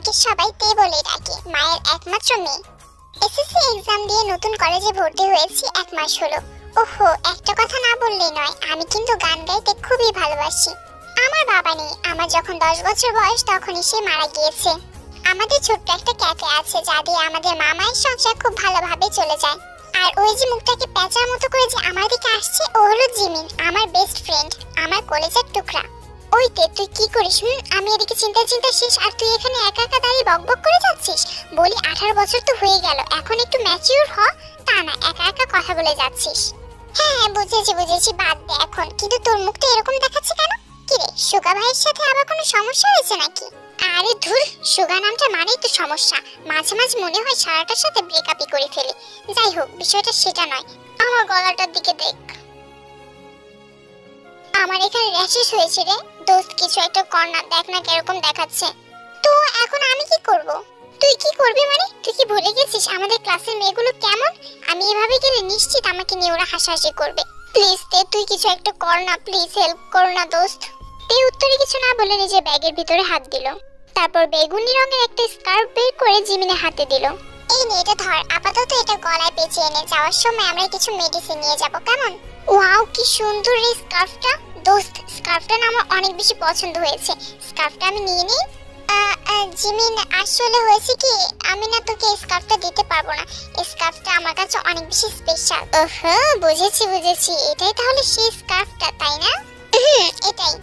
আমাকে সবাই তে বলে ডাকে, মায়ের একমাত্র মেয়ে। এসএসসি এক্সাম দিয়ে নতুন কলেজে ভর্তি হয়েছি 1 মাস হলো। ওহো, একটা কথা না বললেই নয়, আমি কিন্তু গান গাইতে খুবই ভালোবাসি। আমার বাবা নেই, আমার যখন 10 বছর বয়স তখনই সে মারা গিয়েছে। আমাদের ছোট্ট একটা ক্যাফে আছে যা দিয়ে আমাদের মামায়ের সংসার খুব ভালোভাবে চলে যায়। আর ওই যে মুখটাকে পেঁচার মতো করে যে আমার দিকে আসছে, ও হলো জিমিন, আমার বেস্ট ফ্রেন্ড, আমার কলেজের টুকরা। ওই তে তুই কি করিস? আমি এদিকে চিন্তা শেষ, আর তুই এখানে একা একা দাঁড়িয়ে বকবক করে যাচ্ছিস। বলি 18 বছর তো হয়ে গেল, এখন একটু ম্যাচিউর হ, তা না একা একা কথা বলে যাচ্ছিস। হ্যাঁ বুঝেছি, বাদ দে এখন। কিন্তু তোর মুখটা এরকম দেখাচ্ছে কেন? কি রে, সুগা ভাইয়ের সাথে আবার কোনো সমস্যা হয়েছে নাকি? আরে ধুর, সুগা নামটা মানেই তো সমস্যা। মাঝে মাঝে মনে হয় সারাটার সাথে ব্রেকআপই করে ফেলি। যাই হোক, বিষয়টা সেটা নয়। আমার গলাটার দিকে দেখ, আমার এখানে র্যাশেস হয়েছে রে। দোস্ত কিছু একটা কর না, দেখ না কিরকম দেখাচ্ছে। তো এখন আমি কি করব? তুই কি করবি মানে? তুই কি ভুলে গেছিস আমাদের ক্লাসের মেয়েগুলো কেমন? আমি এভাবে গেলে নিশ্চিত আমাকে নিয়ে ওরা হাসাহাসি করবে। প্লিজ তে, তুই কিছু একটা কর না, প্লিজ হেল্প কর না দোস্ত। তে উত্তরে কিছু না বলে নিজের ব্যাগের ভিতরে হাত দিল। তারপর বেগুনি রঙের একটা স্কার্ফ বের করে জিমিনের হাতে দিল। এই নে, এটা ধর, আপাতত এটা গলায় পেঁচিয়ে নে। যাওয়ার সময় আমরা কিছু মেডিসিন নিয়ে যাব, কেমন? ওয়াও, কি সুন্দর এই স্কার্ফটা। দোস্ত, স্কার্ফটা না আমার অনেক বেশি পছন্দ হয়েছে। স্কার্ফটা আমি নিয়ে নিই। জিমিন, আসলে হয়েছে কি, আমি না তোকে স্কার্ফটা দিতে পারবো না। স্কার্ফটা আমার কাছে অনেক বেশি স্পেশাল। ওহো, বুঝেছি। এটাই তাহলে সেই স্কার্ফটা, তাই না? এটাই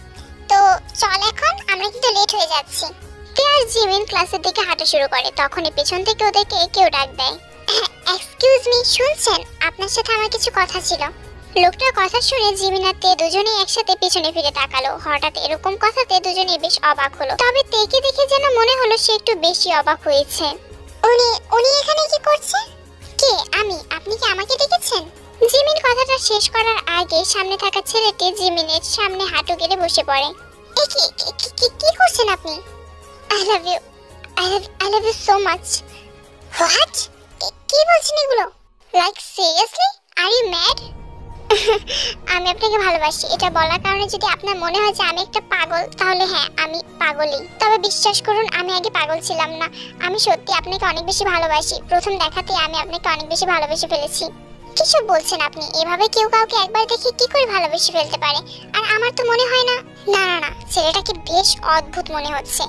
তো। চল এখন, আমরা কিন্তু লেট হয়ে যাচ্ছি। তে আর জিমিন ক্লাসের দিকে হাঁটা শুরু করে। তখনই পেছন থেকে ওদেরকে কেউ ডাক দেয়। এক্সকিউজ মি, শুনছেন? আপনার সাথে আমার কিছু কথা ছিল। লোকটার কথা শুনে জিমিন আর তে দুজনেই একসাথে পিছনে ফিরে তাকালো। হঠাৎ এরকম কথাতে দুজনেই বেশ অবাক হলো। তবে তেকে দেখে যেন মনে হলো সে একটু বেশি অবাক হয়েছে। উনি এখানে কি করছে? কে? আমি। আপনি কি আমাকে ডেকেছেন? জিমিন কথাটা শেষ করার আগে সামনে থাকা ছেলেটি জিমিনের সামনে হাঁটু গেড়ে বসে পড়ে। এ কি করছেন আপনি? I love you so much. What? কি বলছেন এগুলো? Like seriously? Are you mad? আমি আপনাকে ভালোবাসি, এটা বলার কারণে যদি আপনার মনে হয় যে আমি একটা পাগল, তাহলে হ্যাঁ, আমি পাগলই। তবে বিশ্বাস করুন, আমি আগে পাগল ছিলাম না। আমি সত্যি আপনাকে অনেক বেশি ভালোবাসি। প্রথম দেখাতেই আমি আপনাকে অনেক বেশি ভালোবেসে ফেলেছি। কিসব বলছেন আপনি? এভাবে কেউ কাউকে একবার দেখে কি করে ভালোবেসে ফেলতে পারে? আর আমার তো মনে হয় না। না, ছেলেটাকে বেশ অদ্ভুত মনে হচ্ছে।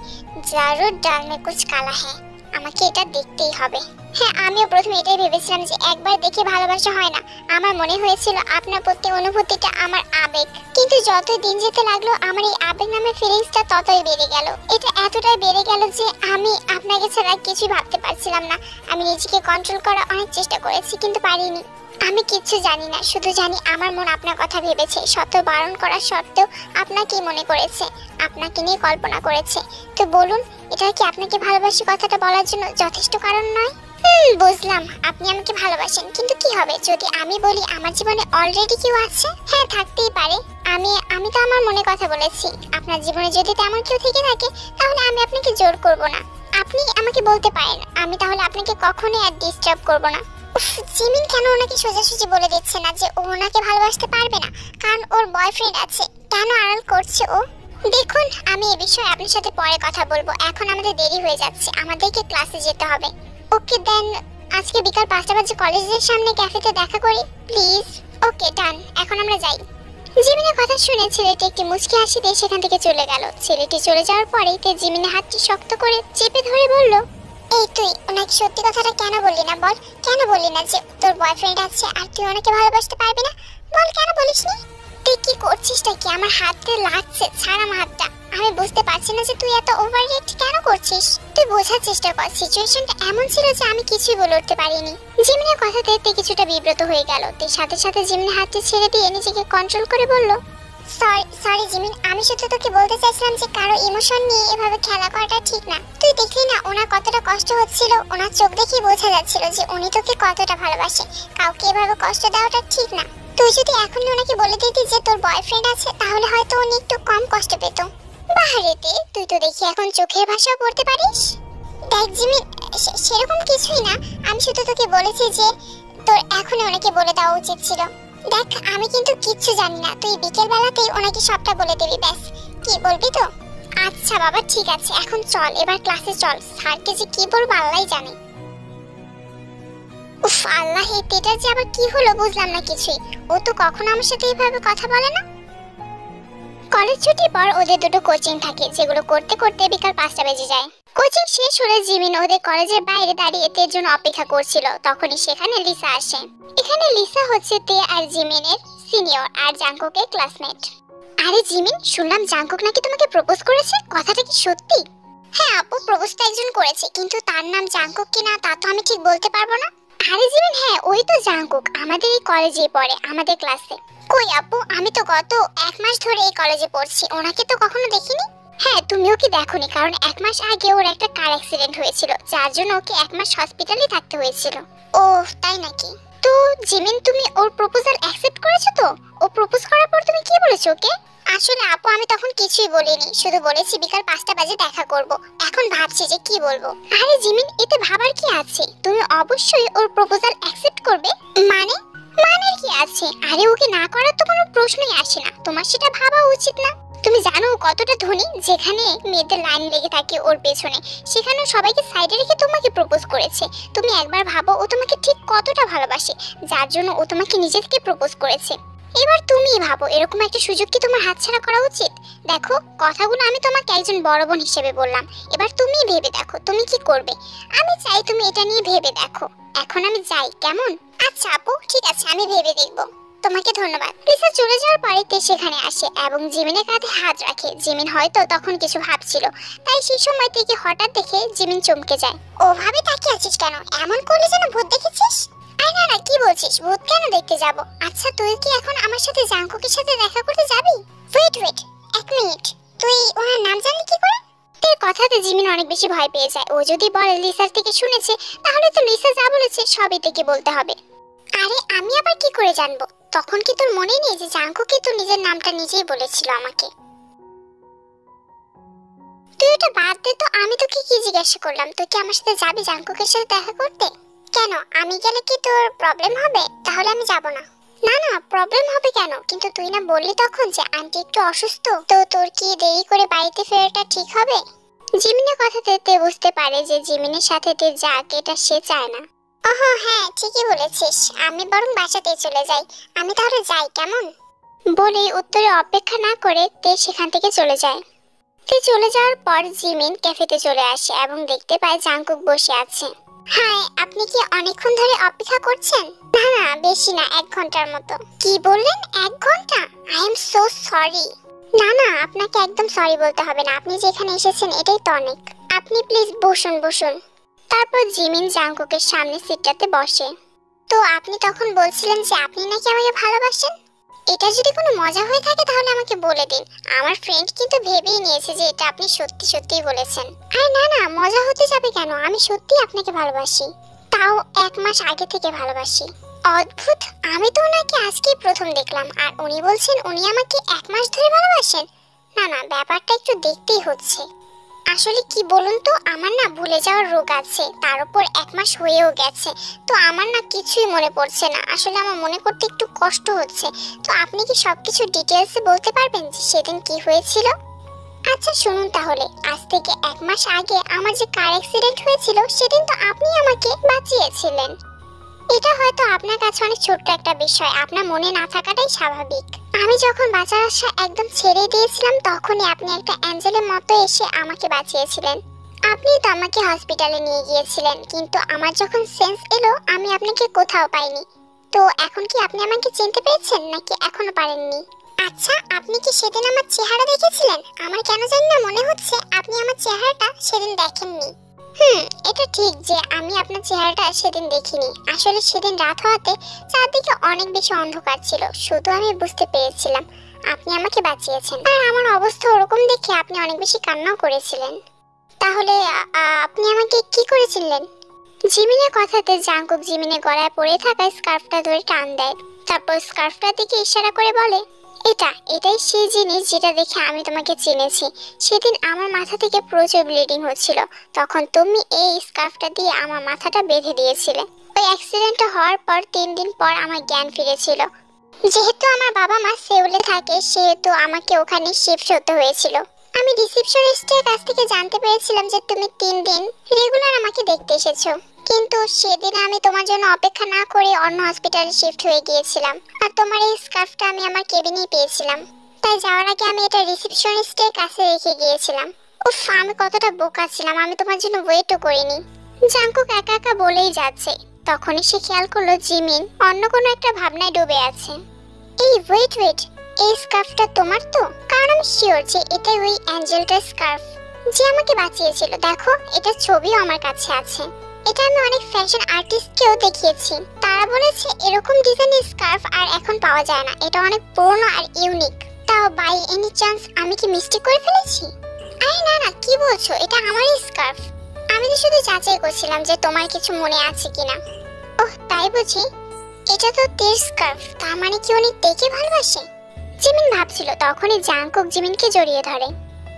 জারুর ডাল মে কুছ কালা হ্যাঁ, আমাকে এটা দেখতেই হবে। হ্যাঁ, আমিও প্রথমে এটাই ভেবেছিলাম যে একবার দেখে ভালোবাসা হয় না। আমার মনে হয়েছিল আপনার প্রতি অনুভূতিটা আমার আবেগ। কিন্তু যতই দিন যেতে লাগলো, আমার এই আবেগ নামের ফিলিংসটা ততই বেড়ে গেল। এটা এতটাই বেড়ে গেল যে আমি আপনাকে ছাড়া কিছুই ভাবতে পারছিলাম না। আমি নিজেকে কন্ট্রোল করার অনেক চেষ্টা করেছি, কিন্তু পারিনি। আমি কিচ্ছু জানি না, শুধু জানি আমার মন আপনার কথা ভেবেছে। শত বারণ করা সত্ত্বেও আপনাকেই মনে করেছে, আপনাকে নিয়ে কল্পনা করেছে। তো বলুন, এটা কি আপনাকে ভালোবাসি কথাটা বলার জন্য যথেষ্ট কারণ নয়? বুঝলাম, আপনি আমাকে ভালোবাসেন, কিন্তু কি হবে যদি আমি বলি আমার জীবনে অলরেডি কেউ আছে? হ্যাঁ, থাকতেই পারে। আমি তো আমার মনে কথা বলেছি। আপনার জীবনে যদি তেমন কেউ থেকে থাকে, তাহলে আমি আপনাকে জোর করব না। আপনি আমাকে বলতে পারেন, আমি তাহলে আপনাকে কখনোই আর ডিস্টার্ব করব না। জিমিন কেন ওনাকে সোজাসুজি বলে দিচ্ছে না যে ও ওনাকে ভালোবাসতে পারবে না, কারণ ওর বয়ফ্রেন্ড আছে? কেন আড়াল করছে ও? দেখুন, আমি এই বিষয়ে আপনার সাথে পরে কথা বলবো। এখন আমাদের দেরি হয়ে যাচ্ছে, আমাদেরকে ক্লাসে যেতে হবে। ওকে দেন, আজকে বিকাল 5টা বাজে কলেজের সামনে ক্যাফেতে দেখা করি প্লিজ। ওকে ডান, এখন আমরা যাই। জিমিনের কথা শুনে ছেলেটি একটি মুচকি হাসি দিয়ে সেখান থেকে চলে গেল। ছেলেটি চলে যাওয়ার পরেই তে জিমিনের হাতটি শক্ত করে চেপে ধরে বলল, এই তুই ওনাকে সত্যি কথাটা কেন বললি না? বল, কেন বললি না যে তোর বয়ফ্রেন্ড আছে আর তুই ওনাকে ভালোবাসতে পারবি না? বল, কেন বলিসনি? তুই কি করছিসটা কি? আমার হাতে লাগছে, ছাড় আমার হাতটা। আমি বুঝতে পারছি না যে তুই এত ওভার রিঅ্যাক্ট কেন করছিস। তুই বোঝার চেষ্টা কর, সিচুয়েশনটা এমন ছিল যে আমি কিছুই বলে উঠতে পারিনি। জিমিনের কথাতে তে কিছুটা বিব্রত হয়ে গেল। তে সাথে সাথে জিমিনের হাতটি ছেড়ে দিয়ে নিজেকে কন্ট্রোল করে বলল, সরি জিমিন, আমি শুধু তোকে বলতে চাইছিলাম যে কারো ইমোশন নিয়ে এভাবে খেলা করাটা ঠিক না। তুই দেখলি না ওনার কতটা কষ্ট হচ্ছিল? ওনার চোখ দেখেই বোঝা যাচ্ছিল যে উনি তোকে কতটা ভালোবাসে। কাউকে এভাবে কষ্ট দেওয়াটা ঠিক না। তুই যদি এখনই ওনাকে বলে দিতি যে তোর বয়ফ্রেন্ড আছে, তাহলে হয়তো উনি একটু কম কষ্ট পেত। বাহারেতে, তুই তো দেখি এখন চোখের ভাষাও পড়তে পারিস। দেখ জিমিন, সেরকম কিছুই না। আমি শুধু তোকে বলেছি যে তোর এখনই ওনাকে বলে দেওয়া উচিত ছিল। দেখ, আমি কিন্তু কিচ্ছু জানি না। তুই বিকেল বেলাতেই ওনাকে সবটা বলে দিবি, ব্যাস। কি বলবি তো? আচ্ছা বাবা ঠিক আছে, এখন চল এবার ক্লাসে চল, স্যারকে যে কি বলবো আল্লাহই জানে। উফ আল্লাহ, এটা যে আবার কি হলো বুঝলাম না কিছুই। ও তো কখনো আমার সাথে এইভাবে কথা বলে না। কলেজ ছুটির পর ওদের দুটো কোচিং থাকে, যেগুলো করতে করতে বিকাল 5টা বেজে যায়। কোচিং শেষ হলে জিমিন ওদের কলেজের বাইরে দাঁড়িয়ে তের জন্য অপেক্ষা করছিল। তখনই সেখানে লিসা আসে। এখানে লিসা হচ্ছে তে আর জিমিনের সিনিয়র আর জাঙ্কুকের ক্লাসমেট। আরে জিমিন, শুনলাম জাঙ্কুক নাকি তোমাকে প্রপোজ করেছে, কথাটা কি সত্যি? হ্যাঁ আপু, প্রপোজ তো একজন করেছে, কিন্তু তার নাম জাঙ্কুক কিনা তা তো আমি ঠিক বলতে পারবো না। আরে জিমিন, হ্যাঁ ওই তো জাঙ্কুক, আমাদের এই কলেজেই পড়ে, আমাদের ক্লাসে। কই আপু, আমি তো গত 1 মাস ধরে এই কলেজে পড়ছি, ওনাকে তো কখনো দেখিনি। হ্যাঁ তুমিও কি দেখোনি, কারণ 1 মাস আগে ওর একটা কার অ্যাক্সিডেন্ট হয়েছিল, যার জন্য ওকে 1 মাস হসপিটালে থাকতে হয়েছিল। ও তাই নাকি? তো জিমিন, তুমি ওর প্রপোজাল অ্যাকসেপ্ট করেছো তো? ও প্রপোজ করার পর তুমি কি বলেছো ওকে? আসলে আপু আমি তখন কিছুই বলিনি, শুধু বলেছি বিকাল 5টা বাজে দেখা করব। এখন ভাবছি যে কি বলবো। আরে জিমিন, এতে ভাবার কি আছে? তুমি অবশ্যই ওর প্রপোজাল অ্যাকসেপ্ট করবে। মানে? মানে কি আছে? আরে ওকে না করার তো কোনো প্রশ্নই আসে না, তোমার সেটা ভাবা উচিত না? তুমি জানো ও কতটা ধনী? যেখানে মেয়েদের লাইন লেগে থাকে ওর পেছনে, সেখানে সবাইকে সাইডে রেখে তোমাকে প্রপোজ করেছে। তুমি একবার ভাবো ও তোমাকে ঠিক কতটা ভালোবাসে, যার জন্য ও তোমাকে নিজে থেকে প্রপোজ করেছে। এবার তুমিই ভাবো, এরকম একটা সুযোগ কি তোমার হাতছাড়া করা উচিত? দেখো, কথাগুলো আমি তোমাকে একজন বড় বোন হিসেবে বললাম, এবার তুমিই ভেবে দেখো তুমি কি করবে। আমি চাই তুমি এটা নিয়ে ভেবে দেখো। এখন আমি যাই, কেমন? আচ্ছা আপু ঠিক আছে, আমি ভেবে দেখবো। তোমাকে ধন্যবাদ। লিসা চলে যাওয়ার পরে তে সেখানে আসে এবং জিমিনের কাঁধে হাত রাখে। জিমিন হয়তো তখন কিছু ভাবছিল, তাই সেই সময় থেকে হঠাৎ দেখে জিমিন চমকে যায়। ওভাবে তাকিয়ে আছিস কেন? এমন করলে যেন ভূত দেখেছিস। আরে না না, কি বলছিস? ভূত কেন দেখতে যাব? আচ্ছা তুই কি এখন আমার সাথে জাঙ্কুকের সাথে দেখা করতে যাবি? ওয়েট ওয়েট, 1 মিনিট, তুই ওনার নাম জানলি কি করে? এর কথাতে জিমিন অনেক বেশি ভয় পেয়ে যায়। ও যদি বলে লিসার থেকে শুনেছে, তাহলে তো লিসা যা বলেছে সবই থেকে বলতে হবে। আরে আমি আবার কি করে জানবো? তখন কি তোর মনে নেই যে জাঙ্কুকে তো নিজের নামটা নিজেই বলেছিল আমাকে? তুই এটা বাদ দে তো, আমি তোকে কি জিজ্ঞাসা করলাম? তুই কি আমার সাথে যাবি জাঙ্কুকের সাথে দেখা করতে? কেন, আমি গেলে কি তোর প্রবলেম হবে? তাহলে আমি যাব না। না না, প্রবলেম হবে কেন? কিন্তু তুই না বললি তখন যে আন্টি একটু অসুস্থ, তো তোর কি দেরি করে বাড়িতে ফেরাটা ঠিক হবে? জিমিনের কথাতে তে বুঝতে পারে যে জিমিনের সাথে তে যাক এটা সে চায় না। ওহো হ্যাঁ ঠিকই বলেছিস, আমি বরং বাসাতেই চলে যাই। আমি তাহলে যাই, কেমন? বলেই উত্তরে অপেক্ষা না করে তে সেখান থেকে চলে যায়। তে চলে যাওয়ার পর জিমিন ক্যাফেতে চলে আসে এবং দেখতে পায় জাঙ্কুক বসে আছে। হাই, আপনি কি অনেকক্ষণ ধরে অপেক্ষা করছেন? না না, বেশি না, 1 ঘন্টার মতো। কি বললেন, 1 ঘন্টা? I am so sorry. না না, আপনাকে একদম সরি বলতে হবে না, আপনি যেখানে এসেছেন এটাই তো অনেক। আপনি প্লিজ বসুন বসুন। তারপর জিমিন জাঙ্কুকের সামনে সিটটাতে বসে। তো আপনি তখন বলছিলেন যে আপনি নাকি আমাকে ভালোবাসেন। এটা যদি কোনো মজা হয়ে থাকে তাহলে আমাকে বলে দিন। আমার ফ্রেন্ড কিন্তু ভেবেই নিয়েছে যে এটা আপনি সত্যি সত্যিই বলেছেন। আরে না না, মজা হতে যাবে কেন? আমি সত্যি আপনাকে ভালোবাসি, তাও 1 মাস আগে থেকে ভালোবাসি। অদ্ভুত, আমি তো ওনাকে আজকেই প্রথম দেখলাম, আর উনি বলছেন উনি আমাকে 1 মাস ধরে ভালোবাসেন। না না, ব্যাপারটা একটু দেখতেই হচ্ছে। আসলে কি বলুন তো, আমার না ভুলে যাওয়ার রোগ আছে, তার উপর 1 মাস হয়েও গেছে, তো আমার না কিছুই মনে পড়ছে না। আসলে আমার মনে করতে একটু কষ্ট হচ্ছে। তো আপনি কি সবকিছু ডিটেইলসে বলতে পারবেন যে সেদিন কি হয়েছিল? আচ্ছা শুনুন তাহলে, আজ থেকে 1 মাস আগে আমার যে কার অ্যাক্সিডেন্ট হয়েছিল, সেদিন তো আপনি আমাকে বাঁচিয়েছিলেন। এটা হয়তো আপনার কাছে অনেক ছোট্ট একটা বিষয়, আপনার মনে না থাকাটাই স্বাভাবিক। আমি যখন বাঁচার আশা একদম ছেড়ে দিয়েছিলাম, তখনই আপনি একটা অ্যাঞ্জেলের মতো এসে আমাকে বাঁচিয়েছিলেন। আপনি তো আমাকে হসপিটালে নিয়ে গিয়েছিলেন, কিন্তু আমার যখন সেন্স এলো আমি আপনাকে কোথাও পাইনি। তো এখন কি আপনি আমাকে চিনতে পেরেছেন নাকি এখনো পারেননি? আচ্ছা, আপনি কি সেদিন আমার চেহারা দেখেছিলেন? আমার কেন জানি না মনে হচ্ছে আপনি আমার চেহারাটা সেদিন দেখেননি। এটা ঠিক যে আমি আপনার চেহারাটা সেদিন দেখিনি। আসলে সেদিন রাত হওয়াতে চারদিকে অনেক বেশি অন্ধকার ছিল, শুধু আমি বুঝতে পেরেছিলাম আপনি আমাকে বাঁচিয়েছেন। আর আমার অবস্থা ওরকম দেখে আপনি অনেক বেশি কান্নাও করেছিলেন। তাহলে আপনি আমাকে কি করেছিলেন? জিমিনের কথাতে জাঙ্কুক জিমিনের গলায় পড়ে থাকা স্কার্ফটা ধরে টান দেয়। তারপর স্কার্ফটার দিকে ইশারা করে বলে, এটাই সেই জিনিস যেটা দেখে আমি তোমাকে চিনেছি। সেদিন আমার মাথা থেকে প্রচুর ব্লিডিং হচ্ছিল, তখন তুমি এই স্কার্ফটা দিয়ে আমার মাথাটা বেঁধে দিয়েছিলে। ওই অ্যাক্সিডেন্টটা হওয়ার পর 3 দিন পর আমার জ্ঞান ফিরেছিল। যেহেতু আমার বাবা মা সেউলে থাকে, সেহেতু আমাকে ওখানে শিফট হতে হয়েছিল। আমি রিসেপশনিস্টের কাছ থেকে জানতে পেরেছিলাম যে তুমি 3 দিন রেগুলার আমাকে দেখতে এসেছো, কিন্তু সেদিন আমি তোমার জন্য অপেক্ষা না করে অন্য হসপিটালে শিফট হয়ে গিয়েছিলাম। আর তোমার এই স্কার্ফটা আমি আমার কেবিনেই পেয়েছিলাম, তাই যাওয়ার আগে আমি এটা রিসেপশনিস্টের কাছে রেখে গিয়েছিলাম। উফ, আমি কতটা বোকা ছিলাম, আমি তোমার জন্য ওয়েটও করিনি। জাংকুক একা একা বলেই যাচ্ছে, তখনই সে খেয়াল করলো জিমিন অন্য কোনো একটা ভাবনায় ডুবে আছে। এই ওয়েট ওয়েট, এই স্কার্ফটা তোমার তো? কারণ আমি শিওর যে এটাই ওই অ্যাঞ্জেলটার স্কার্ফ যে আমাকে বাঁচিয়েছিল। দেখো, এটা ছবিও আমার কাছে আছে। এটা আমি অনেক ফ্যাশন আর্টিস্টকেও দেখিয়েছি, তারা বলেছে এরকম ডিজাইনের স্কার্ফ আর এখন পাওয়া যায় না, এটা অনেক পুরনো আর ইউনিক। তাও বাই এনি চান্স আমি কি মিস্টেক করে ফেলেছি? আরে না না, কি বলছো, এটা আমারই স্কার্ফ। আমি তো শুধু যাচাই করছিলাম যে তোমার কিছু মনে আছে কিনা। ওহ, তাই বুঝি? এটা তো তের স্কার্ফ, তার মানে কি উনি তেকে ভালোবাসে? জিমিন ভাবছিল, তখনই জাংকুক জিমিনকে জড়িয়ে ধরে।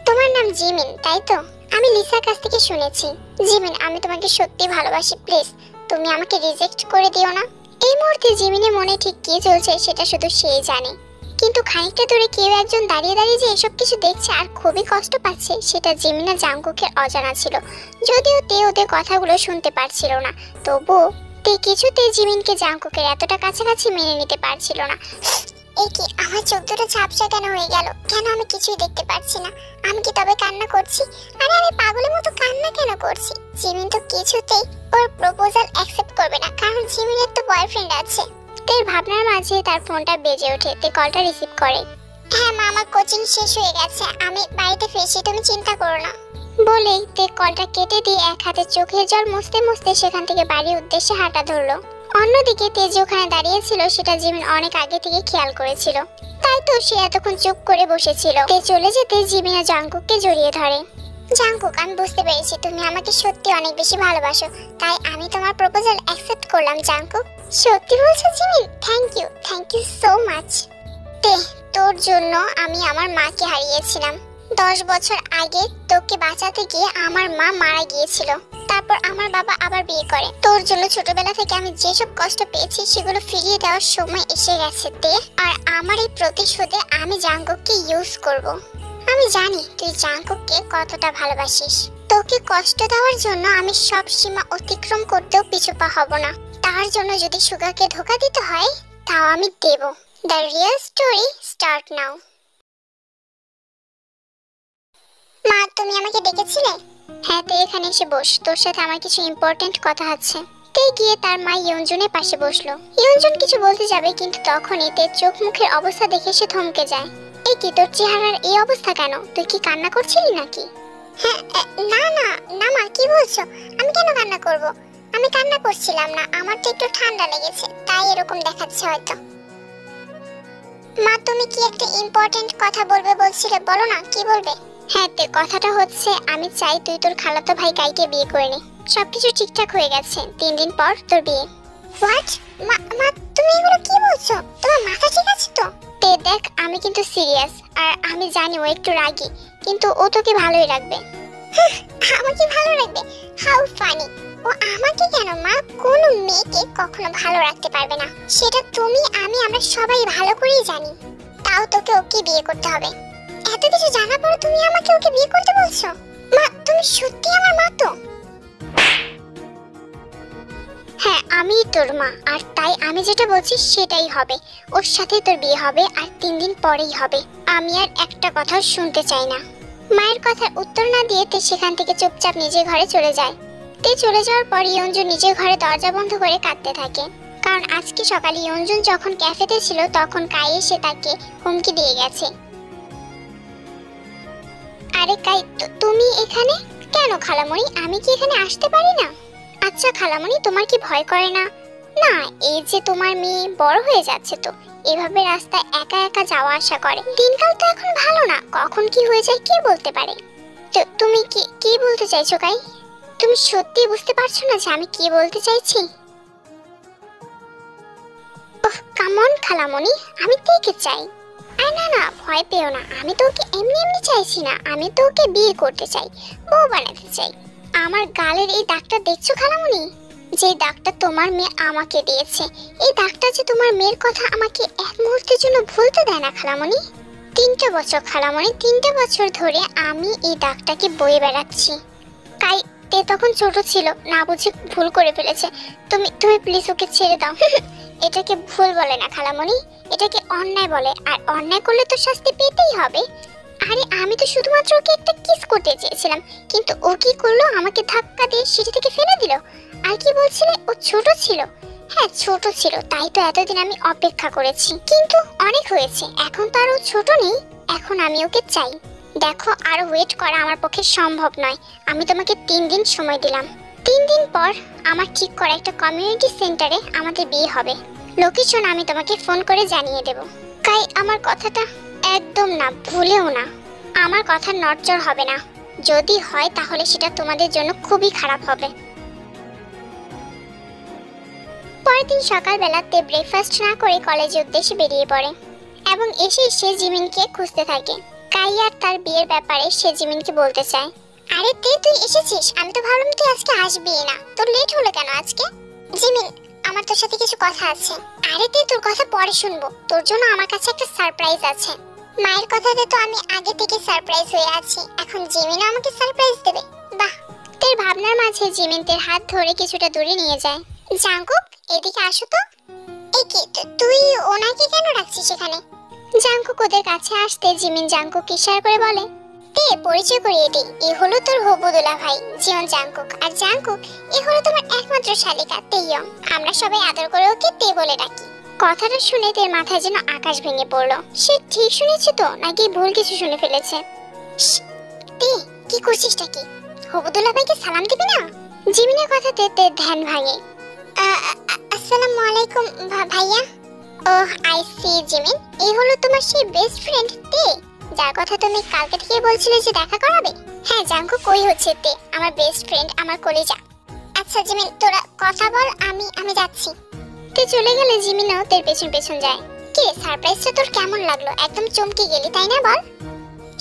তোমার নাম জিমিন, তাই তো? আমি লিসার কাছ থেকে শুনেছি। জিমিন, আমি তোমাকে সত্যি ভালোবাসি, প্লিজ তুমি আমাকে রিজেক্ট করে দিও না। এই মুহূর্তে জিমিনের মনে ঠিক কি চলছে সেটা শুধু সেই জানে, কিন্তু খানিকটা দূরে কেউ একজন দাঁড়িয়ে দাঁড়িয়ে যে এসব কিছু দেখছে আর খুবই কষ্ট পাচ্ছে সেটা জিমিন আর জাংকুকের অজানা ছিল। যদিও তে ওদের কথাগুলো শুনতে পারছিল না, তবুও তে কিছুতেই জিমিনকে জাংকুকের এতটা কাছাকাছি মেনে নিতে পারছিল না। এই কি, আমার চোখ দুটো ঝাপসা কেন হয়ে গেল? কেন আমি কিছুই দেখতে পাচ্ছি না? আমি কি তবে কান্না করছি? আরে আমি পাগলের মতো কান্না কেন করছি? জিমিন তো কিছুতেই ওর প্রপোজাল অ্যাকসেপ্ট করবে না, কারণ জিমিনের তো বয়ফ্রেন্ড আছে। তের ভাবনার মাঝে তার ফোনটা বেজে ওঠে। তে কলটা রিসিভ করে। হ্যাঁ মা, আমার কোচিং শেষ হয়ে গেছে, আমি বাড়িতে ফিরছি, তুমি চিন্তা করো না। বলেই তে কলটা কেটে দিয়ে এক হাতে চোখের জল মুছতে মুছতে সেখান থেকে বাড়ির উদ্দেশ্যে হাঁটা ধরলো। অন্যদিকে তে যে ওখানে দাঁড়িয়ে ছিল সেটা জিমিন অনেক আগে থেকে খেয়াল করেছিল, তাই তো সে এতক্ষণ চুপ করে বসেছিল। তে চলে যেতে জিমিন আর জাংকুককে জড়িয়ে ধরে। জাংকুক, আমি বুঝতে পেরেছি তুমি আমাকে সত্যি অনেক বেশি ভালোবাসো, তাই আমি তোমার প্রপোজাল অ্যাকসেপ্ট করলাম। জাংকুক, সত্যি বলছো Jimin? Thank you so much. Tae, তোর জন্য আমি আমার মাকে হারিয়েছিলাম। 10 বছর আগে তোকে বাঁচাতে গিয়ে আমার মা মারা গিয়েছিল, তারপর আমার বাবা আবার বিয়ে করে। তোর জন্য ছোটবেলা থেকে আমি যেসব কষ্ট পেয়েছি সেগুলো ফিরিয়ে দেওয়ার সময় এসে গেছে তে, আর আমার এই প্রতিশোধে আমি জাংকুককে ইউজ করব। আমি জানি তুই জাংকুককে কতটা ভালোবাসিস। তোকে কষ্ট দেওয়ার জন্য আমি সব সীমা অতিক্রম করতেও পিছুপা হব না। তার জন্য যদি সুগাকে ধোঁকা দিতে হয় তাও আমি দেব। The real story start now. মা, তুমি আমাকে ডেকেছিলে? হ্যাঁ, তুই এখানে এসে বস, তোর সাথে আমার কিছু ইম্পর্টেন্ট কথা আছে। তে গিয়ে তার মা ইয়ঞ্জনের পাশে বসলো। ইয়ঞ্জন কিছু বলতে যাবে, কিন্তু তখনই তে চোখ মুখের অবস্থা দেখে সে থমকে যায়। এই কি, তোর চেহারার এই অবস্থা কেন? তুই কি কান্না করছিলি নাকি? হ্যাঁ, না না না মা, কি বলছো? আমি কেন কান্না করব? আমি কান্না করছিলাম না, আমার তো একটু ঠান্ডা লেগেছে, তাই এরকম দেখাচ্ছে হয়তো। মা, তুমি কি একটা ইম্পর্টেন্ট কথা বলবে বলছিলে, বলো না, কি বলবে? হ্যাঁ তে, কথাটা হচ্ছে আমি চাই তুই তোর খালাতো ভাই কাইকে বিয়ে করে নে। সবকিছু ঠিকঠাক হয়ে গেছে, 3 দিন পর তোর বিয়ে। হোয়াট? মা, তুমি এগুলো কি বলছো? তোমার মাথা ঠিক আছে তো? তে দেখ, আমি কিন্তু সিরিয়াস, আর আমি জানি ও একটু রাগী, কিন্তু ও তোকে ভালোই রাখবে। আমাকে ভালো রাখবে? How funny! ও আমাকে কেন মা? কোনো মেয়েকে কখনো ভালো রাখতে পারবে না, সেটা তুমি আমি আমরা সবাই ভালো করেই জানি। তাও তোকে ওকে বিয়ে করতে হবে। এত কিছু জানার পর তুমি আমাকে ওকে বিয়ে করতে বলছো? মা, তুমি সত্যি আমার মা তো? হ্যাঁ, আমি তোর মা, আর তাই আমি যেটা বলছি সেটাই হবে। ওর সাথে তোর বিয়ে হবে, আর 3 দিন পরেই হবে। আমি আর একটা কথাও শুনতে চাই না। মায়ের কথার উত্তর না দিয়ে তে সেখান থেকে চুপচাপ নিজের ঘরে চলে যায়। তে চলে যাওয়ার পর ইয়ঞ্জন নিজের ঘরে দরজা বন্ধ করে কাঁদতে থাকে, কারণ আজকে সকালে ইয়ঞ্জন যখন ক্যাফেতে ছিল তখন কাই এসে তাকে হুমকি দিয়ে গেছে। আরে কাই, তুমি এখানে কেন? খালামণি, আমি কি এখানে আসতে পারি না? আচ্ছা খালামণি, তোমার কি ভয় করে না? না, এই যে তোমার মেয়ে বড় হয়ে যাচ্ছে, তো এভাবে রাস্তায় একা একা যাওয়া আসা করে। দিনকাল তো এখন ভালো না, কখন কি হয়ে যায় কে বলতে পারে। তো তুমি কি বলতে চাইছো কাই? তুমি সত্যি বুঝতে পারছো না যে আমি কি বলতে চাইছি? ওহ কাম অন খালামণি, আমি দেখে চাই। আর না না, ভয় পেও না, আমি তো ওকে এমনি এমনি চাইছি না, আমি তো ওকে বিয়ে করতে চাই, বউ বানাতে চাই। আমার গালের এই দাগটা দেখছো খালামণি? যে দাগটা তোমার মেয়ে আমাকে দিয়েছে, এই দাগটা যে তোমার মেয়ের কথা আমাকে এক মুহূর্তের জন্য ভুলতে দেয় না খালামণি। 3টা বছর খালামণি, 3টা বছর ধরে আমি এই দাগটাকে বয়ে বেড়াচ্ছি। কাই তে তখন ছোট ছিল, না বুঝে ভুল করে ফেলেছে। তুমি তুমি প্লিজ ওকে ছেড়ে দাও। এটাকে ভুল বলে না খালামণি, এটাকে অন্যায় বলে, আর অন্যায় করলে তো শাস্তি পেতেই হবে। আরে আমি তো শুধুমাত্র ওকে একটা কিস করতে চেয়েছিলাম, কিন্তু ও কি করলো, আমাকে ধাক্কা দিয়ে সিঁড়ি থেকে ফেলে দিল। আর কি বলছিলে, ও ছোট ছিল? হ্যাঁ ছোট ছিল, তাই তো এতদিন আমি অপেক্ষা করেছি, কিন্তু অনেক হয়েছে, এখন তো আর ও ছোট নেই, এখন আমি ওকে চাই। দেখো, আর ওয়েট করা আমার পক্ষে সম্ভব নয়। আমি তোমাকে 3 দিন সময় দিলাম। 3 দিন পর আমার ঠিক করা একটা কমিউনিটি সেন্টারে আমাদের বিয়ে হবে। লোকেশন আমি তোমাকে ফোন করে জানিয়ে দেব। কাই আমার কথাটা একদম না, ভুলেও না। আমার কথা নড়চড় হবে না, যদি হয় তাহলে সেটা তোমাদের জন্য খুবই খারাপ হবে। পরের দিন সকালবেলাতে ব্রেকফাস্ট না করে কলেজের উদ্দেশ্যে বেরিয়ে পড়ে এবং এসে সে জিমিনকে খুঁজতে থাকে। কাই আর তার বিয়ের ব্যাপারে সে জিমিনকে বলতে চায়। আরে তুই এসেছিস, আমি তো ভাবলাম তুই আজকে আসবি না, তোর লেট হলো কেন আজকে? জিমিন, আমার তোর সাথে কিছু কথা আছে। আরে তোর কথা পরে শুনবো, তোর জন্য আমার কাছে একটা সারপ্রাইজ আছে। মায়ের কথাতে তো আমি আগে থেকে সারপ্রাইজ হয়ে আছি, এখন জিমিনও আমাকে সারপ্রাইজ দেবে। বাহ! তোর ভাবনার মাঝে জিমিন তোর হাত ধরে কিছুটা দূরে নিয়ে যায়। জাঙ্কুক, এদিকে আসো তো। এই কি, তুই ওনাকে কেন রাখছিস এখানে? জাঙ্কুক ওদের কাছে আসতে জিমিন জাঙ্কুক ইশারা করে বলে, পরিচয় করিয়ে দিই, এ হলো তোর হবু দুলাভাই জিয়ন জাঙ্কুক, আর জাঙ্কুক এ হলো তোমার একমাত্র শালিকা তেইয়ং। আমরা সবাই আদর করে ওকে তে বলে ডাকি। কথাটা শুনে তের মাথায় যেন আকাশ ভেঙে পড়লো। সে ঠিক শুনেছে তো নাকি ভুল কিছু শুনে ফেলেছে? তে, কি করছিসটা কি? হবু দুলাভাইকে সালাম দিবি না? জিমিনের কথাতে তের ধ্যান ভাঙে। আসসালামু আলাইকুম ভাইয়া। ওহ, আই সি জিমিন, এই হলো তোমার সেই বেস্ট ফ্রেন্ড তে, যার কথা তুমি কালকে থেকে বলছিলে যে দেখা করাবে। হ্যাঁ জাঙ্কুক, কই হচ্ছে তে, আমার বেস্ট ফ্রেন্ড, আমার কলিজা। আচ্ছা জিমিন, তোরা কথা বল, আমি যাচ্ছি। তে চলে গেলে জিমিনও তের পেছন পেছন যায়। কে, সারপ্রাইজটা তোর কেমন লাগলো? একদম চমকে গেলি তাই না, বল।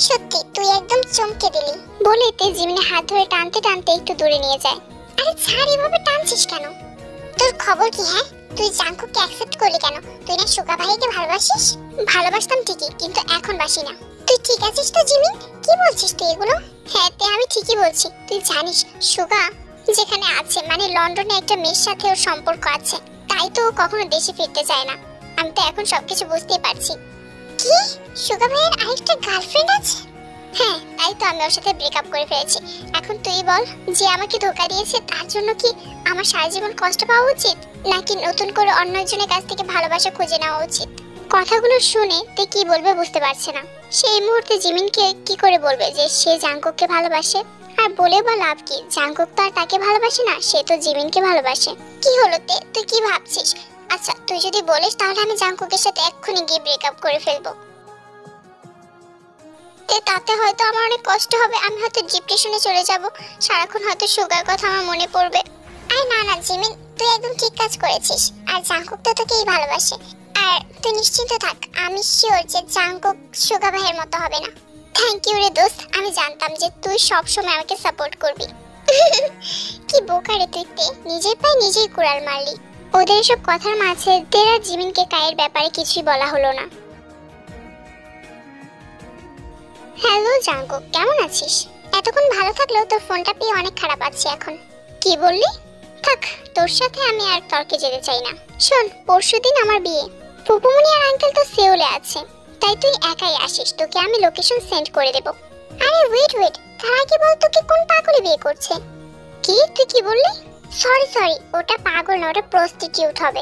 সত্যি তুই একদম চমকে দিলি, বলে তে জিমিনের হাত ধরে টানতে টানতে একটু দূরে নিয়ে যায়। আরে ছাড়, এভাবে টানছিস কেন? তোর খবর কি? হ্যাঁ, তুই জাঙ্কুককে অ্যাকসেপ্ট করলি কেন? তুই না সুগা ভাইকে ভালোবাসিস? ভালোবাসতাম ঠিকই, কিন্তু এখন বাসি না। তুই ঠিক আছিস তো জিমিন? কি বলছিস তুই এগুলো? হ্যাঁ তে, আমি ঠিকই বলছি। তুই জানিস সুগা যেখানে আছে, মানে লন্ডনে একটা মেয়ের সাথে ওর সম্পর্ক আছে, তাই তো ও কখনো দেশে ফিরতে চায় না। আমি তো এখন সবকিছু বুঝতেই পারছি। কি, সুগা ভাইয়ের আরেকটা গার্লফ্রেন্ড আছে? হ্যাঁ, তাই তো আমি ওর সাথে ব্রেকআপ করে ফেলেছি। এখন তুই বল, যে আমাকে ধোঁকা দিয়েছে তার জন্য কি আমার সারা জীবন কষ্ট পাওয়া উচিত, নাকি নতুন করে অন্য একজনের কাছ থেকে ভালোবাসা খুঁজে নেওয়া উচিত? কথাগুলো শুনে তে কি বলবে বুঝতে পারছে না। সেই মুহূর্তে জিমিনকে কি করে বলবে যে সে জাঙ্কুককে ভালোবাসে? আর বলে বা লাভ কি, জাঙ্কুক তো আর তাকে ভালোবাসে না, সে তো জিমিনকে ভালোবাসে। কি হলো তে, তুই কি ভাবছিস? আচ্ছা তুই যদি বলিস তাহলে আমি জাঙ্কুকের সাথে এক্ষুনি গিয়ে ব্রেকআপ করে ফেলবো। তাতে হয়তো আমার অনেক কষ্ট হবে, আমি হয়তো ডিপ্রেশনে চলে যাব, সারাক্ষণ হয়তো সুগার কথা আমার মনে পড়বে। আরে না না জিমিন, তুই একদম ঠিক কাজ করেছিস, আর জাঙ্কুক তো তোকেই ভালোবাসে। আর তুই নিশ্চিন্ত থাক, আমি শিওর যে জাঙ্কুক সুগা ভাইয়ের মতো হবে না। থ্যাংক ইউ রে দোস্ত, আমি জানতাম যে তুই সব সময় আমাকে সাপোর্ট করবি। কি বোকা রে তুই তে, নিজের পায়ে নিজেই কুড়াল মারলি। ওদের এসব কথার মাঝে তেরা জিমিনকে কায়ের ব্যাপারে কিছুই বলা হলো না। হ্যালো জাঙ্কুক, কেমন আছিস? এতক্ষণ ভালো থাকলেও তোর ফোনটা পেয়ে অনেক খারাপ আছি এখন। কি বললি? থাক, তোর সাথে আমি আর তর্কে যেতে চাই না। শোন, পরশুদিন আমার বিয়ে। ফুপুমনি আর আঙ্কেল তো সেউলে আছে, তাই তুই একাই আসিস, তোকে আমি লোকেশন সেন্ড করে দেব। আরে ওয়েট, তার আগে বল তোকে কোন পাগলে বিয়ে করছে? কি, তুই কি বললি? সরি, ওটা পাগল না, ওটা প্রস্টিটিউট হবে।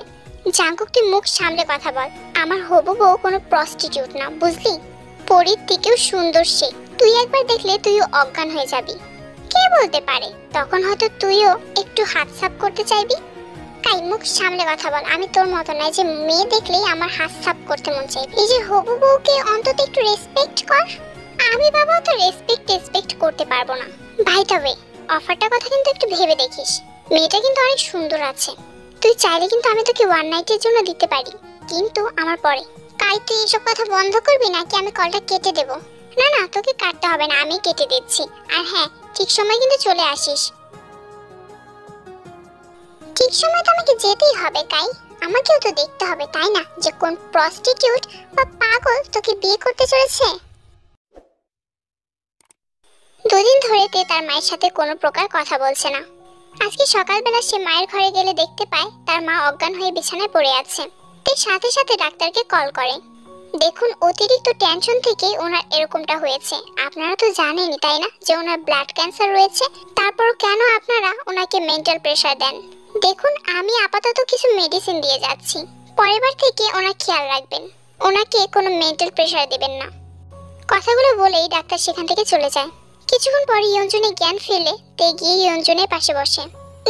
জাঙ্কুক, তুই মুখ সামলে কথা বল। আমার হবু বউ কোনো প্রস্টিটিউট না, বুঝলি? পরীর থেকেও সুন্দর সে, তুই একবার দেখলে তুইও অজ্ঞান হয়ে যাবি। কে বলতে পারে, তখন হয়তো তুইও একটু হাত সাফ করতে চাইবি। কাই, মুখ সামলে কথা বল, আমি তোর মতো নয় যে মেয়ে দেখলেই আমার হাত সাফ করতে মন চাইবে। এই যে হবু বউকে অন্তত একটু রেসপেক্ট কর। আমি বাবা তো রেসপেক্ট করতে পারবো না। বাই দ্য ওয়ে, অফারটার কথা কিন্তু একটু ভেবে দেখিস, মেয়েটা কিন্তু অনেক সুন্দর আছে। তুই চাইলে কিন্তু আমি তোকে ওয়ান নাইটের জন্য দিতে পারি, কিন্তু আমার পরে। কাই, তুই এসব কথা বন্ধ করবি নাকি আমি কলটা কেটে দেব? না, তোকে কাটতে হবে না, আমি কেটে দিচ্ছি। আর হ্যাঁ, ঠিক সময় কিন্তু চলে আসিস। ঠিক সময় তো আমাকে যেতেই হবে কাই, আমাকেও তো দেখতে হবে তাই না, যে কোন প্রস্টিটিউট বা পাগল তোকে বিয়ে করতে চলেছে। দুদিন ধরে তে তার মায়ের সাথে কোনো প্রকার কথা বলছে না। আজকে সকালবেলা সে মায়ের ঘরে গেলে দেখতে পায় তার মা অজ্ঞান হয়ে বিছানায় পড়ে আছে। তে সাথে সাথে ডাক্তারকে কল করে। দেখুন, অতিরিক্ত টেনশন থেকে ওনার এরকমটা হয়েছে। আপনারা তো জানেনই তাই না যে ওনার ব্লাড ক্যান্সার রয়েছে, তারপরও কেন আপনারা ওনাকে মেন্টাল প্রেসার দেন। দেখুন, আমি আপাতত কিছু মেডিসিন দিয়ে যাচ্ছি, পরের বার থেকে ওনার খেয়াল রাখবেন, ওনাকে কোনো মেন্টাল প্রেসার দেবেন না। কথাগুলো বলেই ডাক্তার সেখান থেকে চলে যায়। কিছুক্ষণ পরে ইয়ঞ্জনে জ্ঞান ফেলে তে গিয়ে ইয়ঞ্জনের পাশে বসে।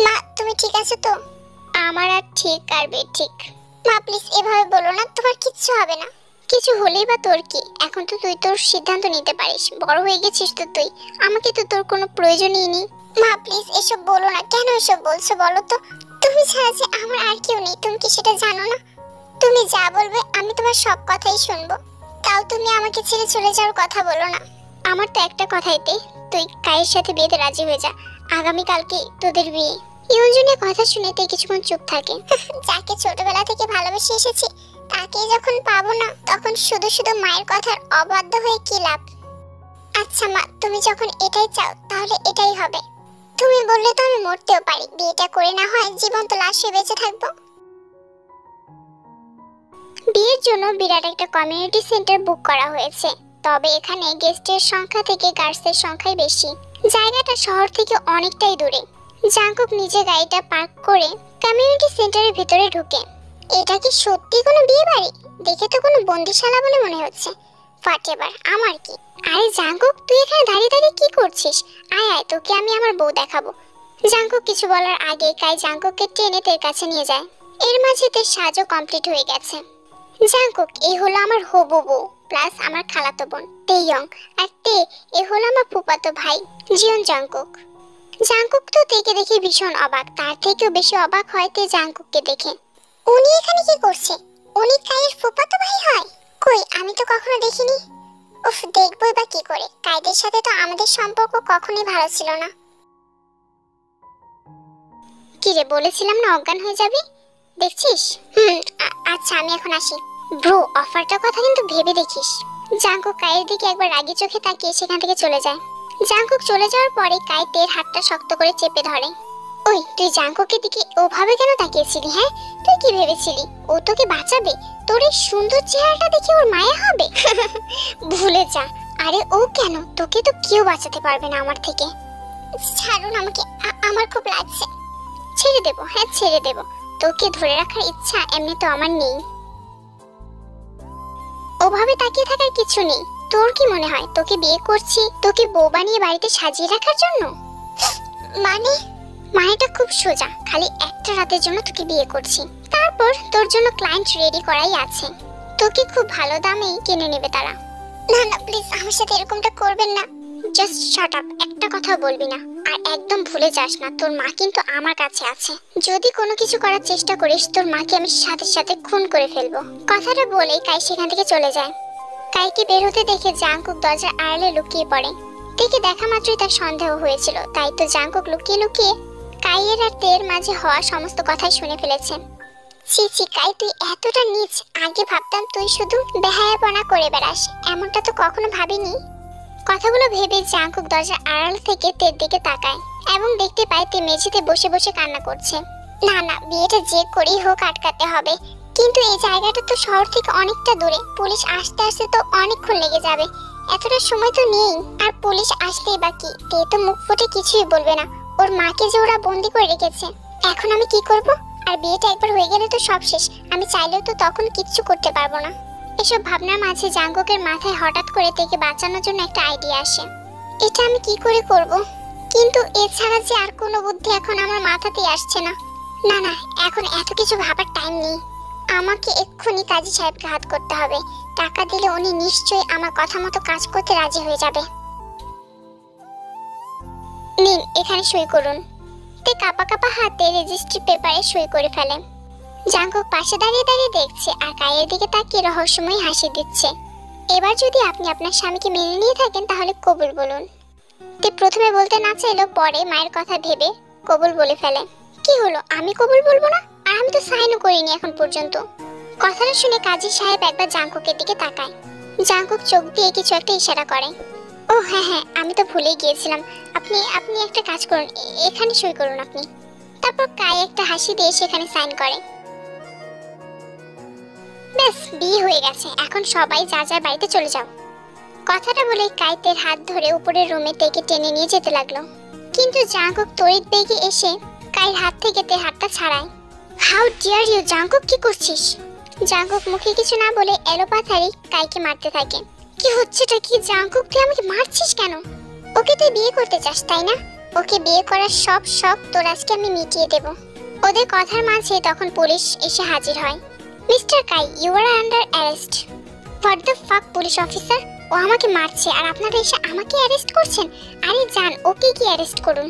মা, তুমি ঠিক আছো তো? আমার আর ঠিক আর ঠিক। মা প্লিজ এভাবে বলো না, তোমার কিচ্ছু হবে না। কিছু হলেই বা তোর কি, এখন তো তুই তোর সিদ্ধান্ত নিতে পারিস, বড় হয়ে গেছিস তো তুই, আমাকে তো তোর কোনো প্রয়োজনই নেই। মা প্লিজ এসব বলো না, কেন এসব বলছো বলো তো? তুমি ছাড়া যে আমার আর কেউ নেই, তুমি কি সেটা জানো না? তুমি যা বলবে আমি তোমার সব কথাই শুনবো, তাও তুমি আমাকে ছেড়ে চলে যাওয়ার কথা বলো না। আমার তো একটা কথাইতে, তুই কায়ের সাথে বিয়েতে রাজি হয়ে যা, আগামী কালকে তোদের বিয়ে। ইয়ঞ্জনের কথা শুনে তে কিছুক্ষণ চুপ থাকে। যাকে ছোটবেলা থেকে ভালোবেসে এসেছি তাকে যখন পাবো না, তখন শুধু শুধু মায়ের কথার অবাধ্য হয়ে কি লাভ। আচ্ছা মা, তুমি যখন এটাই চাও তাহলে এটাই হবে। তুমি বললে তো আমি মরতেও পারি, বিয়েটা করে না হয় জীবন্ত লাশ হয়ে বেঁচে থাকবো। বিয়ের জন্য বিরাট একটা কমিউনিটি সেন্টার বুক করা হয়েছে, তবে এখানে গেস্টের সংখ্যা থেকে গার্ডসের সংখ্যাই বেশি। জায়গাটা শহর থেকে অনেকটাই দূরে। জাঙ্কুক নিজে গাড়িটা পার্ক করে কমিউনিটি সেন্টারের ভিতরে ঢুকে। এটা কি সত্যি কোনো বিয়ে বাড়ি? দেখে তো কোনো বন্দিশালা বলে মনে হচ্ছে। ফাটেবার আমার কি? আরে জাঙ্কুক, তুই এখানে দাঁড়িয়ে দাঁড়িয়ে কি করছিস? আয় আয়, তোকে আমি আমার বউ দেখাবো। জাঙ্কুক কিছু বলার আগে কাই জাঙ্কুককে টেনে তের কাছে নিয়ে যায়। এর মাঝে তের সাজও কমপ্লিট হয়ে গেছে। জাঙ্কুক, এই হলো আমার হবু বউ প্লাস আমার খালাতো বোন তে ইয়ং, আর তে এ হলো আমার ফুফাতো ভাই জিয়ন জাঙ্কুক। জাঙ্কুক তো তেকে দেখে ভীষণ অবাক, তার থেকেও বেশি অবাক হয় তে জাঙ্কুককে দেখে। উনি এখানে কি করছে? উনি কায়ের ফুফাতো ভাই হয়? কই, আমি তো কখনো দেখিনি। উফ, দেখবই বা কি করে, কায়েদের সাথে তো আমাদের সম্পর্ক কখনোই ভালো ছিল না। কি রে, বলেছিলাম না অজ্ঞান হয়ে যাবে, দেখছিস? আচ্ছা আমি এখন আসি। ব্রো, অফারটার কথা কিন্তু ভেবে দেখিস। জাঙ্কুক কায়ের দিকে একবার রাগী চোখে তাকিয়ে সেখান থেকে চলে যায়। জাঙ্কুক চলে যাওয়ার পরে কাই তের হাতটা শক্ত করে চেপে ধরে। ওই, তুই জাঙ্কুকের দিকে ওভাবে কেন তাকিয়েছিলি? হ্যাঁ, তুই কি ভেবেছিলি ও তোকে বাঁচাবে? তোর এই সুন্দর চেহারাটা দেখে ওর মায়া হবে? ভুলে যা। আরে ও কেন, তোকে তো কেউ বাঁচাতে পারবে না আমার থেকে। ছাড়ুন আমাকে, আমার খুব লাগছে। ছেড়ে দেবো? হ্যাঁ ছেড়ে দেবো, তোকে ধরে রাখার ইচ্ছা এমনি তো আমার নেই। ওভাবে তাকিয়ে থাকার কিছু নেই। তোর কি মনে হয় তোকে বিয়ে করছি তোকে বউ বানিয়ে বাড়িতে সাজিয়ে রাখার জন্য? মানেটা খুব সোজা, খালি একটা রাতের জন্য তোকে বিয়ে করছি, তারপর তোর জন্য ক্লায়েন্ট রেডি করাই আছে, তোকে খুব ভালো দামেই কিনে নেবে তারা। না না প্লিজ, আমার সাথে এরকমটা করবেন না। জাস্ট শাট আপ, একটা কথা বলবি না। আর একদম ভুলে যাস না তোর মা কিন্তু আমার কাছে আছে, যদি কোনো কিছু করার চেষ্টা করিস তোর মাকে আমি সাথে সাথে খুন করে ফেলবো। কথাটা বলেই কাই সেখান থেকে চলে যায়। কাইকে বের হতে দেখে জাঙ্কুক দরজার আড়ালে লুকিয়ে পড়ে। তেকে দেখা মাত্রই তার সন্দেহ হয়েছিল, তাই তো জাঙ্কুক লুকিয়ে লুকিয়ে কাইয়ের আর তের মাঝে হওয়া সমস্ত কথাই শুনে ফেলেছে। ছি ছি কাই, তুই এতটা নীচ, আগে ভাবতাম তুই শুধু বেহায়াপনা করে বেড়াস, এমনটা তো কখনো ভাবিনি। কথাগুলো ভেবে জাঙ্কুক দরজার আড়াল থেকে তের দিকে তাকায় এবং দেখতে পায় তে মেঝেতে বসে বসে কান্না করছে। না না, বিয়েটা যে করেই হোক আটকাতে হবে, কিন্তু এই জায়গাটা তো শহর থেকে অনেকটা দূরে, পুলিশ আসতে আসতে তো অনেকক্ষণ লেগে যাবে, এতটা সময় তো নেই। আর পুলিশ আসতেই বাকি, তে তো মুখ ফুটে কিছুই বলবে না, ওর মাকে যে ওরা বন্দি করে রেখেছে। এখন আমি কি করব? আর বিয়েটা একবার হয়ে গেলে তো সব শেষ, আমি চাইলেও তো তখন কিচ্ছু করতে পারবো না। এসব ভাবনার মাঝে জাঙ্কুকের মাথায় হঠাৎ করে তেকে বাঁচানোর জন্য একটা আইডিয়া আসে। এটা আমি কি করে করব? কিন্তু এছাড়া যে আর কোনো বুদ্ধি এখন আমার মাথাতেই আসছে না। না না, এখন এত কিছু ভাবার টাইম নেই, আমাকে এক্ষুনি কাজী সাহেবকে হাত করতে হবে, টাকা দিলে উনি নিশ্চয়ই আমার কথা মতো কাজ করতে রাজি হয়ে যাবে। নিন, এখানে সই করুন। তে কাপা কাপা হাতে রেজিস্ট্রি পেপারে সই করে ফেলে। জাঙ্কুক পাশে দাঁড়িয়ে দাঁড়িয়ে দেখছে আর কায়ের দিকে তাকিয়ে রহস্যময় হাসি দিচ্ছে। এবার যদি আপনি আপনার স্বামীকে মেনে নিয়ে থাকেন তাহলে কবুল বলুন। তে প্রথমে বলতে না চাইলেও পরে মায়ের কথা ভেবে কবুল বলে ফেলে। কি হলো, আমি কবুল বলবো না? আর আমি তো সাইনও করিনি এখন পর্যন্ত। কথাটা শুনে কাজী সাহেব একবার জাঙ্কুকের দিকে তাকায়। জাঙ্কুক চোখ দিয়ে কিছু একটা ইশারা করে। ও হ্যাঁ হ্যাঁ, আমি তো ভুলেই গিয়েছিলাম। আপনি আপনি একটা কাজ করুন, এখানে সই করুন আপনি। তারপর কাই একটা হাসি দিয়ে সেখানে সাইন করে। ব্যাস, বিয়ে হয়ে গেছে, এখন সবাই যা যা বাড়িতে চলে যাও। কথাটা বলে কাইতের হাত ধরে উপরের রুমে তেকে টেনে নিয়ে যেতে লাগলো। কিন্তু জাঙ্কুক তড়িৎ বেগে এসে কাইর হাত থেকে তের হাতটা ছাড়ায়। হাউ ডিয়ার ইউ জাঙ্কুক, কি করছিস? জাঙ্কুক মুখে কিছু না বলে এলোপাথারি কাইকে মারতে থাকে। কি হচ্ছেটা কি জাঙ্কুক, তুই আমাকে মারছিস কেন? ওকে তুই বিয়ে করতে চাস তাই না? ওকে বিয়ে করার সব শখ তোর আজকে আমি মিটিয়ে দেব। ওদের কথার মাঝে তখন পুলিশ এসে হাজির হয়। Mister Kai, you are under arrest. What the fuck police officer, ও আমাকে মারছে আর আপনারা এসে আমাকে অ্যারেস্ট করছেন? আরে যান, ওকে কি অ্যারেস্ট করুন।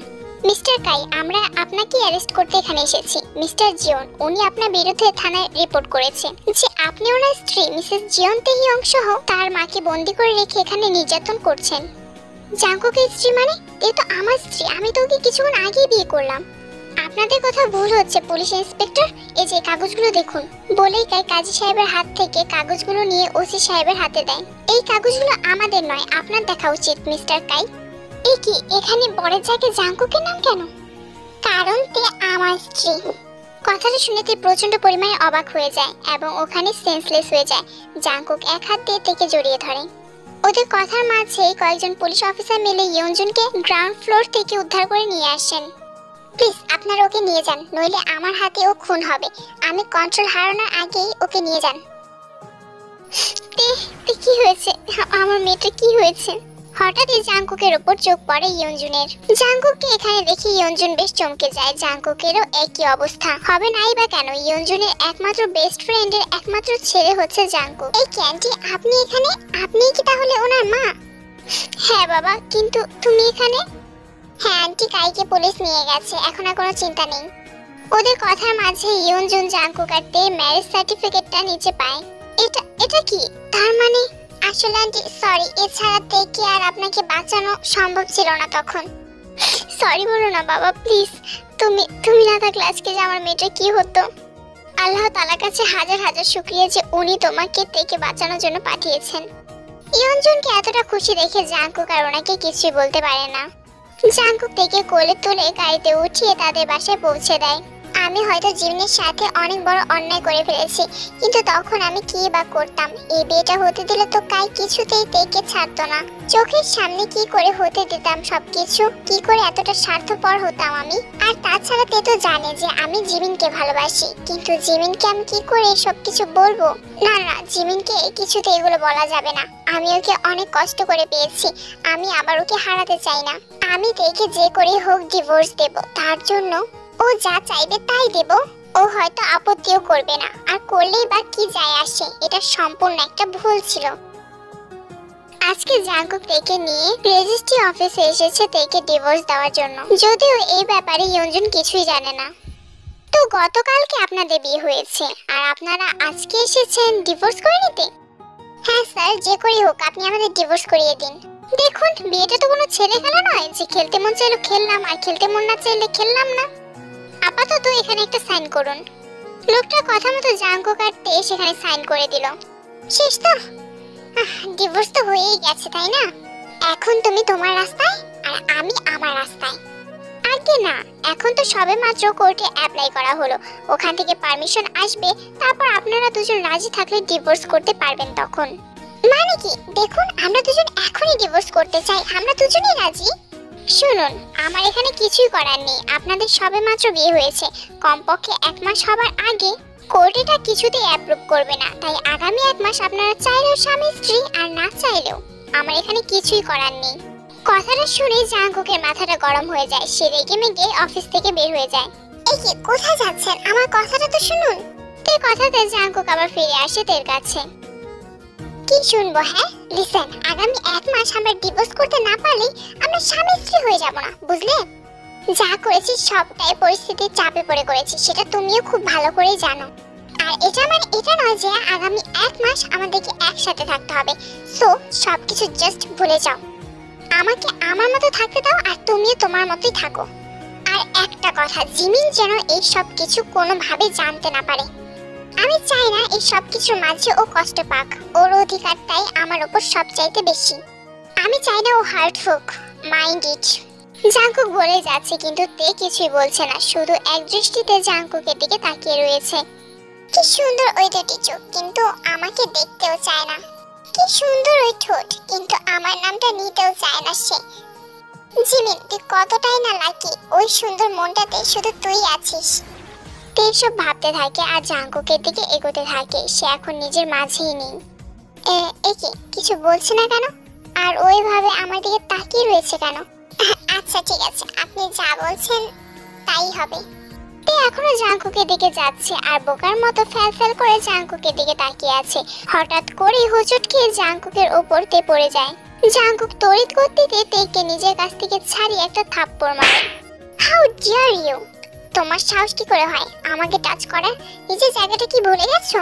মিস্টার কাই, আমরা আপনাকে অ্যারেস্ট করতে এখানে এসেছি। মিস্টার জিওন, উনি আপনার বিরুদ্ধে থানায় রিপোর্ট করেছে যে আপনি ওনার স্ত্রী মিসেস জিওন তেহিয়ং সহ তার মাকে বন্দি করে রেখে এখানে নির্যাতন করছেন। জাঙ্কুকের স্ত্রী মানে? এ তো আমার স্ত্রী, আমি তো ওকে কিছুক্ষণ আগেই বিয়ে করলাম। আপনাদের কথা ভুল হচ্ছে পুলিশ ইন্সপেক্টর, এই যে কাগজগুলো দেখুন। বলেই কাই কাজী সাহেবের হাত থেকে কাগজগুলো নিয়ে ওসি সাহেবের হাতে দেয়। এই কাগজগুলো আমাদের নয়, আপনার দেখা উচিত মিস্টার কাই। এই কি, এখানে বরের জায়গায় জাঙ্কুকের নাম কেন? কারণ তে আমার স্ত্রী। কথাটা শুনে তে প্রচন্ড পরিমাণে অবাক হয়ে যায় এবং ওখানে সেন্সলেস হয়ে যায়। জাঙ্কুক এক হাত দিয়ে তেকে জড়িয়ে ধরে। ওদের কথার মাঝে কয়েকজন পুলিশ অফিসার মিলে ইয়ঞ্জুনকে গ্রাউন্ড ফ্লোর থেকে উদ্ধার করে নিয়ে আসেন। প্লিজ আপনারা ওকে নিয়ে যান, নইলে আমার হাতে ও খুন হবে। আমি কন্ট্রোল হারানোর আগেই ওকে নিয়ে যান। কি হয়েছে আমার মেয়েটা, কি হয়েছে? হঠাৎই জাঙ্কুকের উপর চোখ পড়ে ইয়ঞ্জুনের। জাঙ্কুককে এখানে দেখে ইয়ঞ্জুন বেশ চমকে যায়। জাঙ্কুকেরও একই অবস্থা হবে নাই বা কেন, ইয়ঞ্জুনের একমাত্র বেস্ট ফ্রেন্ডের একমাত্র ছেলে হচ্ছে জাঙ্কুক। এই ক্যান্টি, আপনি এখানে? আপনি কি তাহলে ওনার মা? হ্যাঁ বাবা, কিন্তু তুমি এখানে? হ্যাঁ আন্টি, কাইকে পুলিশ নিয়ে গেছে, এখন আর কোনো চিন্তা নেই। ওদের কথার মাঝে ইয়ঞ্জুন জাঙ্কুক আর তে ম্যারেজ সার্টিফিকেটটা নিচে পায়। এটা কি? তার মানে আসলে আন্টি সরি, এছাড়া থেকে আর আপনাকে বাঁচানো সম্ভব ছিল না তখন। সরি বলো না বাবা প্লিজ, তুমি না থাকলে আজকে যে আমার মেয়েটা কি হতো। আল্লাহ তাআলার কাছে হাজার হাজার শুকরিয়া যে উনি তোমাকে থেকে বাঁচানোর জন্য পাঠিয়েছেন। ইয়ঞ্জুনকে এতটা খুশি দেখে জাঙ্কুক আর ওনাকে কিছুই বলতে পারে না। জাঙ্কুক থেকে কোলে তুলে গাড়িতে উঠিয়ে তাদের বাসায় পৌঁছে দেয়। আমি হয়তো জীবনের সাথে অনেক বড় অন্যায় করে ফেলেছি, কিন্তু তখন আমি কি বা করতাম? এই বিয়েটা হতে দিলে তো কাই কিছুতেই তেকে ছাড়তো না। চোখের সামনে কি করে হতে দিতাম সবকিছু? কি করে এতটা স্বার্থপর হতাম আমি? আর তাছাড়া তে তো জানে যে আমি জিমিনকে ভালোবাসি, কিন্তু জিমিনকে আমি কি করে সবকিছু বলবো? না না, জিমিনকে কিছুতে এগুলো বলা যাবে না। আমি ওকে অনেক কষ্ট করে পেয়েছি, আমি আবার ওকে হারাতে চাই না। আমি তেকে যে করে হোক ডিভোর্স দেব, তার জন্য ও যা চাইবে তাই দেব। ও হয়তো আপত্তিও করবে না, আর করলেই বা কি যায় আসে, এটা সম্পূর্ণ একটা ভুল ছিল। আজকে জাঙ্কুক তেকে নিয়ে রেজিস্ট্রি অফিসে এসেছে তেকে ডিভোর্স দেওয়ার জন্য, যদিও এই ব্যাপারে ইয়ঞ্জুন কিছুই জানে না। তো গতকালকে আপনাদের বিয়ে হয়েছে আর আপনারা আজকে এসেছেন ডিভোর্স করে নিতে? হ্যাঁ স্যার, যে করে হোক আপনি আমাদের ডিভোর্স করিয়ে দিন। দেখুন, বিয়েটা তো কোনো ছেলে খেলা নয় যে খেলতে মন চাইলো খেললাম আর খেলতে মন না চাইলে খেললাম না। আপাতত এখানে একটা সাইন করুন। লোকটা কথা মতো জাঙ্কুক আর তে সেখানে সাইন করে দিল। শেষ তো? ডিভোর্স তো হয়েই গেছে তাই না? এখন তুমি তোমার রাস্তায় আর আমি আমার রাস্তায়। আগে না, এখন তো সবেমাত্র কোর্টে অ্যাপ্লাই করা হলো, ওখান থেকে পারমিশন আসবে, তারপর আপনারা দুজন রাজি থাকলে ডিভোর্স করতে পারবেন তখন। মানে কি? দেখুন, আমরা দুজন এখনই ডিভোর্স করতে চাই, আমরা দুজনেই রাজি। শুনুন, আমার এখানে কিছুই করার নেই, আপনাদের সবেমাত্র বিয়ে হয়েছে, কমপক্ষে 1 মাস হবার আগে কোর্ট এটা কিছুতেই অ্যাপ্রুভ করবে না। তাই আগামী 1 মাস আপনারা চাইলেও স্বামী স্ত্রী আর না চাইলেও আমার এখানে কিছুই করার নেই। কথাটা শুনে জাঙ্কুকের মাথাটা গরম হয়ে যায়, সে রেগে মেগে অফিস থেকে বের হয়ে যায়। এই কি, কোথায় যাচ্ছেন? আমার কথাটা তো শুনুন। তে কথাতে জাঙ্কুক আবার ফিরে আসে তের কাছে। কি শুনবো? হ্যাঁ লিসেন, আগামী 1 মাস আমরা ডিভোর্স করতে না পারলে আমরা স্বামী স্ত্রী হয়ে যাব না, বুঝলে? যা করেছি সবটাই পরিস্থিতির চাপে পড়ে করেছি, সেটা তুমিও খুব ভালো করেই জানো। আর এটা মানে এটা নয় যে আগামী 1 মাস আমাদেরকে একসাথে থাকতে হবে। সো সবকিছু জাস্ট ভুলে যাও, আমাকে আমার মতো থাকতে দাও আর তুমিও তোমার মতোই থাকো। আর আর একটা কথা, জিমিন যেন এই সব কিছু কোনোভাবে জানতে না পারে। আমি চাই না এই সব কিছুর মাঝে ও কষ্ট পাক। ওর অধিকারটাই আমার উপর সবচাইতে বেশি। আমি চাই না ও হার্ট হোক। Mind it. জাঙ্কুক বলে যাচ্ছে কিন্তু তে কিছুই বলছে না, শুধু এক দৃষ্টিতে জাঙ্কুকের দিকে তাকিয়ে রয়েছে। কি সুন্দর ওই দুটি চোখ, কিন্তু আমাকে দেখতেও চায় না। কি সুন্দর ওই ঠোঁট, কিন্তু আমার নামটা নিতেও চায় না সে। জিমিন, তুই কতটাই না লাকি, ওই সুন্দর মনটাতে শুধু তুই আছিস। তে সব ভাবতে থাকে আর জাঙ্কুকের দিকে এগোতে থাকে। সে এখন নিজের মাঝেই নেই। একে কিছু বলছে না কেন? আর ওইভাবে আমার দিকে তাকিয়ে রয়েছে কেন? আচ্ছা ঠিক আছে, আপনি যা বলছেন তাই হবে। তে এখনো জাঙ্কুকের দিকে যাচ্ছে আর বোকার মতো ফ্যাল করে জাঙ্কুকের দিকে তাকিয়ে আছে। হঠাৎ করে হোঁচট খেয়ে জাঙ্কুকের ওপর তে পড়ে যায়। জাঙ্কুক তড়িৎ গতিতে তেকে নিজের কাছ থেকে ছাড়িয়ে একটা থাপ্পড় মারে। How dare you! তোমার সাহস কি করে হয় আমাকে টাচ করার? নিজের জায়গাটা কি ভুলে গেছো?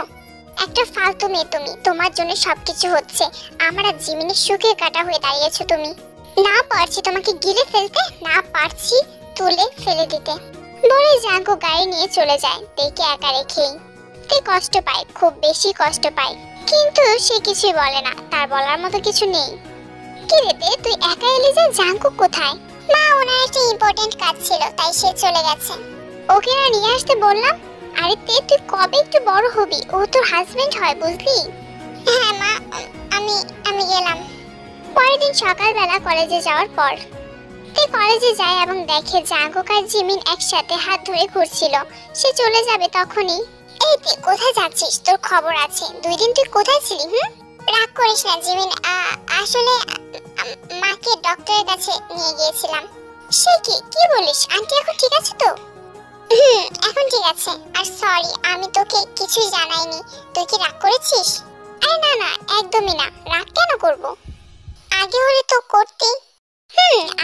একটা ফালতু মেয়ে তুমি। তোমার জন্য সবকিছু হচ্ছে। আমার আর জিমিনের সুখের কাটা হয়ে দাঁড়িয়েছো তুমি। না পারছি তোমাকে গিলে ফেলতে, না পারছি তুলে ফেলে দিতে। বলে জাঙ্কুক গাড়ি নিয়ে চলে যায় তেকে একা রেখেই। তে কষ্ট পায়, খুব বেশি কষ্ট পায়, কিন্তু সে কিছুই বলে না। তার বলার মতো কিছু নেই। কি রে তে, তুই একা এলি যে? জাঙ্কুক কোথায়? মা, ওনার একটা ইম্পর্টেন্ট কাজ ছিল তাই সে চলে গেছে। ওকে না নিয়ে আসতে বললাম। আরে তে, তুই কবে একটু বড় হবি? ও তোর হাজবেন্ড হয়, বুঝলি? হ্যাঁ মা, আমি গেলাম। পরের দিন সকালবেলা কলেজে যাওয়ার পর তে কলেজে যায় এবং দেখে জাঙ্কুক আর জিমিন একসাথে হাত ধরে ঘুরছিল। সে চলে যাবে তখনই, এই তে কোথায় যাচ্ছিস? তোর খবর আছে। 2 দিন তুই কোথায় ছিলি? রাগ করিস না জিমিন, আসলে মাকে ডক্টরের কাছে নিয়ে গিয়েছিলাম। সে কি বলিস? আন্টি এখন ঠিক আছে তো? এখন ঠিক আছে। আর সরি, আমি তোকে কিছুই জানাইনি। তুই কি রাগ করেছিস? আরে না না, একদমই না। রাগ কেন করব? আগে হলে তো করতেই।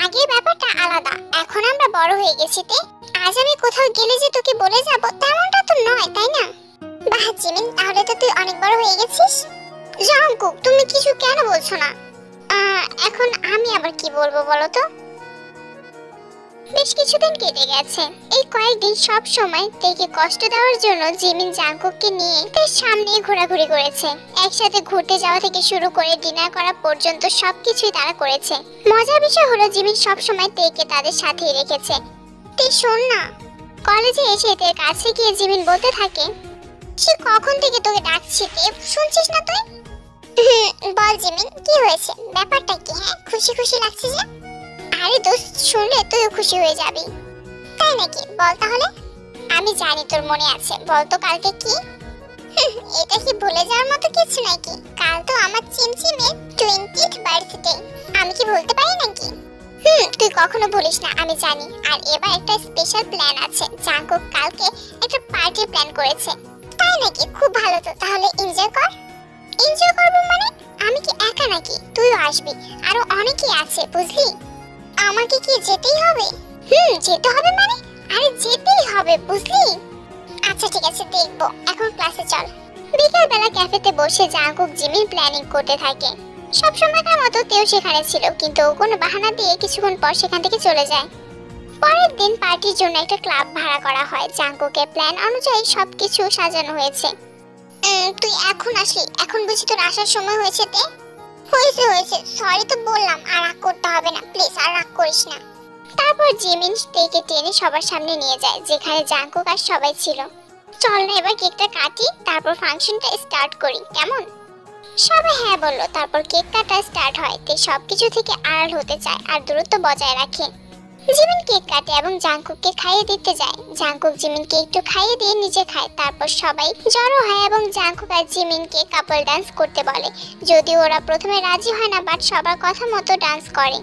আগে ব্যাপারটা আলাদা, এখন আমরা বড় হয়ে গেছি। তে আজ আমি কোথাও গেলে যে তোকে বলে যাব তেমনটা তো নয়, তাই না? বাহ জিমিন, তাহলে তো তুই অনেক বড় হয়ে গেছিস। জাঙ্কুক, তুমি কিছু কেন বলছো না? এখন আমি আবার কি বলবো বলো তো? বেশ কিছুদিন কেটে গেছে। এই কয়েকদিন সব সময় তেকে কষ্ট দেওয়ার জন্য জিমিন জাঙ্কুককে নিয়ে তার সামনে ঘোরাঘুরি করেছে। একসাথে ঘুরতে যাওয়া থেকে শুরু করে ডিনার করা পর্যন্ত সবকিছুই তারা করেছে। মজার বিষয় হলো জিমিন সব সময় তেকে তাদের সাথেই রেখেছে। তে শোন না। কলেজে এসে তের কাছে গিয়ে জিমিন বলতে থাকে, সে কখন থেকে তোকে ডাকছি তে, শুনছিস না তুই? বল জিমিন, কি হয়েছে? ব্যাপারটা কি? হ্যাঁ, খুশি খুশি লাগছে যে? আরে দোস্ত, শুনলে তুইও খুশি হয়ে যাবি। তাই নাকি? বল তাহলে। আমি জানি তোর মনে আছে। বল তো কালকে কি? এটা কি ভুলে যাওয়ার মতো কিছু নাকি? কাল তো আমার চিমচিমের 20th বার্থডে। আমি কি ভুলতে পারি নাকি? তুই কখনো ভুলিস না, আমি জানি। আর এবার একটা স্পেশাল প্ল্যান আছে। জাঙ্কুক কালকে একটা পার্টি প্ল্যান করেছে। তাই নাকি? খুব ভালো তো, তাহলে এনজয় কর। এনজয় করবো মানে? আমি কি একা নাকি? তুইও আসবি, আরো অনেকেই আছে, বুঝলি? আমাকে কি যেতেই হবে? যেতে হবে মানে? আরে যেতেই হবে, বুঝলি? আচ্ছা ঠিক আছে, দেখবো। এখন ক্লাসে চল। বিকাল বেলা ক্যাফেতে বসে জাঙ্কুক জিমিন প্ল্যানিং করতে থাকে। সব সময়কার মতো তেও সেখানে ছিল, কিন্তু ও কোনো বাহানা দিয়ে কিছুক্ষণ পর সেখান থেকে চলে যায়। পরের দিন পার্টির জন্য একটা ক্লাব ভাড়া করা হয়। জাঙ্কুকের প্ল্যান অনুযায়ী সবকিছু সাজানো হয়েছে। তুই এখন আসলি? এখন বুঝি তোর আসার সময় হয়েছে? তে হয়েছে, সরি তো বললাম, আর রাগ করতে হবে না, প্লিজ আর রাগ করিস না। তারপর জিমিন তেকে টেনে সবার সামনে নিয়ে যায়, যেখানে জাঙ্কুক আর সবাই ছিল। চল না এবার কেকটা কাটি, তারপর ফাংশনটা স্টার্ট করি, কেমন? সবাই হ্যাঁ বলল। তারপর কেক কাটা স্টার্ট হয়। তে সবকিছু থেকে আড়াল হতে চায় আর দূরত্ব বজায় রাখে। জিমিন কেক কাটে এবং জাঙ্কুককে খাইয়ে দিতে যায়। জাঙ্কুক জিমিনকে একটু খাইয়ে দিয়ে নিজে খায়। তারপর সবাই জড়ো হয় এবং জাঙ্কুক আর জিমিনকে কাপল ডান্স করতে বলে। যদিও ওরা প্রথমে রাজি হয় না, বাট সবার কথা মতো ডান্স করে।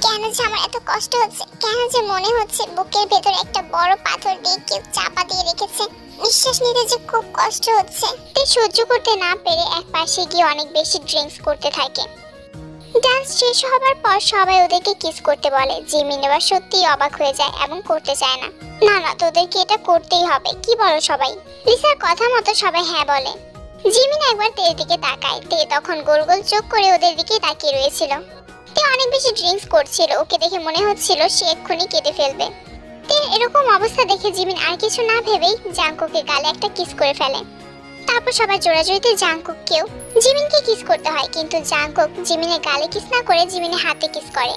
কেন যে আমার এত কষ্ট হচ্ছে, কেন যে মনে হচ্ছে বুকের ভেতরে একটা বড় পাথর দিয়ে কেউ চাপা দিয়ে রেখেছে। নিঃশ্বাস নিতে যে খুব কষ্ট হচ্ছে। তে সহ্য করতে না পেরে এক পাশে গিয়ে অনেক বেশি ড্রিঙ্কস করতে থাকে। ডান্স শেষ হবার পর সবাই ওদেরকে কিস করতে বলে। জিমিন এবার সত্যিই অবাক হয়ে যায় এবং করতে চায় না। না না, তোদেরকে এটা করতেই হবে, কি বলো সবাই? লিসার কথা মতো সবাই হ্যাঁ বলে। জিমিন একবার তের দিকে তাকায়। তে তখন গোল গোল চোখ করে ওদের দিকে তাকিয়ে রয়েছিল। তে অনেক বেশি ড্রিঙ্কস করছিল। ওকে দেখে মনে হচ্ছিল সে এক্ষুনি কেটে ফেলবে। এরকম অবস্থা দেখে জিমিন আর কিছু না ভেবেই জাংকুকের গালে একটা কিস করে ফেলে। তারপর সবার জোড়াজোড়িতে জাংকুককেও জিমিনকে কিস করতে হয়, কিন্তু জাংকুক জিমিনের গালে কিস না করে জিমিনের হাতে কিস করে।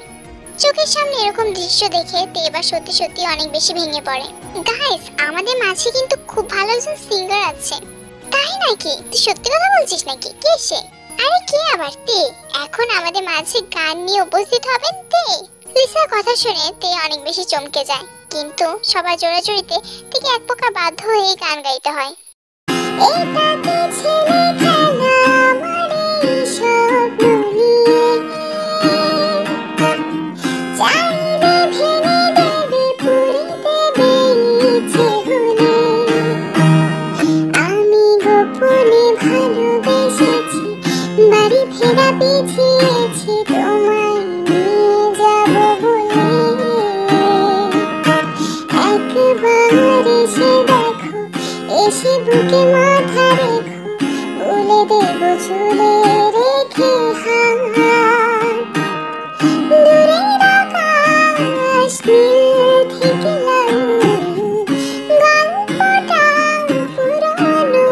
চোখের সামনে এরকম দৃশ্য দেখে তে এবার সত্যি সত্যি অনেক বেশি ভেঙে পড়ে। গাইস, আমাদের মাঝে কিন্তু খুব ভালো একজন সিঙ্গার আছে। তাই নাকি? তুই সত্যি কথা বলছিস নাকি? কে সে? আরে কে আবার? তে এখন আমাদের মাঝে গান নিয়ে উপস্থিত হবেন তে। লিসার কথা শুনে তে অনেক বেশি চমকে যায়, কিন্তু সবার জোড়াজোড়িতে থেকে এক প্রকার বাধ্য হয়ে গান গাইতে হয়। এটা কি ছেলে খেলা, আমারই স্বপ্ন নিয়ে চাইলে ভেঙে দেবে, পুড়ে দেবে ইচ্ছে হলে। আমি গোপনে ভালোবেসেছি, বাড়ি ফেরা পিছিয়েছি, তোমায় নিয়ে যাব বলে। একবার এসে দেখো, এসে বুকে মাথা রেখো, বলে দেবো চুলে রেখে হাত। দূরের আকাশ নীল থেকে লাল, গল্পটা পুরনো।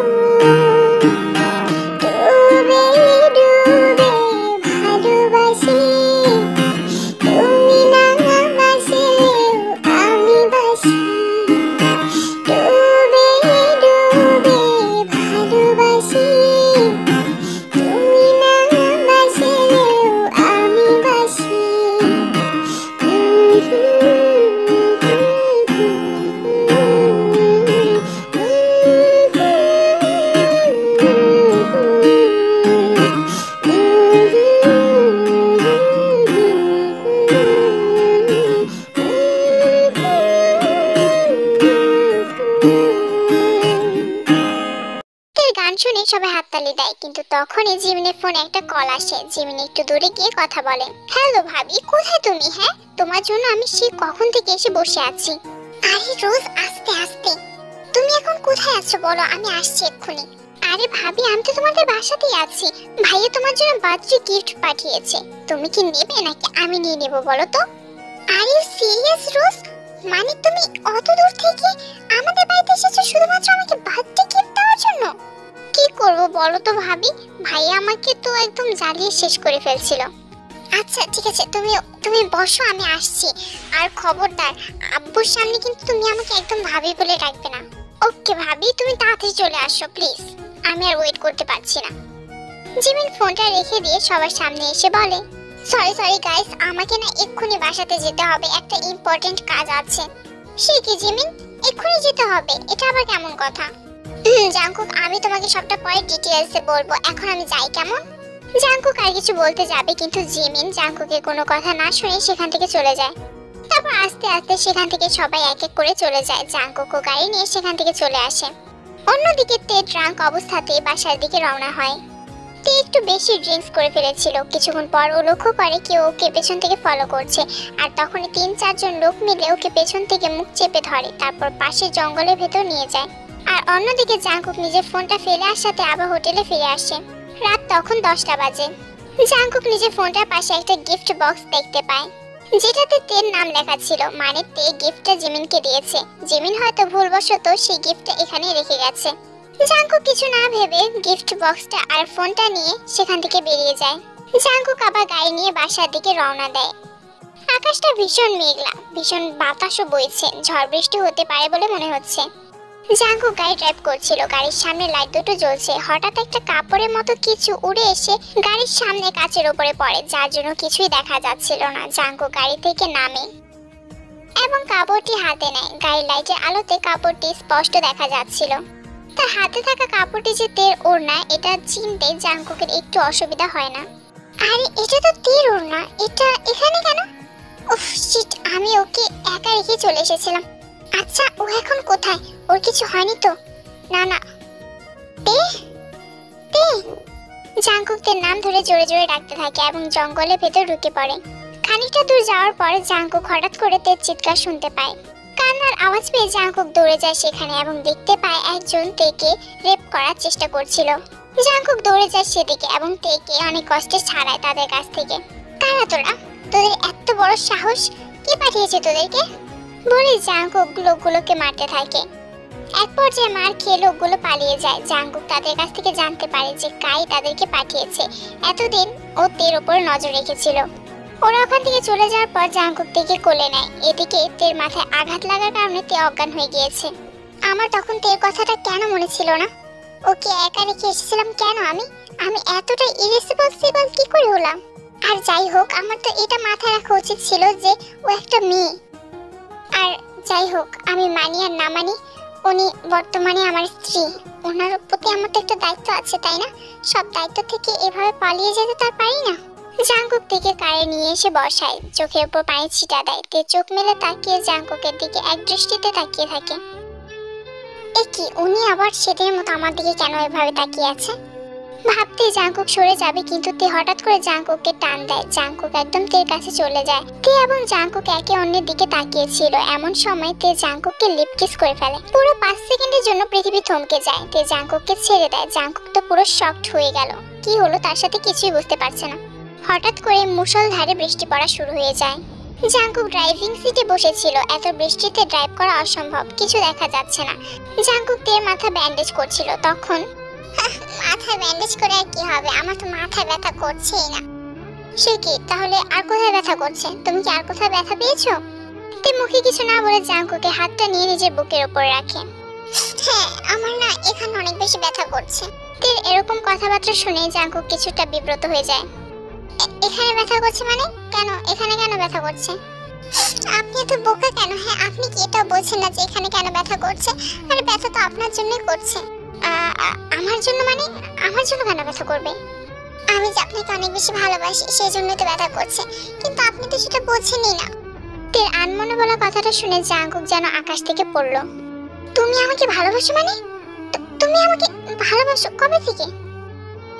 ডুবে ডুবে ভালোবাসি, তুমি না বাসলেও আমি বাসি। ডুবে ডুবে ভালোবাসি, তুমি না বাসলেও আমি বাসি। গান শুনে সবাই হাততালি দেয়, কিন্তু তখনই জিমিনের ফোনে একটা কল আসে। জিমিন একটু দূরে গিয়ে কথা বলে। হ্যালো ভাবি, কোথায় তুমি? হ্যাঁ, তোমার জন্য আমি সেই কখন থেকে এসে বসে আছি। আরে রোজ, আস্তে আস্তে। তুমি এখন কোথায় আছো বলো, আমি আসছি এক্ষুনি। আরে ভাবি, আমি তো তোমাদের বাসাতেই আছি। ভাইয়া তোমার জন্য বার্থডে গিফট পাঠিয়েছে, তুমি কি নেবে নাকি আমি নিয়ে নেব বলো তো? আর ইউ সিরিয়াস রোজ? মানে তুমি অত দূর থেকে আমাদের বাড়িতে এসেছো শুধুমাত্র আমাকে বার্থডে গিফট দেওয়ার জন্য? কি করব বলো তো ভাবি, ভাইয়া আমাকে তো একদম জ্বালিয়ে শেষ করে ফেলছিল। আচ্ছা ঠিক আছে, তুমি বসো, আমি আসছি। আর খবরদার, আব্বুর সামনে কিন্তু তুমি আমাকে একদম ভাবি বলে ডাকবে না। ওকে ভাবি, তুমি তাড়াতাড়ি চলে আসো প্লিজ, আমি আর ওয়েট করতে পারছি না। জিমিন ফোনটা রেখে দিয়ে সবার সামনে এসে বলে, সরি গাইস, আমাকে না এক্ষুনি বাসাতে যেতে হবে, একটা ইম্পর্টেন্ট কাজ আছে। সে কি জিমিন, এক্ষুনি যেতে হবে? এটা আবার কেমন কথা? জাংকুক, আমি তোমাকে সবটা পরে ডিটেইলসে বলবো, এখন আমি যাই কেমন? জাংকুক আর কিছু বলতে যাবে, কিন্তু জিমিন জাংকুকের কোনো কথা না শুনে সেখান থেকে চলে যায়। তারপর আস্তে আস্তে সেখান থেকে সবাই এক এক করে চলে যায়। জাংকুকও গাড়ি নিয়ে সেখান থেকে চলে আসে। অন্যদিকে তে ড্রাঙ্ক অবস্থাতে বাসার দিকে রওনা হয়। তে একটু বেশি ড্রিঙ্কস করে ফেলেছিল। কিছুক্ষণ পর ও লক্ষ্য করে কেউ ওকে পেছন থেকে ফলো করছে, আর তখনই ৩-৪ জন লোক মিলে ওকে পেছন থেকে মুখ চেপে ধরে, তারপর পাশে জঙ্গলের ভেতর নিয়ে যায়। আর অন্যদিকে জাংকুক নিজের ফোনটা ফেলে আসাতে আবার হোটেলে ফিরে আসে। রাত তখন 10টা বাজে। জাংকুক নিজের ফোনটার পাশে একটা গিফট বক্স দেখতে পায়, যেটাতে তের নাম লেখা ছিল, মানে তে গিফটটা জিমিনকে দিয়েছে। জিমিন হয়তো ভুলবশত সেই গিফটটা এখানে রেখে গেছে। জাংকুক কিছু না ভেবে গিফট বক্সটা আর ফোনটা নিয়ে সেখান থেকে বেরিয়ে যায়। জাংকুক আবার গাড়ি নিয়ে বাসার দিকে রওনা দেয়। আকাশটা ভীষণ মেঘলা, ভীষণ বাতাসও বইছে, ঝড় বৃষ্টি হতে পারে বলে মনে হচ্ছে। জাংকুক গাড়ি ড্রাইভ করছিল, গাড়ির সামনে লাইট দুটো জ্বলছে। হঠাৎ একটা কাপড়ের মতো কিছু উড়ে এসে গাড়ির সামনে কাচের উপরে পড়ে, যার জন্য কিছুই দেখা যাচ্ছিল না। জাংকুক গাড়ি থেকে নামে এবং কাপড়টি হাতে নেয়। গাড়ির লাইটের আলোতে কাপড়টি স্পষ্ট দেখা যাচ্ছিল। তার হাতে থাকা কাপড়টি যে তের ওড়না, এটা চিনতে জাংকুকের একটু অসুবিধা হয় না। আরে এটা তো তের ওড়না, এটা এখানে কেন? উফ শিট, আমি ওকে একা রেখে চলে এসেছিলাম। আচ্ছা, ও এখন কোথায়? ওর কিছু হয়নি তো? না না। তে তে জাংকুক তের নাম ধরে জোরে জোরে ডাকতে থাকে এবং জঙ্গলের ভেতর ঢুকে পড়ে। খানিকটা দূর যাওয়ার পর জাংকুক হঠাৎ করে তের চিৎকার শুনতে পায়। কান্নার আওয়াজ পেয়ে জাংকুক দৌড়ে যায় সেখানে এবং দেখতে পায় একজন তেকে রেপ করার চেষ্টা করছিল। জাংকুক দৌড়ে যায় সেদিকে এবং তেকে অনেক কষ্টে ছাড়ায় তাদের কাছ থেকে। কারা তোরা? তোদের এত বড় সাহস? কে পাঠিয়েছে তোদেরকে? বলে জাঙ্কুক লোকগুলোকে মারতে থাকে। এক পর্যায়ে মার খেয়ে লোকগুলো পালিয়ে যায়। জাঙ্কুক তাদের কাছ থেকে জানতে পারে যে কাই তাদেরকে পাঠিয়েছে। এতদিন ও তের উপর নজর রেখেছিল। ওরা ওখান থেকে চলে যাওয়ার পর জাঙ্কুক তেকে কোলে নেয়। এদিকে তের মাথায় আঘাত লাগার কারণে তে অজ্ঞান হয়ে গিয়েছে। আমার তখন তের কথাটা কেন মনে ছিল না? ওকে একা রেখে এসেছিলাম কেন? আমি এতটা ইরেসপন্সিবল কি করে হলাম? আর যাই হোক, আমার তো এটা মাথায় রাখা উচিত ছিল যে ও একটা মেয়ে। আর যাই হোক, আমি মানি আর না মানি, উনি বর্তমানে আমার স্ত্রী। ওনার প্রতি আমার তো একটা দায়িত্ব আছে, তাই না? সব দায়িত্ব থেকে এভাবে পালিয়ে যেতে তার পারি না। জাঙ্কুক থেকে কারে নিয়ে এসে বসায়, চোখের উপর পানি ছিটা দেয়। তে চোখ মেলে তাকিয়ে জাঙ্কুকের দিকে এক দৃষ্টিতে তাকিয়ে থাকে। এ কি, উনি আবার সেদিনের মতো আমার দিকে কেন এভাবে তাকিয়ে আছে? ভাবতে জাঙ্কুক সরে যাবে, কিন্তু তে হঠাৎ করে জাঙ্কুককে টান দেয়। জাঙ্কুক একদম তের কাছে চলে যায়। তে এবং জাঙ্কুক একে অন্যের দিকে তাকিয়েছিল। এমন সময় তে জাঙ্কুককে লিপ কিস করে ফেলে। পুরো 5 সেকেন্ডের জন্য পৃথিবী থমকে যায়। তে জাঙ্কুককে ছেড়ে দেয়। জাঙ্কুক তো পুরো শকড হয়ে গেল। কি হলো তার সাথে কিছুই বুঝতে পারছে না। হঠাৎ করে মুষলধারে বৃষ্টি পড়া শুরু হয়ে যায়। জাঙ্কুক ড্রাইভিং সিটে বসেছিল। এত বৃষ্টিতে ড্রাইভ করা অসম্ভব, কিছু দেখা যাচ্ছে না। জাঙ্কুক তের মাথা ব্যান্ডেজ করছিল। তখন মাথা ব্যান্ডেজ করে আর কি হবে, আমার তো মাথা ব্যথা করছেই না। সে কি, তাহলে আর কোথায় ব্যথা করছে? তুমি কি আর কোথায় ব্যথা পেয়েছো? তে মুখে কিছু না বলে জাঙ্কুকে হাতটা নিয়ে নিজের বুকের উপর রাখে। হ্যাঁ, আমার না এখানে অনেক বেশি ব্যথা করছে। তের এরকম কথাবার্তা শুনে জাঙ্কুক কিছুটা বিব্রত হয়ে যায়। এখানে ব্যথা করছে মানে? কেন এখানে কেন ব্যথা করছে? আপনি তো বোকা কেন? হ্যাঁ, আপনি কি এটা বলছেন না যে এখানে কেন ব্যথা করছে? আরে ব্যথা তো আপনার জন্যই করছে। আমার জন্য মানে? আমার জন্য কেন ব্যথা করবে? আমি যে আপনাকে অনেক বেশি ভালোবাসি, সেই জন্যই তো ব্যথা করছে। কিন্তু আপনি তো সেটা বোঝেনই না। তের আনমনে বলা কথাটা শুনে জাঙ্কুক যেন আকাশ থেকে পড়লো। তুমি আমাকে ভালোবাসো মানে? তুমি আমাকে ভালোবাসো কবে থেকে?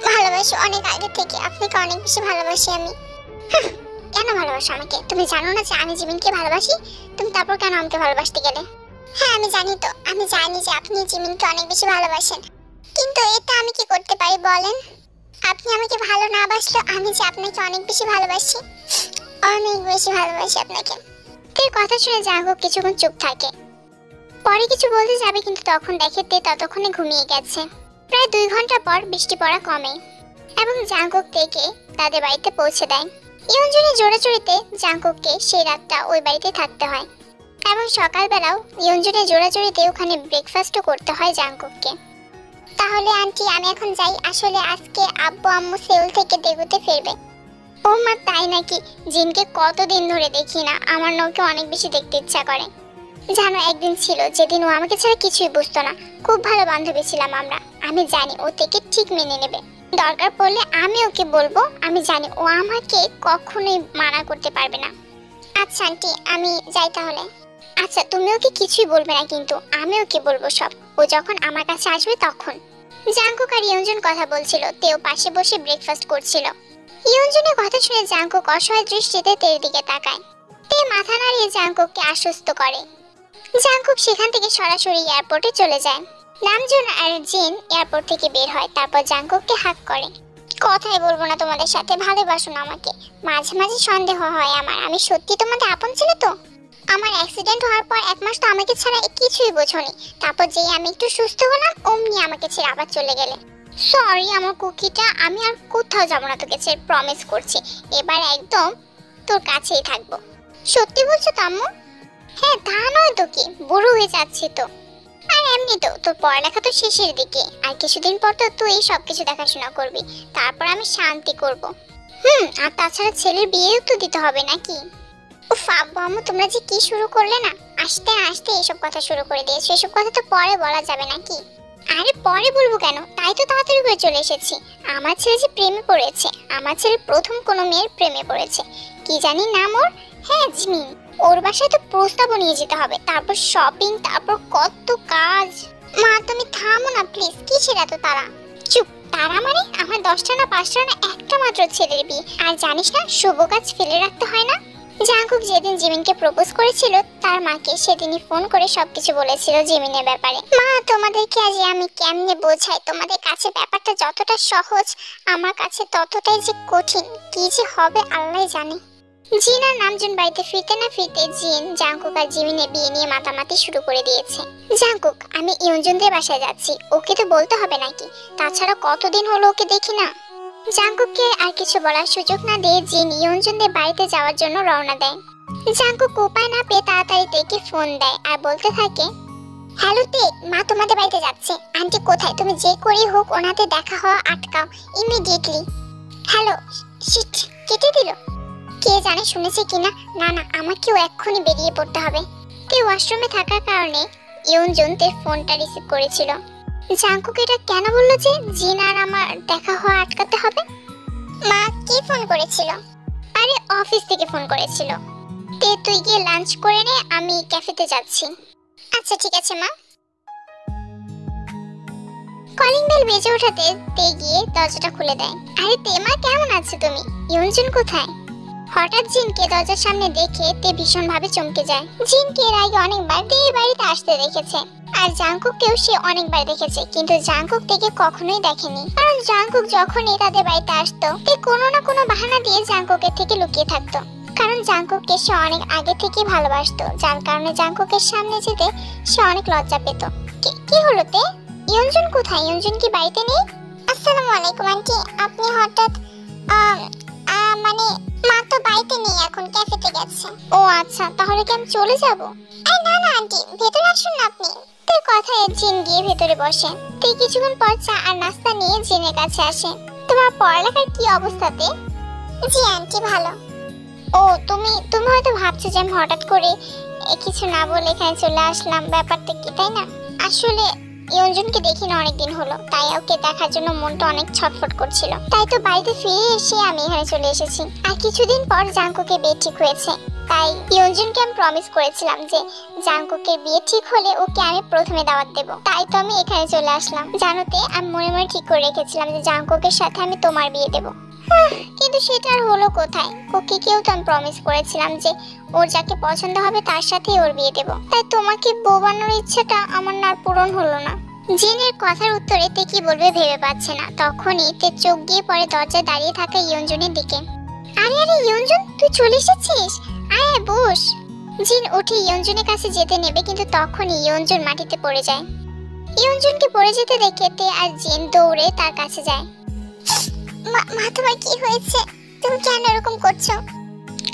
ভালোবাসি অনেক আগে থেকে। আপনাকে অনেক বেশি ভালোবাসি আমি। কেন ভালোবাসো আমাকে? তুমি জানো না যে আমি জিমিনকে ভালোবাসি? তুমি তারপর কেন আমাকে ভালোবাসতে গেলে? হ্যাঁ, আমি জানি তো। আমি জানি যে আপনি জিমিনকে অনেক বেশি ভালোবাসেন, কিন্তু এটা আমি কি করতে পারি বলেন? আপনি আমাকে ভালো না বাসলেও আমি যে আপনাকে অনেক বেশি ভালোবাসি, অনেক বেশি ভালোবাসি আপনাকে। তের কথা শুনে জাঙ্কুক কিছুক্ষণ চুপ থাকে। পরে কিছু বলতে যাবে, কিন্তু তখন দেখে তে ততক্ষণে ঘুমিয়ে গেছে। প্রায় 2 ঘন্টা পর বৃষ্টি পড়া কমে এবং জাঙ্কুক তেকে তাদের বাড়িতে পৌঁছে দেয়। ইয়ঞ্জনের জোড়াজুড়িতে জাঙ্কুককে সেই রাতটা ওই বাড়িতে থাকতে হয় এবং সকালবেলাও ইয়ঞ্জনের জোড়াজুড়িতে ওখানে ব্রেকফাস্টও করতে হয় জাঙ্কুককে। তাহলে আন্টি আমি এখন যাই। আসলে আজকে আব্বু আম্মু সেউল থেকে দেগুতে ফিরবে। ও মা, তাই নাকি? জিনকে কতদিন ধরে দেখি না, আমার ওকে অনেক বেশি দেখতে ইচ্ছা করে। জানো, একদিন ছিল যেদিন ও আমাকে ছাড়া কিছুই বুঝতো না। খুব ভালো বান্ধবী ছিলাম আমরা। আমি জানি ও থেকে ঠিক মেনে নেবে। দরকার পড়লে আমি ওকে বলবো। আমি জানি ও আমাকে কখনোই মানা করতে পারবে না। আচ্ছা আন্টি, আমি যাই তাহলে। আচ্ছা, তুমি ওকে কিছুই বলবে না, কিন্তু আমি ওকে বলবো সব। ও যখন আমার কাছে আসবে তখন। জাঙ্কুক আর ইয়ঞ্জন কথা বলছিল। তেও পাশে বসে ব্রেকফাস্ট করছিল। ইয়ঞ্জনের কথা শুনে জাঙ্কুক অসহায় দৃষ্টিতে তের দিকে তাকায়। তে মাথা নাড়িয়ে জাঙ্কুককে আশ্বস্ত করে। জাঙ্কুক সেখান থেকে সরাসরি এয়ারপোর্টে চলে যায়। নামজুন আর জিন এয়ারপোর্ট থেকে বের হয়। তারপর জাঙ্কুককে হাক করে। কথাই বলবো না তোমাদের সাথে, ভালোবাসো না আমাকে? মাঝে মাঝে সন্দেহ হয় আমার, আমি সত্যি তোমাদের আপন ছিল তো? আমার অ্যাক্সিডেন্ট হওয়ার পর 1 মাস তো আমাকে ছাড়া কিছুই বোঝোনি। তারপর যেই আমি একটু সুস্থ হলাম, অমনি আমাকে ছেড়ে আবার চলে গেলে। সরি আমার কুকিটা, আমি আর কোথাও যাবো না তোকে ছেড়ে, প্রমিস করছি। এবার একদম তোর কাছেই থাকবো। সত্যি বলছো তো আম্মু? হ্যাঁ, তা নয় তো কি, বুড়ো হয়ে যাচ্ছি তো। আর এমনি তো তোর পড়ালেখা তো শেষের দিকে। আর কিছুদিন পর তো তুই সবকিছু দেখাশোনা করবি। তারপর আমি শান্তি করব। আর তাছাড়া ছেলের বিয়েও তো দিতে হবে নাকি? উফ আব্বু আম্মু, তোমরা যে কি শুরু করলে না! আস্তে আস্তে এসব কথা শুরু করে দিয়েছো। এসব কথা তো পরে বলা যাবে নাকি? আরে পরে বলবো কেন, তাই তো তাড়াতাড়ি করে চলে এসেছি। আমার ছেলে যে প্রেমে পড়েছে। আমার ছেলে প্রথম কোনো মেয়ের প্রেমে পড়েছে। কি জানি নাম ওর? হ্যাঁ, জিমিন। ওর বাসায় তো প্রস্তাবও নিয়ে যেতে হবে, তারপর শপিং, তারপর কত কাজ। মা তুমি থামো না প্লিজ, কিসের এত তাড়া? চুপ। তারা মানে আমার 10টা না 5টা না একটা মাত্র ছেলের বিয়ে। আর জানিস না, শুভ কাজ ফেলে রাখতে হয় না। জাঙ্কুক যেদিন জিমিনকে প্রপোজ করেছিল, তার মাকে সেদিনই ফোন করে সবকিছু বলেছিল জিমিনের ব্যাপারে। মা তোমাদেরকে আজ আমি কেমনে বোঝাই, তোমাদের কাছে ব্যাপারটা যতটা সহজ, আমার কাছে ততটাই যে কঠিন। কি যে হবে আল্লাহই জানে। জিন আর নামজুন বাড়িতে ফিরতে না ফিরতে জিন জাংকুক আর জিমিনের বিয়ে নিয়ে মাতামাতি শুরু করে দিয়েছে। জাংকুক, আমি ইয়ঞ্জনদের বাসায় যাচ্ছি, ওকে তো বলতে হবে নাকি? তাছাড়া কতদিন হলো ওকে দেখি না। জাংকুককে আর কিছু বলার সুযোগ না দিয়ে জিন ইয়ঞ্জনদের বাড়িতে যাওয়ার জন্য রওনা দেয়। জাংকুক উপায় না পেয়ে তাড়াতাড়ি তেকে ফোন দেয় আর বলতে থাকে, হ্যালো তে, মা তোমাদের বাড়িতে যাচ্ছে। আন্টি কোথায়? তুমি যে করেই হোক ওনাতে দেখা হওয়া আটকাও ইমিডিয়েটলি। হ্যালো, শিট, কেটে দিল। কে জানে শুনেছে কিনা। না না, আমাকেও এক্ষুনি বেরিয়ে পড়তে হবে। তে ওয়াশরুমে থাকার কারণে ইয়ঞ্জন তের ফোনটা রিসিভ করেছিল। জাংকুক এটা কেন বললো যে জিন আর আমার দেখা হওয়া আটকাতে হবে? মা কে ফোন করেছিল? আরে অফিস থেকে ফোন করেছিল। তে তুই গিয়ে লাঞ্চ করে নে, আমি ক্যাফেতে যাচ্ছি। আচ্ছা ঠিক আছে মা। কলিং বেল বেজে ওঠাতে তে গিয়ে দরজাটা খুলে দেয়। আরে তে মা, কেমন আছো তুমি? ইয়ঞ্জন কোথায়? হঠাৎ জিনকে দরজার সামনে দেখে তে ভীষণ ভাবে চমকে যায়। জিনকে এর আগে অনেকবার তের বাড়িতে আসতে দেখেছে, আর জাংকুককেও সে অনেকবার দেখেছে, কিন্তু জাংকুক তেকে কখনোই দেখেনি। কারণ জাংকুক যখনই তাদের বাড়িতে আসতো, তে কোনো না কোনো বাহানা দিয়ে জাংকুকের থেকে লুকিয়ে থাকতো। কারণ জাংকুককে সে অনেক আগে থেকে ভালোবাসতো, যার কারণে জাংকুকের সামনে যেতে সে অনেক লজ্জা পেত। কি হলো তে? ইয়ঞ্জন কোথায়? ইয়ঞ্জন কি বাড়িতে নেই? আসসালামু আলাইকুম আন্টি, আপনি হঠাৎ মানে মা তো বাড়িতে নেই, এখন ক্যাফেতে গেছে। ও আচ্ছা, তাহলে কি আমি চলে যাব? না না আন্টি, ভেতরে আসুন না আপনি। তার কথায় জিন গিয়ে ভেতরে বসে। তে কিছুক্ষণ পর চা আর নাস্তা নিয়ে জিনের কাছে আসে। তোমার পড়ালেখার কি অবস্থাতে? জি আন্টি, ভালো। ও তুমি হয়তো ভাবছো যে আমি হঠাৎ করে কিছু না বলে এখানে চলে আসলাম, ব্যাপারটা কি তাই না? আসলে ইয়ঞ্জনকে দেখি না অনেকদিন হলো, তাই ওকে দেখার জন্য মনটা অনেক ছটফট করছিল। তাই তো বাড়িতে ফিরে এসে আমি এখানে চলে এসেছি। আর কিছুদিন পর জাংকুকের বিয়ে ঠিক হয়েছে, তাই ইয়ঞ্জনকে আমি প্রমিস করেছিলাম যে জাংকুকের বিয়ে ঠিক হলে ওকে আমি প্রথমে দাওয়াত দেব। তাই তো আমি এখানে চলে আসলাম। জানোতে, আমি মনে মনে ঠিক করে রেখেছিলাম যে জাংকুকের সাথে আমি তোমার বিয়ে দেব। কিন্তু সেটা আর হলো কোথায়? ওকে কেউ তো আমি প্রমিস করেছিলাম যে ওর যাকে পছন্দ হবে তার সাথেই ওর বিয়ে দেব। তাই তোমাকে বউ বানানোর ইচ্ছাটা আমার না পূরণ হলো না। জিনের কথার উত্তরে তে কি বলবে ভেবে পাচ্ছে না। তখনই তে চোখ দিয়ে পরে দরজায় দাঁড়িয়ে থাকা ইয়ঞ্জনের দিকে। আরে আরে ইয়ঞ্জন, তুই চলে এসেছিস, আয় বস। জিন উঠে ইয়ঞ্জনের কাছে যেতে নেবে, কিন্তু তখনই ইয়ঞ্জন মাটিতে পড়ে যায়। ইয়ঞ্জনকে পড়ে যেতে দেখে তে আর জিন দৌড়ে তার কাছে যায়। মা তোমার কি হয়েছে? তুমি কেন এরকম করছো?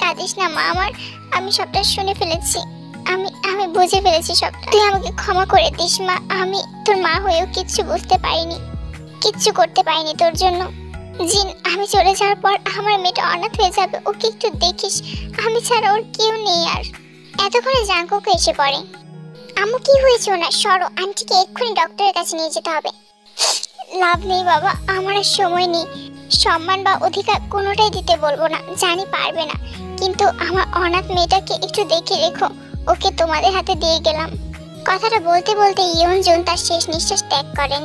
কাঁদিস না মা আমার, আমি সবটা শুনে ফেলেছি, আমি বুঝে ফেলেছি সবটা। তুই আমাকে ক্ষমা করে দিস মা, আমি তোর মা হয়েও কিচ্ছু বুঝতে পারিনি, কিচ্ছু করতে পারিনি তোর জন্য। জিন, আমি চলে যাওয়ার পর আমার মেয়েটা অনাথ হয়ে যাবে, ওকে একটু দেখিস, আমি ছাড়া ওর কেউ নেই। আর এতক্ষণে জাংকুক এসে পড়ে। আম্মু কি হয়েছে ওনার? সরো, আন্টিকে এক্ষুনি ডক্টরের কাছে নিয়ে যেতে হবে। লাভ নেই বাবা, আমার আর সময় নেই। সম্মান বা অধিকার কোনোটাই দিতে বলবো না, জানি পারবে না, কিন্তু আমার অনাথ মেয়েটাকে একটু দেখে রেখো, ওকে তোমাদের হাতে দিয়ে গেলাম। কথাটা বলতে বলতে ইয়ঞ্জন তার শেষ নিঃশ্বাস ত্যাগ করেন।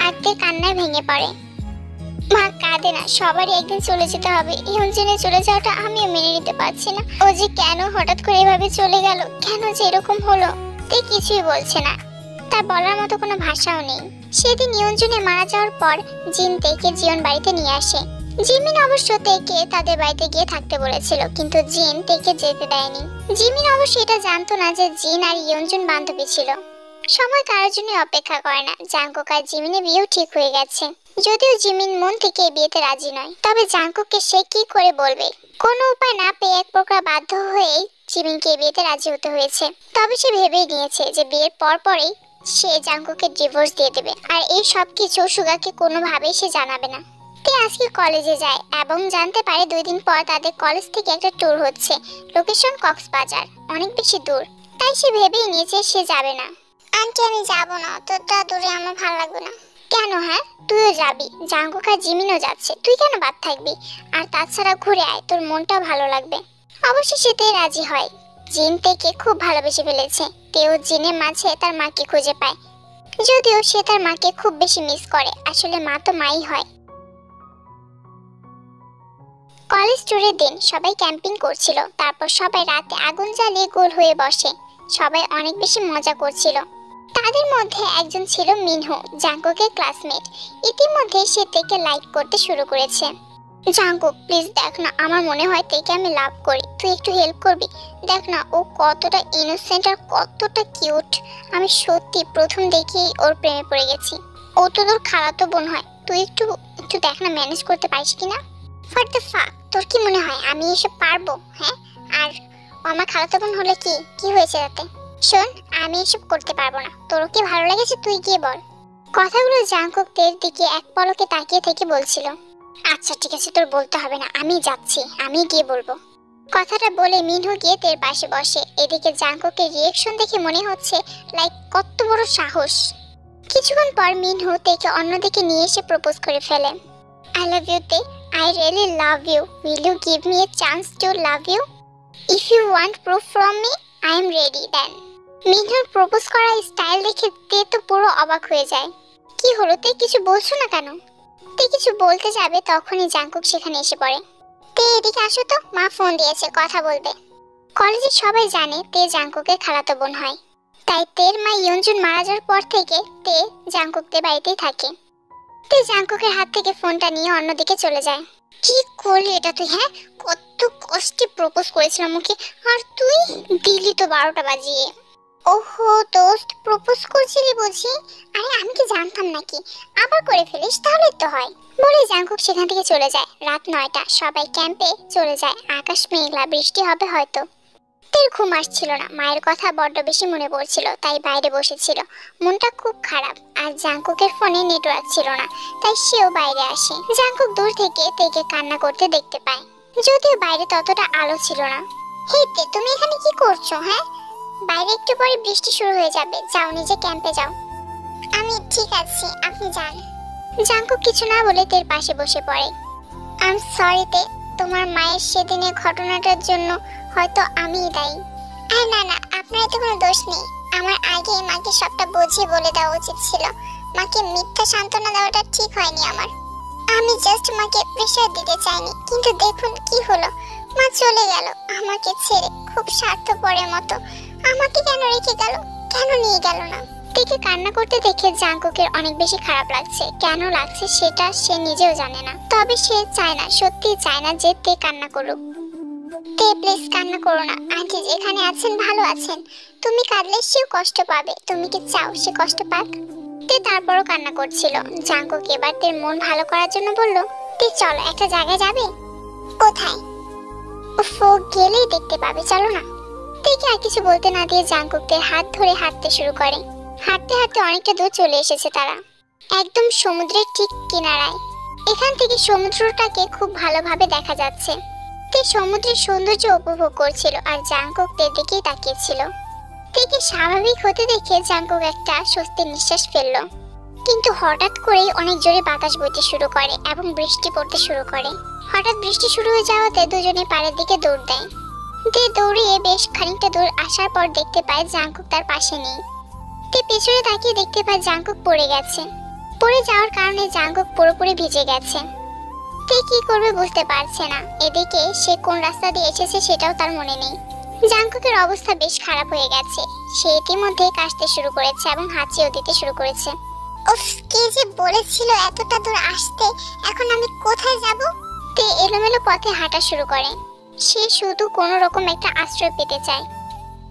আর তে কান্নায় ভেঙে পড়ে। মা কাঁদে না, সবারই একদিন চলে যেতে হবে। ইয়ঞ্জনের চলে যাওয়াটা আমিও মেনে নিতে পারছি না। ও যে কেন হঠাৎ করে এভাবে চলে গেল, কেন যে এরকম হলো, তে কিছুই বলছে না, তার বলার মতো কোনো ভাষাও নেই। সেদিন ইয়ঞ্জনে মারা যাওয়ার পর জিন তেকে জিয়ন বাড়িতে নিয়ে আসে। জিমিন অবশ্য তেকে তাদের বাড়িতে গিয়ে থাকতে বলেছিল, কিন্তু জিন তেকে যেতে দেয়নি। জিমিন অবশ্য এটা জানতো না যে জিন আর ইয়ঞ্জন বান্ধবী ছিল। সময় কারোর জন্য অপেক্ষা করে না। জাংকুক আর জিমিনের বিয়েও ঠিক হয়ে গেছে। যদিও জিমিন মন থেকে এই বিয়েতে রাজি নয়, তবে জাংকুককে সে কি করে বলবে? কোনো উপায় না পেয়ে এক প্রকার বাধ্য হয়ে জিমিনকে এই বিয়েতে রাজি হতে হয়েছে। তবে সে ভেবেই নিয়েছে যে বিয়ের পরই সে জাংকুককে ডিভোর্স দিয়ে দেবে, আর এই সব কিছু সুগাকে কোনোভাবেই সে জানাবে না। তে আজকে কলেজে যায় এবং জানতে পারে 2 দিন পর তাদের কলেজ থেকে একটা ট্যুর হচ্ছে। লোকেশন কক্সবাজার, অনেক বেশি দূর, তাই সে ভেবেই নিয়েছে সে যাবে না। আন্টি আমি যাব না, অতটা দূরে আমার ভালো লাগবে না। কেন? হ্যাঁ, তুইও যাবি, জাংকুক আর জিমিনও যাচ্ছে, তুই কেন বাদ থাকবি? আর তাছাড়া ঘুরে আয়, তোর মনটাও ভালো লাগবে। অবশ্যই সেটাই রাজি হয়। জিন তেকে খুব ভালোবেসে ফেলেছে। তেও জিনের মাঝে তার মাকে খুঁজে পায়, যদিও সে তার মাকে খুব বেশি মিস করে। আসলে মা তো মাই হয়। কলেজ ট্যুরের দিন সবাই ক্যাম্পিং করছিল। তারপর সবাই রাতে আগুন জ্বালিয়ে গোল হয়ে বসে। সবাই অনেক বেশি মজা করছিল। তাদের মধ্যে একজন ছিল মিনহো, জাংকুকের ক্লাসমেট। ইতিমধ্যে সে তেকে লাইক করতে শুরু করেছে। জাঙ্কুক প্লিজ দেখ না, আমার মনে হয় তেকে আমি লাভ করি, তুই একটু হেল্প করবি? দেখ না ও কতটা ইনোসেন্ট আর কতটা কিউট। আমি সত্যি প্রথম দেখেই ওর প্রেমে পড়ে গেছি। ও তো তোর খালাতো বোন হয়, তুই একটু একটু দেখ না ম্যানেজ করতে পারিস কিনা। হোয়াট দ্য ফাক, তোর কি মনে হয় আমি এসব পারবো? হ্যাঁ, আর আমার খালাতো বোন হলে কি কি হয়েছে তাতে? শোন, আমি এসব করতে পারবো না। তোর কি ভালো লেগেছে তুই গিয়ে বল। কথাগুলো জাঙ্কুক তের দিকে এক পলকে তাকিয়ে থেকে বলছিল। আচ্ছা ঠিক আছে, তোর বলতে হবে না, আমি যাচ্ছি, আমি গিয়ে বলবো। কথাটা বলে মিনহু গিয়ে তের পাশে বসে। এদিকে জাঙ্কুকের রিয়েকশন দেখে মনে হচ্ছে লাইক কত বড় সাহস। কিছুক্ষণ পর মিনহু তেকে অন্যদিকে নিয়ে এসে প্রপোজ করে ফেলে। আই লাভ ইউ তে, I really love you, will you give me a chance to love you? If you want proof from me, I am ready then. মিনহুর প্রপোজ করার স্টাইল দেখে তে তো পুরো অবাক হয়ে যায়। কি হলো তে, কিছু বলছো না কেন? তে কিছু বলতে যাবে তখনই জাঙ্কুক সেখানে এসে পড়ে। তে এদিকে আসো তো, মা ফোন দিয়েছে, কথা বলবে। কলেজে সবাই জানে তে জাঙ্কুকের খালাতো বোন হয়, তাই তের মা ইয়ঞ্জুন মারা যাওয়ার পর থেকে তে জাঙ্কুকদের বাড়িতেই থাকে। তে জাঙ্কুকের হাত থেকে ফোনটা নিয়ে অন্যদিকে চলে যায়। কি করলি এটা তুই? হ্যাঁ, কত কষ্টে প্রপোজ করেছিলাম ওকে, আর তুই দিলি তো 12টা বাজিয়ে। ওহো দোস্ত, প্রপোজ করছিলি বুঝি? আরে আমি কি জানতাম নাকি, আবার করে ফেলিস তাহলে তো হয়। বলে জাঙ্কুক সেখান থেকে চলে যায়। রাত 9টা, সবাই ক্যাম্পে চলে যায়। আকাশ মেঘলা, বৃষ্টি হবে হয়তো। তের ঘুম আসছিল না, মায়ের কথা বড্ড বেশি মনে পড়ছিল, তাই বাইরে বসেছিল। মনটা খুব খারাপ, আর জাঙ্কুকের ফোনে নেটওয়ার্ক ছিল না, তাই সেও বাইরে আসে। জাঙ্কুক দূর থেকে তেকে কান্না করতে দেখতে পায়, যদিও বাইরে ততটা আলো ছিল না। হে তে, তুমি এখানে কি করছো? হ্যাঁ, বাইরে একটু পরে বৃষ্টি শুরু হয়ে যাবে, যাও নিজে ক্যাম্পে যাও। আমি ঠিক আছি, আপনি যান। জাঙ্কুক কিছু না বলে তের পাশে বসে পড়ে। আই এম সরি তে, তোমার মায়ের সেদিনের ঘটনাটার জন্য হয়তো আমিই দায়ী। আর না না, আপনার এতে কোনো দোষ নেই। আমার আগে মাকে সবটা বুঝিয়ে বলে দেওয়া উচিত ছিল। মাকে মিথ্যা সান্ত্বনা দেওয়াটা ঠিক হয়নি আমার। আমি জাস্ট মাকে প্রেশার দিতে চাইনি, কিন্তু দেখুন কি হলো। মা চলে গেল আমাকে ছেড়ে, খুব স্বার্থপরের মতো। আমাকে কেন রেখে গেল, কেন নিয়ে গেল না? তেকে কান্না করতে দেখে জাঙ্কুকের অনেক বেশি খারাপ লাগছে। কেন লাগছে সেটা সে নিজেও জানে না, তবে সে চায় না, সত্যিই চায় না যে তে কান্না করুক। তে প্লিজ কান্না করো না, আন্টি যেখানে আছেন ভালো আছেন। তুমি কাঁদলে সেও কষ্ট পাবে, তুমি কি চাও সে কষ্ট পাক? তে তারপরও কান্না করছিল। জাঙ্কুক এবার তের মন ভালো করার জন্য বলল, তে চলো একটা জায়গায় যাবে। কোথায়? ওফো, গেলেই দেখতে পাবে, চলো না। তেকে আর কিছু বলতে না দিয়ে জাঙ্কুকদের হাত ধরে হাঁটতে শুরু করে। হাঁটতে হাঁটতে অনেকটা দূর চলে এসেছে তারা, একদম সমুদ্রের ঠিক কিনারায়। এখান থেকে সমুদ্রটাকে খুব ভালোভাবে দেখা যাচ্ছে। তে সমুদ্রের সৌন্দর্য উপভোগ করছিল, আর জাঙ্কুক তের দিকেই তাকিয়েছিল। তেকে স্বাভাবিক হতে দেখে জাঙ্কুক একটা স্বস্তির নিঃশ্বাস ফেলল। কিন্তু হঠাৎ করেই অনেক জোরে বাতাস বইতে শুরু করে এবং বৃষ্টি পড়তে শুরু করে। হঠাৎ বৃষ্টি শুরু হয়ে যাওয়াতে দুজনে পাড়ের দিকে দৌড় দেয়। তে দৌড়িয়ে বেশ খানিকটা দূর আসার পর দেখতে পায় জাঙ্কুক তার পাশে নেই। তে পেছনে তাকিয়ে দেখতে পায় জাঙ্কুক পড়ে গেছে। পড়ে যাওয়ার কারণে জাঙ্কুক পুরোপুরি ভিজে গেছে। তে কি করবে বুঝতে পারছে না। এদিকে সে কোন রাস্তা দিয়ে এসেছে সেটাও তার মনে নেই। জাঙ্কুকের অবস্থা বেশ খারাপ হয়ে গেছে। সে ইতিমধ্যে কাশতে শুরু করেছে এবং হাঁচিও দিতে শুরু করেছে। উফ, কে যে বলেছিল এতটা দূর আসতে, এখন আমি কোথায় যাব? তে এলোমেলো পথে হাঁটা শুরু করে। সে শুধু কোনো রকম একটা আশ্রয় পেতে চায়।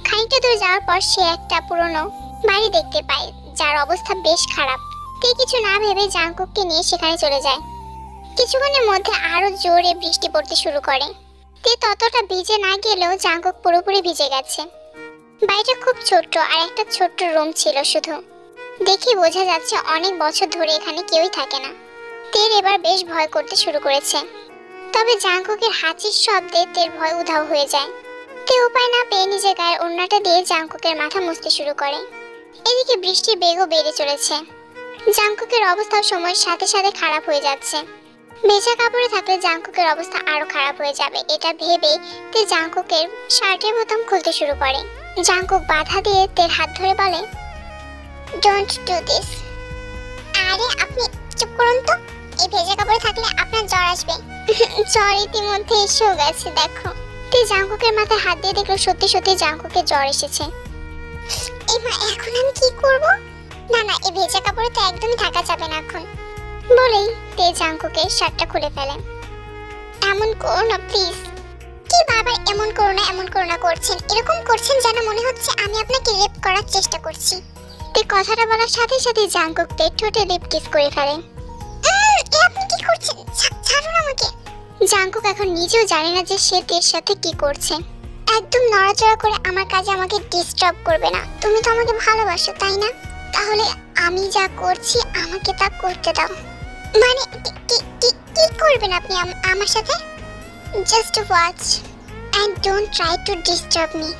খানিকটা দূর যাওয়ার পর সে একটা পুরনো বাড়ি দেখতে পায়, যার অবস্থা বেশ খারাপ। তে কিছু না ভেবে জাঙ্কুককে নিয়ে সেখানে চলে যায়। কিছুক্ষণের মধ্যে আরো জোরে বৃষ্টি পড়তে শুরু করে। তে ততটা ভিজে না গেলেও জাঙ্কুক পুরোপুরি ভিজে গেছে। বাড়িটা খুব ছোট্ট, আর একটা ছোট্ট রুম ছিল শুধু। দেখে বোঝা যাচ্ছে অনেক বছর ধরে এখানে কেউই থাকে না। তের এবার বেশ ভয় করতে শুরু করেছে। তবে জাঙ্কুকের হাঁচির শব্দে তের ভয় উধাও হয়ে যায়। তে উপায় না পেয়ে নিজের গায়ের ওড়নাটা দিয়ে জাঙ্কুকের মাথা মুছতে শুরু করে। এদিকে বৃষ্টির বেগও বেড়ে চলেছে। জাঙ্কুকের অবস্থা সময়ের সাথে সাথে খারাপ হয়ে যাচ্ছে। ভেজা কাপড়ে থাকলে জাঙ্কুকের অবস্থা আরো খারাপ হয়ে যাবে, এটা ভেবে তে জাঙ্কুকের শার্টের বোতাম খুলতে শুরু করে। জাঙ্কুক বাধা দিয়ে তের হাত ধরে বলে, ডোন্ট ডু দিস। আরে আপনি চুপ করুন তো, এই ভেজা কাপড়ে থাকলে আপনার জ্বর আসবে। জ্বর ইতিমধ্যে এসেও গেছে দেখো। তে জাঙ্কুকের মাথায় হাত দিয়ে দেখলো সত্যি সত্যি জাঙ্কুকের জ্বর এসেছে। এমা, এখন আমি কি করব? না না, এই ভেজা কাপড়ে তো একদমই থাকা যাবে না এখন। বলেই তে জাঙ্কুকের শার্টটা খুলে ফেলে। এমন করো না প্লিজ। কি বারবার এমন করো না করছেন, এরকম করছেন যেন মনে হচ্ছে আমি আপনাকে রেপ করার চেষ্টা করছি। তে কথাটা বলার সাথে সাথে জাঙ্কুক তের ঠোঁটে লিপ কিস করে ফেলে। আপনি কি করছেন? ছাড়ুন আমাকে। জাঙ্কুক এখন নিজেও জানে না যে সে তের সাথে কি করছে। একদম নড়াচড়া করে আমার কাজে আমাকে ডিস্টার্ব করবে না। তুমি তো আমাকে ভালোবাসো তাই না? তাহলে আমি যা করছি আমাকে তা করতে দাও। মানে কি করবেন আপনি আমার সাথে? Just watch and don't try to disturb me.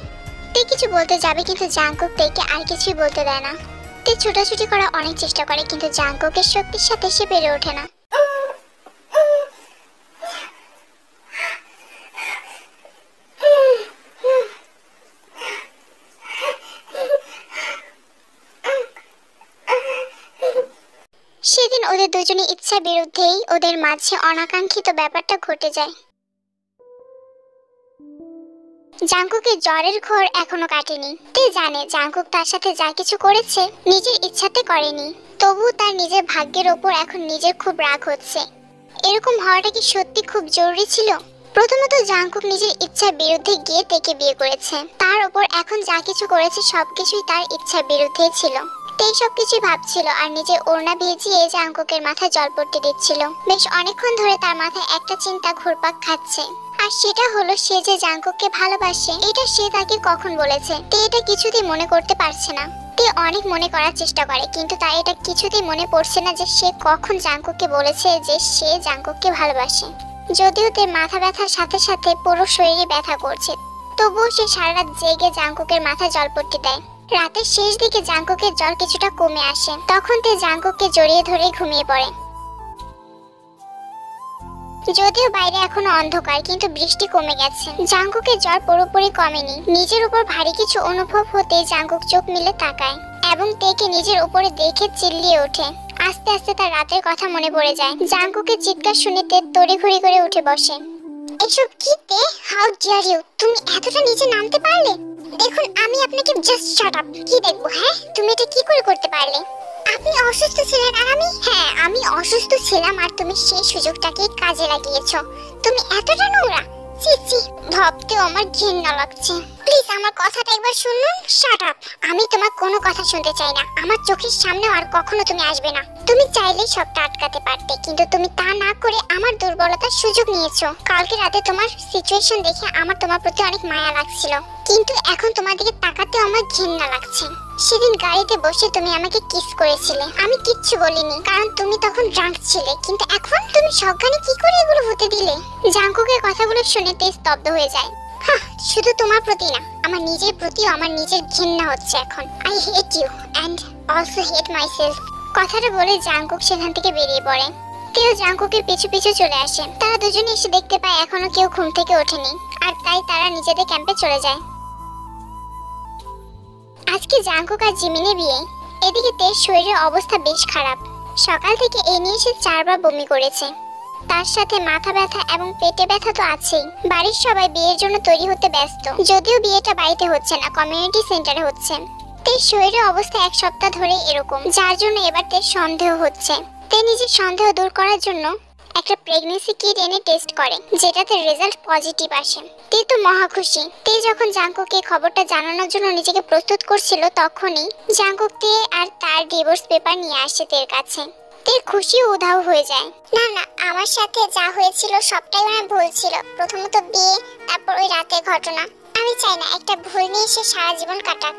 Tae কিছু বলতে যাবে কিন্তু জাঙ্কুক তেকে আর কিছুই বলতে দেয় না। তে ছোটাছুটি করার অনেক চেষ্টা করে কিন্তু জাঙ্কুকের শক্তির সাথে সে পেরে ওঠে না। সেদিন ওদের দুজনের ইচ্ছার বিরুদ্ধেই ওদের মাঝে অনাকাঙ্ক্ষিত ব্যাপারটা ঘটে যায়। জাঙ্কুকের জ্বরের ঘোর এখনো কাটেনি। তে জানে জাঙ্কুক তার সাথে যা কিছু করেছে নিজের ইচ্ছাতে করেনি, তবু তার নিজের ভাগ্যের ওপর এখন নিজের খুব রাগ হচ্ছে। এরকম হওয়াটা কি সত্যি খুব জরুরি ছিল? প্রথমত জাঙ্কুক নিজের ইচ্ছার বিরুদ্ধে গিয়ে তেকে বিয়ে করেছে, তার ওপর এখন যা কিছু করেছে সবকিছুই তার ইচ্ছার বিরুদ্ধেই ছিল। তেই সবকিছুই ভাবছিল আর নিজের ওড়না ভিজিয়ে জাঙ্কুকের মাথায় জলপট্টি দিচ্ছিল। বেশ অনেকক্ষণ ধরে তার মাথায় একটা চিন্তা ঘুরপাক খাচ্ছে, আর সেটা হলো সে যে জাঙ্কুককে ভালোবাসে এটা সে তাকে কখন বলেছে। তে এটা কিছুতেই মনে করতে পারছে না। তে অনেক মনে করার চেষ্টা করে কিন্তু তার এটা কিছুতেই মনে পড়ছে না যে সে কখন জাঙ্কুককে বলেছে যে সে জাঙ্কুককে ভালোবাসে। যদিও তে মাথা ব্যথার সাথে সাথে পুরো শরীরে ব্যথা করছে, তবুও সে সারা রাত জেগে জাঙ্কুকের মাথায় জলপট্টি দেয়। রাতের শেষ দিকে জাঙ্কুকের জ্বর কিছুটা কমে আসে, তখন তে জাঙ্কুককে জড়িয়ে ধরে ঘুমিয়ে পড়ে। যদিও বাইরে এখনো অন্ধকার কিন্তু বৃষ্টি কমে গেছে। জাঙ্কুকের জ্বর পুরোপুরি কমেনি। নিজের উপর ভারী কিছু অনুভব হতে জাঙ্কুক চোখ মিলে তাকায় এবং তেকে নিজের উপরে দেখে চিল্লিয়ে ওঠে। আস্তে আস্তে তার রাতের কথা মনে পড়ে যায়। জাঙ্কুকের চিৎকার শুনে তে তড়িঘড়ি করে উঠে বসে। এসব কি তে? How dare you! তুমি এতটা নিচে নামতে পারলে? দেখুন আমি আপনাকে জাস্ট শাট আপ। কি দেখবো? হ্যাঁ, তুমি এটা কি করে করতে পারলে? আপনি অসুস্থ ছিলেন আর আমি অসুস্থ ছিলাম আর তুমি সেই সুযোগটাকে কাজে লাগিয়েছো। তুমি এতটা নোংরা! ছি ছি, ভাবতেও আমার ঘৃণা লাগছে। প্লিজ আমার কথাটা একবার শুনুন। Shut up! আমি তোমার কোনো কথা শুনতে চাই না। আমার চোখের সামনে আর কখনো তুমি আসবে না। তুমি চাইলেই সবটা আটকাতে পারতে কিন্তু তুমি তা না করে আমার দুর্বলতার সুযোগ নিয়েছো। কালকে রাতে তোমার সিচুয়েশন দেখে আমার তোমার প্রতি অনেক মায়া লাগছিল, কিন্তু এখন তোমার দিকে তাকাতে আমার ঘৃণা লাগছে। সেদিন গাড়িতে বসে তুমি আমাকে কিস করেছিলে, আমি কিচ্ছু বলিনি কারণ তুমি তখন ড্রাঙ্ক ছিলে, কিন্তু এখন তুমি সজ্ঞানে কি করে এগুলো হতে দিলে? জাঙ্কুকের কথাগুলো শুনে তে স্তব্ধ হয়ে যায়। শুধু তোমার প্রতি না, আমার নিজের প্রতিও আমার নিজের ঘৃণা হচ্ছে এখন। I hate you and also hate myself. কথাটা বলে জাঙ্কুক সেখান থেকে বেরিয়ে পড়ে। তেও জাঙ্কুকের পিছু পিছু চলে আসে। তারা দুজনে এসে দেখতে পায় এখনো কেউ ঘুম থেকে ওঠেনি, আর তাই তারা নিজেদের ক্যাম্পে চলে যায়। আজকে জাঙ্কুক আর জিমিনের বিয়ে। এদিকে তের শরীরের অবস্থা বেশ খারাপ। সকাল থেকে এ নিয়ে সে 4 বার বমি করেছে। তার সাথে মাথা ব্যথা এবং পেটে ব্যথা তো আছেই। বাড়ির সবাই বিয়ের জন্য তৈরি হতে ব্যস্ত, যদিও বিয়েটা বাড়িতে হচ্ছে না, কমিউনিটি সেন্টারে হচ্ছে। তের শরীরের অবস্থা 1 সপ্তাহ ধরে এরকম, যার জন্য এবার তের সন্দেহ হচ্ছে। তে নিজের সন্দেহ দূর করার জন্য একটা প্রেগন্যান্সি কিট এনে টেস্ট করে, যেটাতে রেজাল্ট পজিটিভ আসে। তে তো মহা খুশি। তে যখন জাঙ্কুককে খবরটা জানানোর জন্য নিজেকে প্রস্তুত করছিল তখনই জাঙ্কুক তে আর তার ডিভোর্স পেপার নিয়ে আসে তের কাছে। তে খুশি উধাও হয়ে যায়। না, আমার সাথে যা হয়েছিল সবটাই আমার ভুল ছিল। প্রথমত বিয়ে, তারপর ওই রাতের ঘটনা। আমি চাই না একটা ভুল নিয়ে সে সারা জীবন কাটাক।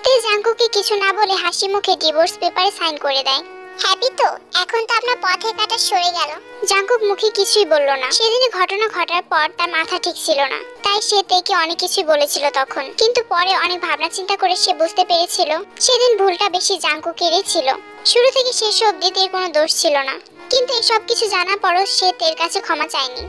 তে জাঙ্কুককে কিছু না বলে হাসি মুখে ডিভোর্স পেপারে সাইন করে দেয়। হ্যাপি তো? এখন তো আপনার পথে কাটা সরে গেল। জাঙ্কুক মুখে কিছুই বলল না। সেদিনে ঘটনা ঘটার পর তার মাথা ঠিক ছিল না, তাই সে তেকে অনেক কিছুই বলেছিল তখন। কিন্তু পরে অনেক ভাবনা চিন্তা করে সে বুঝতে পেরেছিল সেদিন ভুলটা বেশি জাঙ্কুকেরই ছিল। শুরু থেকে শেষ অবধি তের কোনো দোষ ছিল না, কিন্তু এই সব কিছু জানার পরও সে তের কাছে ক্ষমা চায়নি।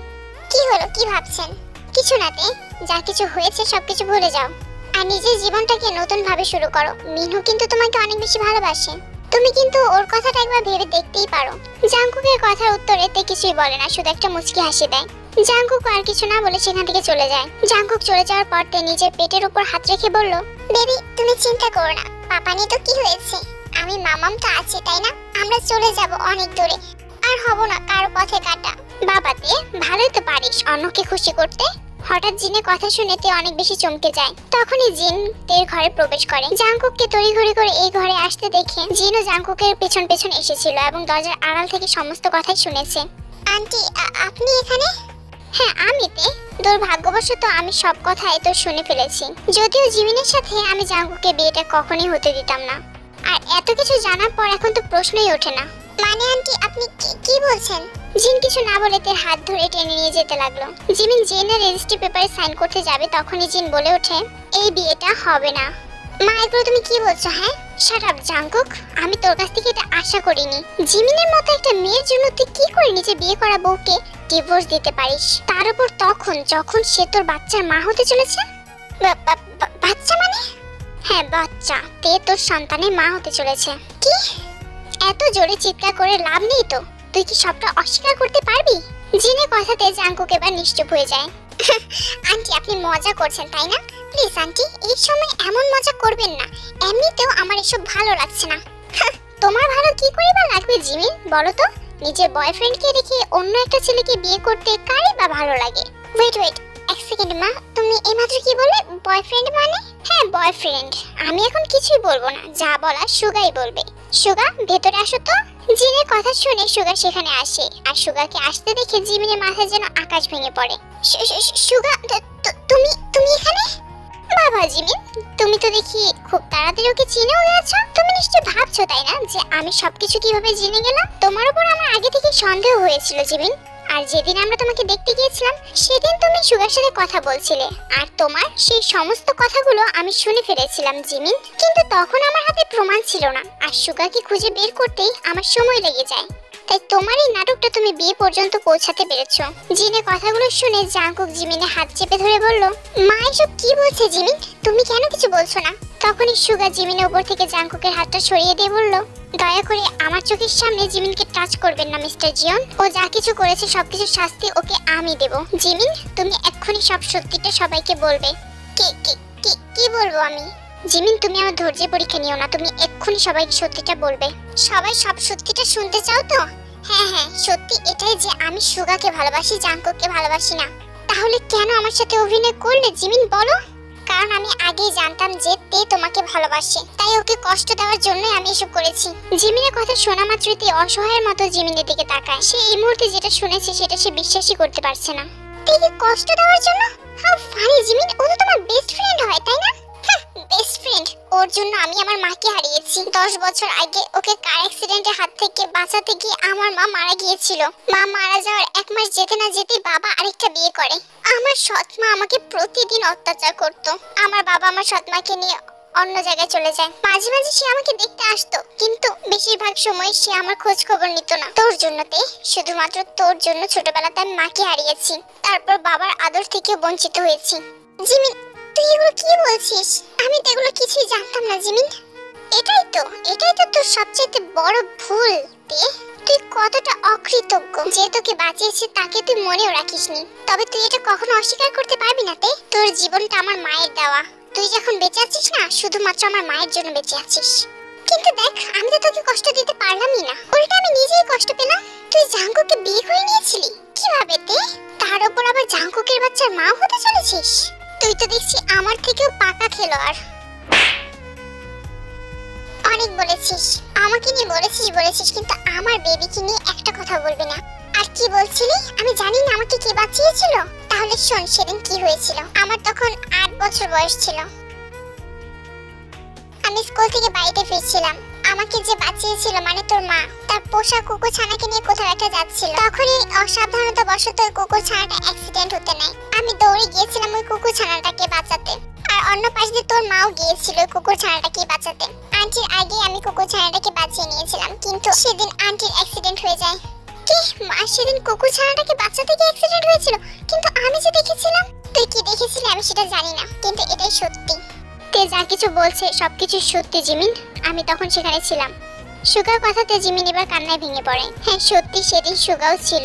কি হলো? কি ভাবছেন? কিছু না তে, যা কিছু হয়েছে সবকিছু ভুলে যাও আর নিজের জীবনটাকে নতুন ভাবে শুরু করো। মিনু কিন্তু তোমাকে অনেক বেশি ভালোবাসে, তুমি কিন্তু ওর কথাটা একবার ভেবে দেখতেই পারো। জাঙ্কুকের কথার উত্তরে তে কিছুই বলে না, শুধু একটা মুচকি হাসি দেয়। জাঙ্কুক আর কিছু না বলে সেখান থেকে চলে যায়। জাঙ্কুক চলে যাওয়ার পর তে নিজের পেটের উপর হাত রেখে বলল, বেবি তুমি চিন্তা করো না, পাপা নিয়ে তো কি হয়েছে, আমি মামাম তো আছে তাই না? আমরা চলে যাব অনেক দূরে। আর হব না কারো পথে কাটা। বাবাতে ভালোই তো পারিস অন্যকে খুশি করতে। হঠাৎ জিনের কথা শুনে তে অনেক বেশি চমকে যায়। তখনই জিন তের ঘরে প্রবেশ করে। জাংকুককে তড়িঘড়ি করে এই ঘরে আসতে দেখে জিনও জাংকুকের পেছন পেছন এসেছিল এবং দরজার আড়াল থেকে সমস্ত কথাই শুনেছে। আন্টি আপনি এখানে? হ্যাঁ আমি তে। দুর্ভাগ্যবশত আমি সব কথাই তো শুনে ফেলেছি। যদিও জিমিনের সাথে আমি জাংকুকের বিয়েটা কখনোই হতে দিতাম না। আর এত কিছু জানার পর এখন তো প্রশ্নই ওঠে না। মানে আন্টি আপনি কি বলছেন? জিন কিছু না বলে তের হাত ধরে টেনে নিয়ে যেতে লাগলো। জিমিন জেনের রেজিস্ট্রি পেপারে সাইন করতে যাবে তখনই জিন বলে ওঠে, এই বিয়েটা হবে না। মা এগুলো তুমি কি বলছো? হ্যাঁ শাট আপ জাংকুক, আমি তোর কাছ থেকে এটা আশা করিনি। জিমিনের মতো একটা মেয়ের জন্য তুই কি করে নিজে বিয়ে করা বউকে ডিভোর্স দিতে পারিস, তার উপর তখন যখন সে তোর বাচ্চার মা হতে চলেছে। বাচ্চা মানে? হ্যাঁ বাচ্চা, তে তোর সন্তানের মা হতে চলেছে। কি? এত জোরে চিৎকার করে লাভ নেই তো, তুই কি সবটা অস্বীকার করতে পারবি? জিনের কথাতে জাংকুক এবার নিশ্চুপ হয়ে যায়। আন্টি আপনি মজা করছেন তাই না? প্লিজ আন্টি এই সময় এমন মজা করবেন না, এমনিতেও আমার এসব ভালো লাগছে না। তোমার ভালো কি করে বা লাগবে জিমিন বলো তো? নিজের বয়ফ্রেন্ডকে রেখে অন্য একটা ছেলেকে বিয়ে করতে কারই বা ভালো লাগে? ওয়েট এক সেকেন্ড মা, তুমি এইমাত্র কি বললে বয়ফ্রেন্ড মানে? হ্যাঁ বয়ফ্রেন্ড। আমি এখন কিছুই বলবো না, যা বলার সুগাই বলবে। সুগা ভেতরে আসো তো। জিনের কথা শুনে সুগা সেখানে আসে আর সুগাকে আসতে দেখে জিমিনের মাথায় যেন আকাশ ভেঙে পড়ে। সুগা তুমি এখানে? বাবা জিমিন, তুমি তো দেখি খুব তাড়াতাড়ি ওকে চিনেও গেছো। তুমি নিশ্চয় ভাবছো তাই না যে আমি সবকিছু কিভাবে জেনে গেলাম? তোমার উপর আমার আগে থেকে সন্দেহ হয়েছিল জিমিন। আর যেদিন আমরা তোমাকে দেখতে গিয়েছিলাম সেদিন তুমি সুগার সাথে কথা বলছিলে আর তোমার সেই সমস্ত কথাগুলো আমি শুনে ফেলেছিলাম জিমিন। কিন্তু তখন আমার হাতে প্রমাণ ছিল না আর সুগাকে খুঁজে বের করতেই আমার সময় লেগে যায়। তাই তোমার এই নাটকটা তুমি বিয়ে পর্যন্ত পৌঁছাতে পেরেছো। জিনের কথাগুলো শুনে জাংকুক জিমিনের হাত চেপে ধরে বলল, মা এসব কি বলছে জিমিন? তুমি কেন কিছু বলছো না? তখনই সুগা জিমিনের উপর থেকে জাংকুকের হাতটা সরিয়ে দিয়ে বলল, দয়া করে আমার চোখের সামনে জিমিনকে টাচ করবেন না মিস্টার জিয়ন। ও যা কিছু করেছে সবকিছু শাস্তি ওকে আমি দেব। জিমিন তুমি এক্ষুনি সব সত্যিটা সবাইকে বলবে। কি বলবো আমি? জিমিন তুমি আমার ধৈর্যের পরীক্ষা নিও না, তুমি এক্ষুনি সবাইকে সত্যিটা বলবে। সবাই সব সত্যিটা শুনতে চাও তো? হ্যাঁ সত্যি এটাই যে আমি সুগাকে ভালোবাসি, জাংকুককে ভালোবাসি না। তাহলে কেন আমার সাথে অভিনয় করলে জিমিন বলো? কারণ আমি আগেই জানতাম যে তে তোমাকে ভালোবাসে, তাই ওকে কষ্ট দেওয়ার জন্যই আমি এসব করেছি। জিমিনের কথা শোনা মাত্রই তে অসহায়ের মতো জিমিনের দিকে তাকায়। সে এই মুহূর্তে যেটা শুনেছে সেটা সে বিশ্বাসই করতে পারছে না। তেকে কষ্ট দেওয়ার জন্য? হাউ ফানি জিমিন, ও তো তোমার বেস্ট ফ্রেন্ড হয় তাই না? Best friend? ওর জন্য আমি আমার মাকে হারিয়েছি। 10 বছর আগে ওকে কার অ্যাক্সিডেন্টের হাত থেকে বাঁচাতে গিয়ে আমার মা মারা গিয়েছিল। মা মারা যাওয়ার 1 মাস যেতে না যেতেই বাবা আরেকটা বিয়ে করে। আমার সৎ মা আমাকে প্রতিদিন অত্যাচার করত। আমার বাবা আমার সৎ মাকে নিয়ে অন্য জায়গায় চলে যায়। মাঝে মাঝে সে আমাকে দেখতে আসতো, কিন্তু বেশিরভাগ সময় সে আমার খোঁজ খবর নিত না। তোর জন্য তে, শুধুমাত্র তোর জন্য ছোটবেলাতে আমি মাকে হারিয়েছি, তারপর বাবার আদর থেকে বঞ্চিত হয়েছি। জিমিন তুই এগুলো কি বলছিস? আমি তো এগুলো কিছুই জানতাম না জিমিন। এটাই তো তোর সবচেয়ে বড় ভুল তে। তুই কতটা অকৃতজ্ঞ, যে তোকে বাঁচিয়েছে তাকে তুই মনেও রাখিসনি। তবে তুই এটা কখনো অস্বীকার করতে পারবি না তে, তোর জীবনটা আমার মায়ের দেওয়া। তুই যখন বেঁচে আছিস না, শুধুমাত্র আমার মায়ের জন্য বেঁচে আছিস। কিন্তু দেখ আমি তো তোকে কষ্ট দিতে পারলামই না, উল্টা আমি নিজেই কষ্ট পেলাম। তুই জাংকুককে বিয়ে করে নিয়েছিলি কিভাবে তে? তার উপর আবার জাংকুকের বাচ্চার মা হতে চলেছিস। তুই তো দেখছি আমার থেকেও পাকা খেলোয়াড়। অনেক বলেছিস, আমাকে নিয়ে বলেছিস, কিন্তু আমার বেবিকে নিয়ে একটা কথা বলবি না। আর কি বলছিলি? আমি জানি না আমাকে কে বাঁচিয়েছিল। তাহলে শোন সেদিন কি হয়েছিল। আমার তখন 8 বছর বয়স ছিল। আমি স্কুল থেকে বাড়িতে ফিরছিলাম। আমাকে যে বাঁচিয়েছিল মানে তোর মা, তার পোষা কুকুর ছানাকে নিয়ে কোথাও একটা যাচ্ছিল। তখনই অসাবধানতা বশত ওই কুকুর ছানাটা অ্যাক্সিডেন্ট হতে নেয়। আমি দৌড়ে গিয়েছিলাম ওই কুকুর ছানাটাকে বাঁচাতে। আর অন্য পাশ দিয়ে তোর মাও গিয়েছিল ওই কুকুর ছানাটাকে বাঁচাতে। আন্টির আগে আমি কুকুর ছানাটাকে বাঁচিয়ে নিয়েছিলাম, কিন্তু সেদিন আন্টির অ্যাক্সিডেন্ট হয়ে যায়। কি? মা সেদিন কুকুর ছানাটাকে বাঁচাতে গিয়ে অ্যাক্সিডেন্ট হয়েছিল? কিন্তু আমি যে দেখেছিলাম। তুই কি দেখেছিলি আমি সেটা জানি না, কিন্তু এটাই সত্যি। তে যা কিছু বলছে সবকিছু সত্যি জিমিন, আমি তখন সেখানে ছিলাম। সুগার কথাতে জিমিন এবার কান্নায় ভেঙে পড়ে। হ্যাঁ সত্যি সেদিন সুগাও ছিল।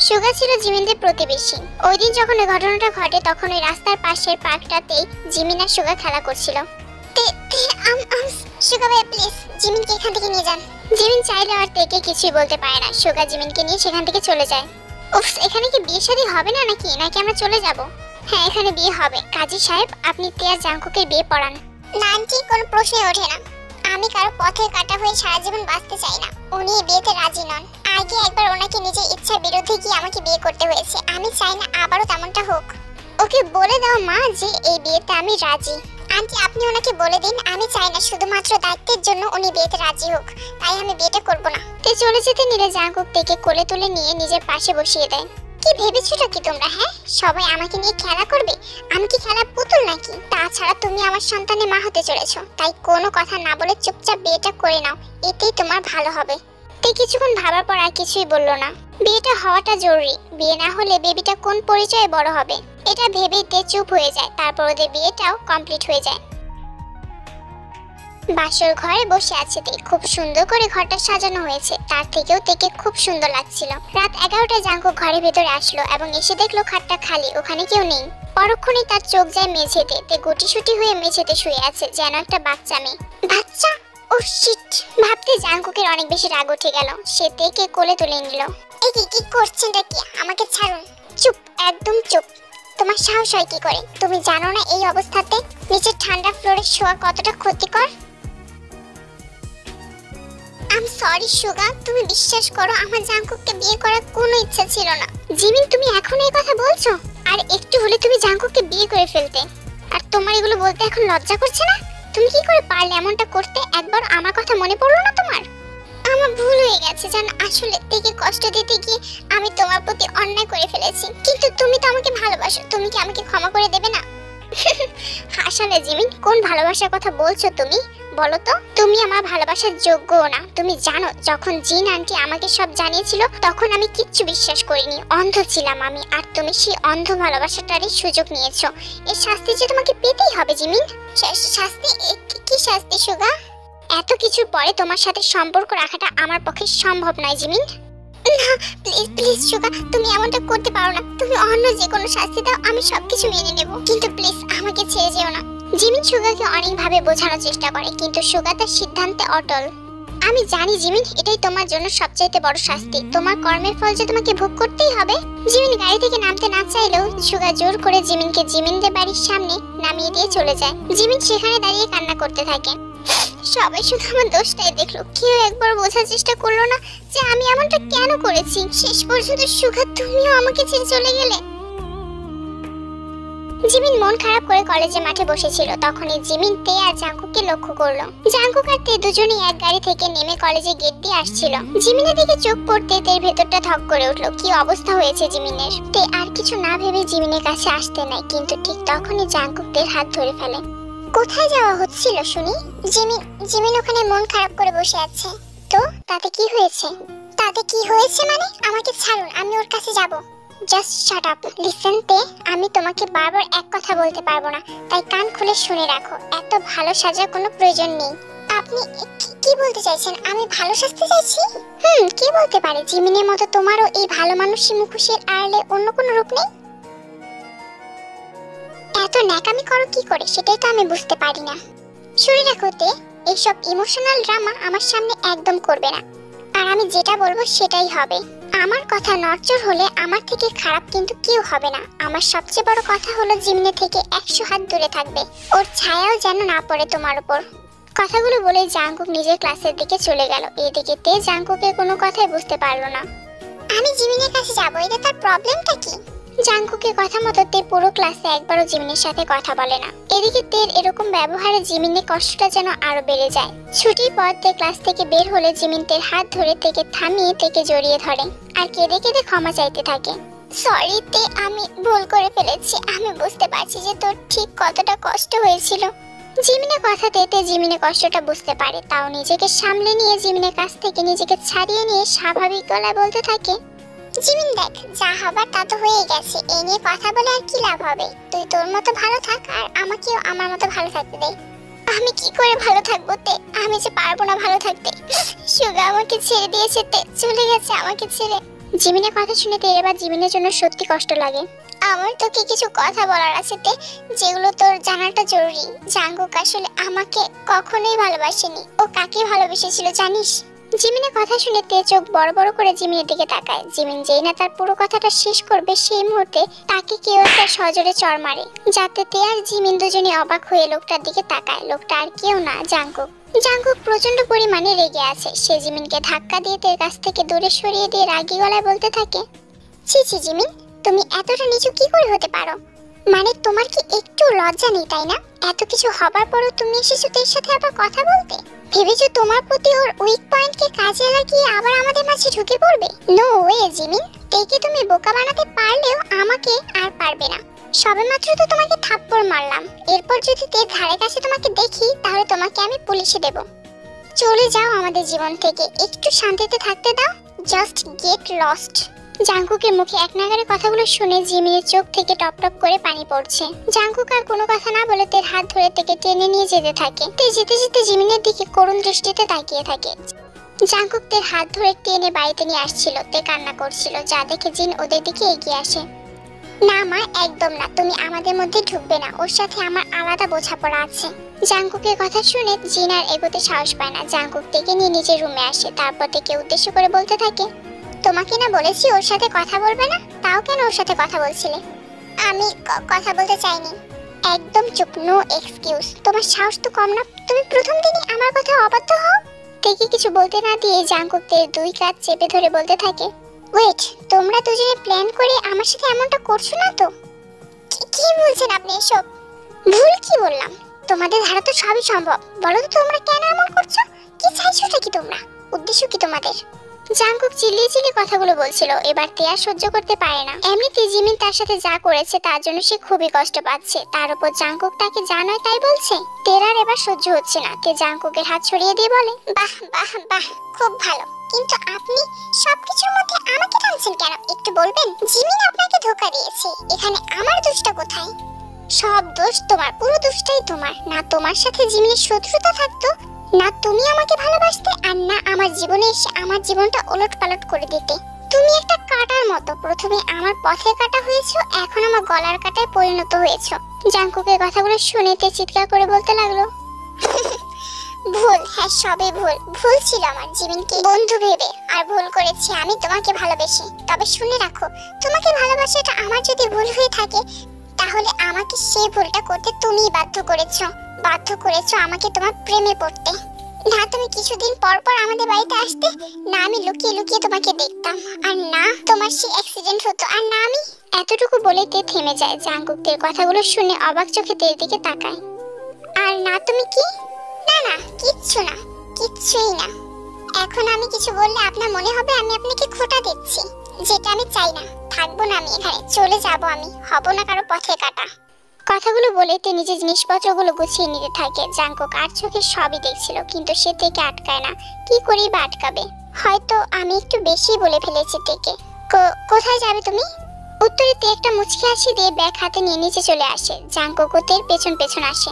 সুগা ছিল জিমিনদের প্রতিবেশী। ওই দিন যখন ওই ঘটনাটা ঘটে তখন ওই রাস্তার পাশের পার্কটাতেই জিমিন আর সুগা খেলা করছিল। সুগা ভাই প্লিজ জিমিনকে এখান থেকে নিয়ে যান। জিমিন চাইলে আর তেকে কিছুই বলতে পারে না। সুগা জিমিনকে নিয়ে সেখান থেকে চলে যায়। উফ, এখানে কি বিয়ে শাদী হবে না নাকি আমরা চলে যাব? হ্যাঁ, এখানে বিয়ে হবে। কাজী সাহেব, আপনি তে আর জাঙ্কুকের বিয়ে পড়ান। না আন্টি, কোনো প্রশ্নই ওঠে না। আমি কারো পথের কাটা হয়ে সারা জীবন বাঁচতে চাই না। উনি এই বিয়েতে রাজি নন। আগে একবার ওনাকে নিজের ইচ্ছার বিরুদ্ধে গিয়ে আমাকে বিয়ে করতে হয়েছে। আমি চাই না আবারও তেমনটা হোক। ওকে বলে দাও মা যে এই বিয়েতে আমি রাজি। আন্টি, আপনি ওনাকে বলে দিন আমি চাই না শুধুমাত্র দায়িত্বের জন্য উনি বিয়েতে রাজি হোক, তাই আমি বিয়েটা করব না। তে চলে যেতে নিলে জাঙ্কুক থেকে কোলে তুলে নিয়ে নিজের পাশে বসিয়ে দেয়। কি ভেবেছিলো কি তোমরা? হ্যাঁ, সবাই আমাকে নিয়ে খেলা করবে? আমি কি খেলার পুতুল নাকি? তাছাড়া তুমি আমার সন্তানের মা হতে চলেছো, তাই কোনো কথা না বলে চুপচাপ বিয়েটা করে নাও, এতেই তোমার ভালো হবে। তে কিছুক্ষণ ভাবার পর আর কিছুই বলল না। বিয়েটা হওয়াটা জরুরি, বিয়ে না হলে বেবিটা কোন পরিচয়ে বড় হবে এটা ভেবেই তে চুপ হয়ে যায়। তারপর ওদের বিয়েটাও কমপ্লিট হয়ে যায়। বাসর ঘরে বসে আছে তে। খুব সুন্দর করে ঘরটা সাজানো হয়েছে, তার থেকেও তেকে খুব সুন্দর লাগছিল। রাত 11টায় জাঙ্কুক ঘরের ভেতরে আসলো এবং এসে দেখলো খাটটা খালি, ওখানে কেউ নেই। পরক্ষণেই তার চোখ যায় মেঝেতে। তে গুটিসুটি হয়ে মেঝেতে শুয়ে আছে যেন একটা বাচ্চা মেয়ে। বাচ্চা? ও শিট! ভাবতে জাঙ্কুকের অনেক বেশি রাগ উঠে গেল। সে তেকে কোলে তুলে নিল। এই কি করছেনটা কি? আমাকে ছাড়ুন। চুপ, একদম চুপ। তোমার সাহস হয় কি করে? তুমি জানো না এই অবস্থাতে নিচের ঠান্ডা ফ্লোরে শোয়া কতটা ক্ষতিকর? আই সরি সুগা, তুমি বিশ্বাস করো আমার জাঙ্কুককে বিয়ে করার কোনো ইচ্ছা ছিল না। জিমিন, তুমি এখন এই কথা বলছো? আর একটু হলে তুমি জাঙ্কুককে বিয়ে করে ফেলতে। আর তোমার এগুলো বলতে এখন লজ্জা করছে না? তুমি কি করে পারলে এমনটা করতে? একবার আমার কথা মনে পড়লো না তোমার? আমার ভুল হয়ে গেছে জান, আসলে থেকে কষ্ট দিতে গিয়ে আমি তোমার প্রতি অন্যায় করে ফেলেছি। কিন্তু তুমি তো আমাকে ভালোবাসো, তুমি কি আমাকে ক্ষমা করে দেবে না? আসলে জিমিন, কোন ভালোবাসার কথা বলছো তুমি? বলো তো। তুমি আমার ভালোবাসার যোগ্যও না। তুমি জানো যখন জিন আন্টি আমাকে সব জানিয়েছিল তখন আমি কিচ্ছু বিশ্বাস করিনি, অন্ধ ছিলাম আমি। আর তুমি সেই অন্ধ ভালোবাসাটারই সুযোগ নিয়েছো। এর শাস্তি যে তোমাকে পেতেই হবে জিমিন। শাস্তি? কি শাস্তি সুগা? এত কিছুর পরে তোমার সাথে সম্পর্ক রাখাটা আমার পক্ষে সম্ভব নয় জিমিন। না প্লিজ প্লিজ সুগা, তুমি এমনটা করতে পারো না। তুমি অন্য যে কোনো শাস্তি দাও, আমি সবকিছু মেনে নেব, কিন্তু প্লিজ আমাকে ছেড়ে যেও না। জিমিন সুগাকে অনেকভাবে বোঝানোর চেষ্টা করে, কিন্তু সুগা তার সিদ্ধান্তে অটল। আমি জানি জিমিন, এটাই তোমার জন্য সবচাইতে বড় শাস্তি। তোমার কর্মের ফল যে তোমাকে ভোগ করতেই হবে। জিমিন গাড়ি থেকে নামতে না চাইলেও সুগা জোর করে জিমিনকে জিমিনদের বাড়ির সামনে নামিয়ে দিয়ে চলে যায়। জিমিন সেখানে দাঁড়িয়ে কান্না করতে থাকে। সবাই শুধু আমার দোষটাই দেখলো, কেউ একবার বোঝার চেষ্টা করলো না যে আমি এমনটা কেন করেছি। শেষ পর্যন্ত সুগা তুমিও আমাকে ছেড়ে চলে গেলে। জিমিন মন খারাপ করে কলেজে মাঠে বসেছিল। তখনই জিমিন তে আর জাঙ্কুককে লক্ষ্য করলো। জাঙ্কুক আর তে দুজনেই এক গাড়ি থেকে নেমে কলেজে গেট দিয়ে আসছিল। জিমিনের দিকে চোখ পড়তে তের ভেতরটা ধক করে উঠলো। কি অবস্থা হয়েছে জিমিনের। তে আর কিছু না ভেবে জিমিনের কাছে আসতে নাই, কিন্তু ঠিক তখনই জাঙ্কুক তের হাত ধরে ফেলে। কোথায় যাওয়া হচ্ছিল শুনি? জিমিন ওখানে মন খারাপ করে বসে আছে। তো তাতে কি হয়েছে? তাতে কি হয়েছে মানে? আমাকে ছাড়ুন, আমি ওর কাছে যাব। Just shut up. লিসেন তে, আমি তোমাকে বারবার এক কথা বলতে পারবো না, তাই কান খুলে শুনে রাখো। এত ভালো সাজার কোনো প্রয়োজন নেই। আপনি কি বলতে চাইছেন? আমি ভালো সাজতে চাইছি? কে বলতে পারে জিমিনের মতো তোমারও এই ভালো মানুষই মুখোশের আড়ালে অন্য কোনো রূপ নেই? এত ন্যাকামি করো কি করে সেটাই তো আমি বুঝতে পারি না। শুনে রাখো তে, এইসব ইমোশনাল ড্রামা আমার সামনে একদম করবে না। আর আমি যেটা বলবো সেটাই হবে। আমার কথা নড়চড় হলে আমার থেকে খারাপ কিন্তু কেউ হবে না। আমার সবচেয়ে বড় কথা হলো জিমিনের থেকে 100 হাত দূরে থাকবে। ওর ছায়াও যেন না পড়ে তোমার উপর। কথাগুলো বলে জাঙ্কুক নিজের ক্লাসের দিকে চলে গেল। এদিকে তে জাঙ্কুকের কোনো কথাই বুঝতে পারলো না। আমি জিমিনের কাছে যাবো, এটা তার প্রবলেমটা কি? জাঙ্কুকের কথা মতো তে পুরো ক্লাসে একবারও জিমিনের সাথে কথা বলে না। এদিকে তের এরকম ব্যবহারে জিমিনের কষ্টটা যেন আরো বেড়ে যায়। ছুটির পর তে ক্লাস থেকে বের হলে জিমিন তের হাত ধরে তেকে থামিয়ে তেকে জড়িয়ে ধরে আর কেঁদে কেঁদে ক্ষমা চাইতে থাকে। সরি তে, আমি ভুল করে ফেলেছি। আমি বুঝতে পারছি যে তোর ঠিক কতটা কষ্ট হয়েছিল। জিমিনের কথা তে জিমিনের কষ্টটা বুঝতে পারে, তাও নিজেকে সামলে নিয়ে জিমিনের কাছ থেকে নিজেকে ছাড়িয়ে নিয়ে স্বাভাবিক গলায় বলতে থাকে, জিমিন দেখ, যা হবার তা তো হয়ে গেছে। এই নিয়ে কথা বলে আর কি লাভ হবে? তুই তোর মতো ভালো থাক আর আমাকেও আমার মতো ভালো থাকতে দে। আমি কি করে ভালো থাকবো তে? আমি যে পারবো না ভালো থাকতে। সুগা আমাকে ছেড়ে দিয়েছে তে, চলে গেছে আমাকে ছেড়ে। জিমিনের কথা শুনে তে এবার জিমিনের জন্য সত্যি কষ্ট লাগে। আমার তোকে কিছু কথা বলার আছে যেগুলো তোর জানাটা জরুরি। জাঙ্কুক আসলে আমাকে কখনোই ভালোবাসেনি। ও কাকে ভালোবেসেছিল জানিস? জিমিনের কথা শুনে তে চোখ বড় বড় করে জিমিনের দিকে তাকায়। জিমিন যেই না তার পুরো কথাটা শেষ করবে সেই মুহূর্তে তাকে কেউ একটা সজোরে চড় মারে, যাতে তে আর জিমিন দুজনে অবাক হয়ে লোকটার দিকে তাকায়। লোকটা আর কেউ না, জাঙ্কুক। জাঙ্কুক প্রচন্ড পরিমাণে রেগে আছে। সে জিমিনকে ধাক্কা দিয়ে তের কাছ থেকে দূরে সরিয়ে দিয়ে রাগী গলায় বলতে থাকে, ছি ছি জিমিন, তুমি এতটা নিচু কি করে হতে পারো? মানে তোমার কি একটু লজ্জা নেই, তাই না? এত কিছু হবার পরও তুমি এসেছো তের সাথে আবার কথা বলতে? ভেবেছো তোমার প্রতি ওর উইক পয়েন্টকে কাজে লাগিয়ে আবার আমাদের মাঝে ঢুকে পড়বে? নো ওয়ে জিমিন, তেকে তুমি বোকা বানাতে পারলেও আমাকে আর পারবে না। সবেমাত্র তো তোমাকে থাপ্পড় মারলাম। এরপর যদি তের ধারে কাছে তোমাকে দেখি তাহলে তোমাকে আমি পুলিশে দেব। চলে যাও আমাদের জীবন থেকে, একটু শান্তিতে থাকতে দাও। Just get lost. জাঙ্কুকের মুখে এক নাগাড়ে কথাগুলো শুনে জিমিনের চোখ থেকে টপ টপ করে পানি পড়ছে। জাঙ্কুক আর কোনো কথা না বলে তের হাত ধরে তেকে টেনে নিয়ে যেতে থাকে। তে যেতে যেতে জিমিনের দিকে করুণ দৃষ্টিতে তাকিয়ে থাকে। জাঙ্কুক তের হাত ধরে টেনে বাড়িতে নিয়ে আসছিল। তে কান্না করছিল, যা দেখে জিন ওদের দিকে এগিয়ে আসে। না মা, একদম না, তুমি আমাদের মধ্যে ঢুকবে না। ওর সাথে আমার আলাদা বোঝাপড়া আছে। জাঙ্কুকের কথা শুনে জিন আর এগোতে সাহস পায় না। জাঙ্কুক তেকে নিয়ে নিজের রুমে আসে। তারপর তেকে উদ্দেশ্য করে বলতে থাকে, তোমাকে না বলেছি ওর সাথে কথা বলবে না, তাও কেন ওর সাথে কথা বলছিলে? আমি কথা বলতে চাইনি। একদম চুপ, নো এক্সকিউজ। তোমার সাহস তো কম না, তুমি প্রথম দিনই আমার কথা অবাধ্য হও। তেকে কিছু বলতে না দিয়ে জাঙ্কুক তের দুই কাঁধ চেপে ধরে বলতে থাকে, ওয়েট, তোমরা দুজনে প্ল্যান করে আমার সাথে এমনটা করছো না তো? কি বলছেন আপনি এসব? ভুল কি বললাম? তোমাদের ধারা তো সবই সম্ভব। বলো তো তোমরা কেন এমন করছো? কি চাইছোটা কি তোমরা? উদ্দেশ্য কি তোমাদের? জাঙ্কুক চিল্লিয়ে চিল্লিয়ে কথাগুলো বলছিল। এবার তে আর সহ্য করতে পারে না। এমনিতে জিমিন তার সাথে যা করেছে তার জন্য সে খুবই কষ্ট পাচ্ছে। তার উপর জাঙ্কুক তাকে যা নয় তাই বলছে। তের আর এবার সহ্য হচ্ছে না। তে জাঙ্কুকের হাত ছড়িয়ে দিয়ে বলে, বাহ বাহ বাহ, খুব ভালো, কিন্তু আপনি সবকিছুর মধ্যে আমাকে টানছেন কেন? একটু বলবেন? জিমিন আপনাকে ধোঁকা দিয়েছে, এখানে আমার দোষটা কোথায়? সব দোষ তোমার, পুরো দোষটাই তোমার। না তোমার সাথে জিমিনের শত্রুতা থাকতো, না তুমি আমাকে ভালোবাসতে, আর না আমার জীবনে এসে আমার জীবনটা ওলটপালট করে দিতে। তুমি একটা কাঁটার মতো, প্রথমে আমার পথে কাটা হয়েছো, এখন আমার গলার কাটায় পরিণত হয়েছো। জাঙ্কুকের কথাগুলো শুনে তে চিৎকার করে বলতে লাগলো, ভুল, হ্যাঁ সবে ভুল। ভুল ছিল আমার জিমিনকে বন্ধু ভেবে, আর ভুল করেছি আমি তোমাকে ভালোবেসে। তবে শুনে রাখো, তোমাকে ভালোবাসাটা আমার যদি ভুল হয়ে থাকে, তাহলে আমাকে সেই ভুলটা করতে তুমিই বাধ্য করেছো আমাকে তোমার প্রেমে পড়তে। না তুমি কিছুদিন পর পর আমাদের বাড়িতে আসতে, না আমি লুকিয়ে লুকিয়ে তোমাকে দেখতাম, আর না তোমার সেই অ্যাক্সিডেন্ট হতো, আর না আমি। এতটুকু বলে তে থেমে যায়। জাঙ্কুকের কথাগুলো শুনে অবাক চোখে তের দিকে তাকায়। আর না তুমি কি? না না, কিচ্ছু না, কিচ্ছুই না। এখন আমি কিছু বললে আপনার মনে হবে আমি আপনাকে খোঁটা দিচ্ছি, যেটা আমি চাই না। থাকবো না আমি এখানে, চলে যাব আমি, হব না কারো পথে কাটা। কথাগুলো বলে তে নিজের জিনিসপত্রগুলো গুছিয়ে নিতে থাকে। জাঙ্কুক আর চোখে সবই দেখছিল, কিন্তু সে তেকে আটকায় না। কি করেই বা আটকাবে? হয়তো আমি একটু বেশি বলে ফেলেছি তেকে। কোথায় যাবে তুমি? উত্তরে তে একটা মুচকি হাসি দিয়ে ব্যাগ হাতে নিয়ে নিচে চলে আসে। জাঙ্কুক তের পেছন পেছন আসে।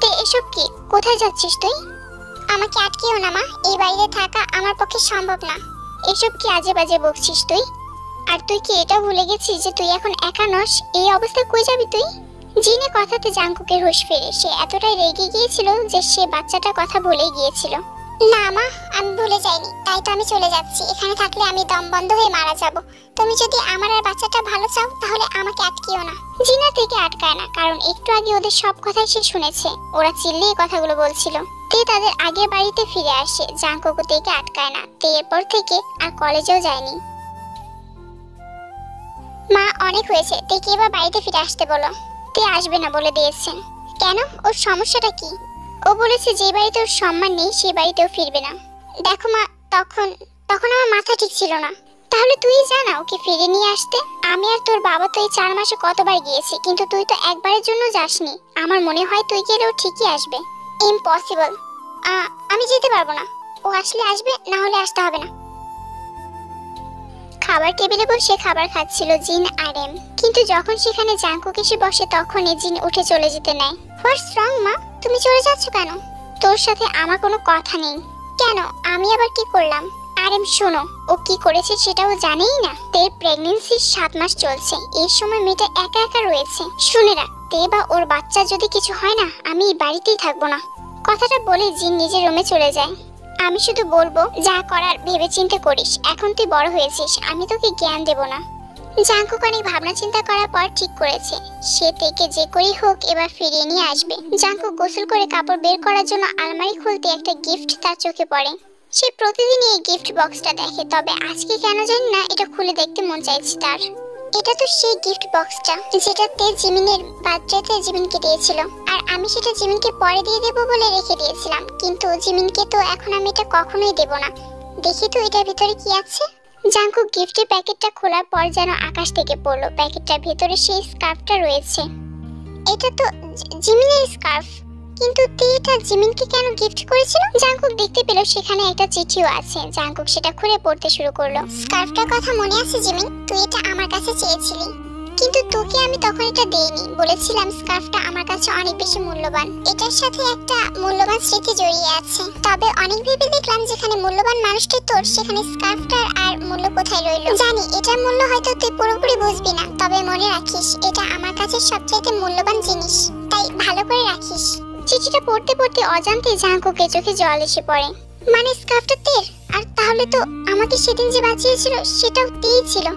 তে এসব কি? কোথায় যাচ্ছিস তুই? আমাকে আটকেও না মা, এই বাড়িতে থাকা আমার পক্ষে সম্ভব না। এসব কি আজে বাজে বকছিস তুই? আর তুই কি এটা ভুলে গেছিস যে তুই এখন একা নস? এই অবস্থায় কই যাবি তুই? জিনে কথাতে জাঙ্কুকের হুঁশ ফেরে। সে এতটাই রেগে গিয়েছিল যে সে বাচ্চাটার কথা ভুলে গিয়েছিল। না মা, আমি ভুলে যাইনি, তাই তো আমি চলে যাচ্ছি। এখানে থাকলে আমি দম বন্ধ হয়ে মারা যাব। তুমি যদি আমার আর বাচ্চাটা ভালো চাও, তাহলে আমাকে আটকিও না। জিনা থেকে আটকায় না, কারণ একটু আগে ওদের সব কথাই সে শুনেছে। ওরা চিল্লিয়ে কথাগুলো বলছিল। তে তাদের আগের বাড়িতে ফিরে আসে। জাঙ্কুক তেকে আটকায় না। তে এরপর থেকে আর কলেজেও যায়নি। মা, অনেক হয়েছে, তেকে এবার বাড়িতে ফিরে আসতে বলো। তে আসবে না বলে দিয়েছে। কেন? ওর সমস্যাটা কি? ও বলেছে যে বাড়িতে ওর সম্মান নেই সেই বাড়িতেও ফিরবে না। দেখো মা, তখন আমার মাথা ঠিক ছিল না। তাহলে তুই জানা ওকে ফিরে নিয়ে আসতে। আমি আর তোর বাবা তো এই 4 মাসে কতবার গিয়েছি, কিন্তু তুই তো একবারের জন্য যাসনি। আমার মনে হয় তুই গেলে ও ঠিকই আসবে। ইম্পসিবল, আমি যেতে পারবো না। ও আসলে আসবে, না হলে আসতে হবে না। খাবার টেবিলে বসে খাবার খাচ্ছিল জিন আর এম, কিন্তু যখন সেখানে জাঙ্কুক এসে বসে তখনই জিন উঠে চলে যেতে নেয়। হোয়াটস রং মা, তুমি চলে যাচ্ছ কেন? তোর সাথে আমার কোনো কথা নেই। কেন? আমি আবার কি করলাম? আরে শোনো, ও কি করেছে সেটাও জানেই না। তের প্রেগন্যান্সি 7 মাস চলছে, এই সময় মেয়েটা একা একা রয়েছে। শুনে রাখ, তে বা ওর বাচ্চা যদি কিছু হয় না, আমি বাড়িতেই থাকবো না। কথাটা বলে জিন নিজের রুমে চলে যায়। আমি শুধু বলবো যা করার ভেবে চিন্তে করিস, এখন তুই বড় হয়েছিস, আমি তোকে জ্ঞান দেব না। জাঙ্কুক অনেক ভাবনা চিন্তা করার পর ঠিক করেছে সে তেকে যে করেই হোক এবার ফিরিয়ে নিয়ে আসবে। জাঙ্কুক গোসল করে কাপড় বের করার জন্য আলমারি খুলতে একটা গিফট তার চোখে পড়ে। সে প্রতিদিন এই গিফট বক্সটা দেখে, তবে আজকে কেন জানি না এটা খুলে দেখতে মন চাইছে তার। এটা তো সেই গিফট বক্সটা যেটাতে জিমিনের বার্থডেতে জিমিনকে দিয়েছিল, আর আমি সেটা জিমিনকে পরে দিয়ে দেবো বলে রেখে দিয়েছিলাম, কিন্তু জিমিনকে তো এখন আমি এটা কখনোই দেব না। দেখি তো এটার ভিতরে কি আছে। জাঙ্কুক গিফটের প্যাকেটটা খোলার পর যেন আকাশ থেকে পড়লো। প্যাকেটটার ভিতরে সেই স্কার্ফটা রয়েছে। এটা তো জিমিনের স্কার্ফ, কিন্তু এটা জিমিনকে কেন গিফট করেছিল? জাঙ্কুক দেখতে পেল সেখানে একটা চিঠিও আছে। জাঙ্কুক সেটা খুলে পড়তে শুরু করলো। স্কার্ফটার কথা মনে আছে জিমিন? তুই এটা আমার কাছে চেয়েছিলি, কিন্তু তোকে আমি তখন এটা দেইনি। বলেছিলাম স্কার্ফটা আমার কাছে অনেক বেশি মূল্যবান, এটার সাথে একটা মূল্যবান স্মৃতি জড়িয়ে আছে। তবে অনেক ভেবে দেখলাম যেখানে মূল্যবান মানুষটা তোর, সেখানে স্কার্ফটার আর মূল্য কোথায় রইলো। জানি এটার মূল্য হয়তো তুই পুরোপুরি বুঝবি না, তবে মনে রাখিস এটা আমার কাছে সবচাইতে মূল্যবান জিনিস, তাই ভালো করে রাখিস। চিঠিটা পড়তে পড়তে অজান্তে জাঙ্কুকের চোখে জল এসে পড়ে। মানে স্কার্ফটা তের? আর তাহলে তো আমাকে সেদিন যে বাঁচিয়েছিল সেটাও তেই ছিল।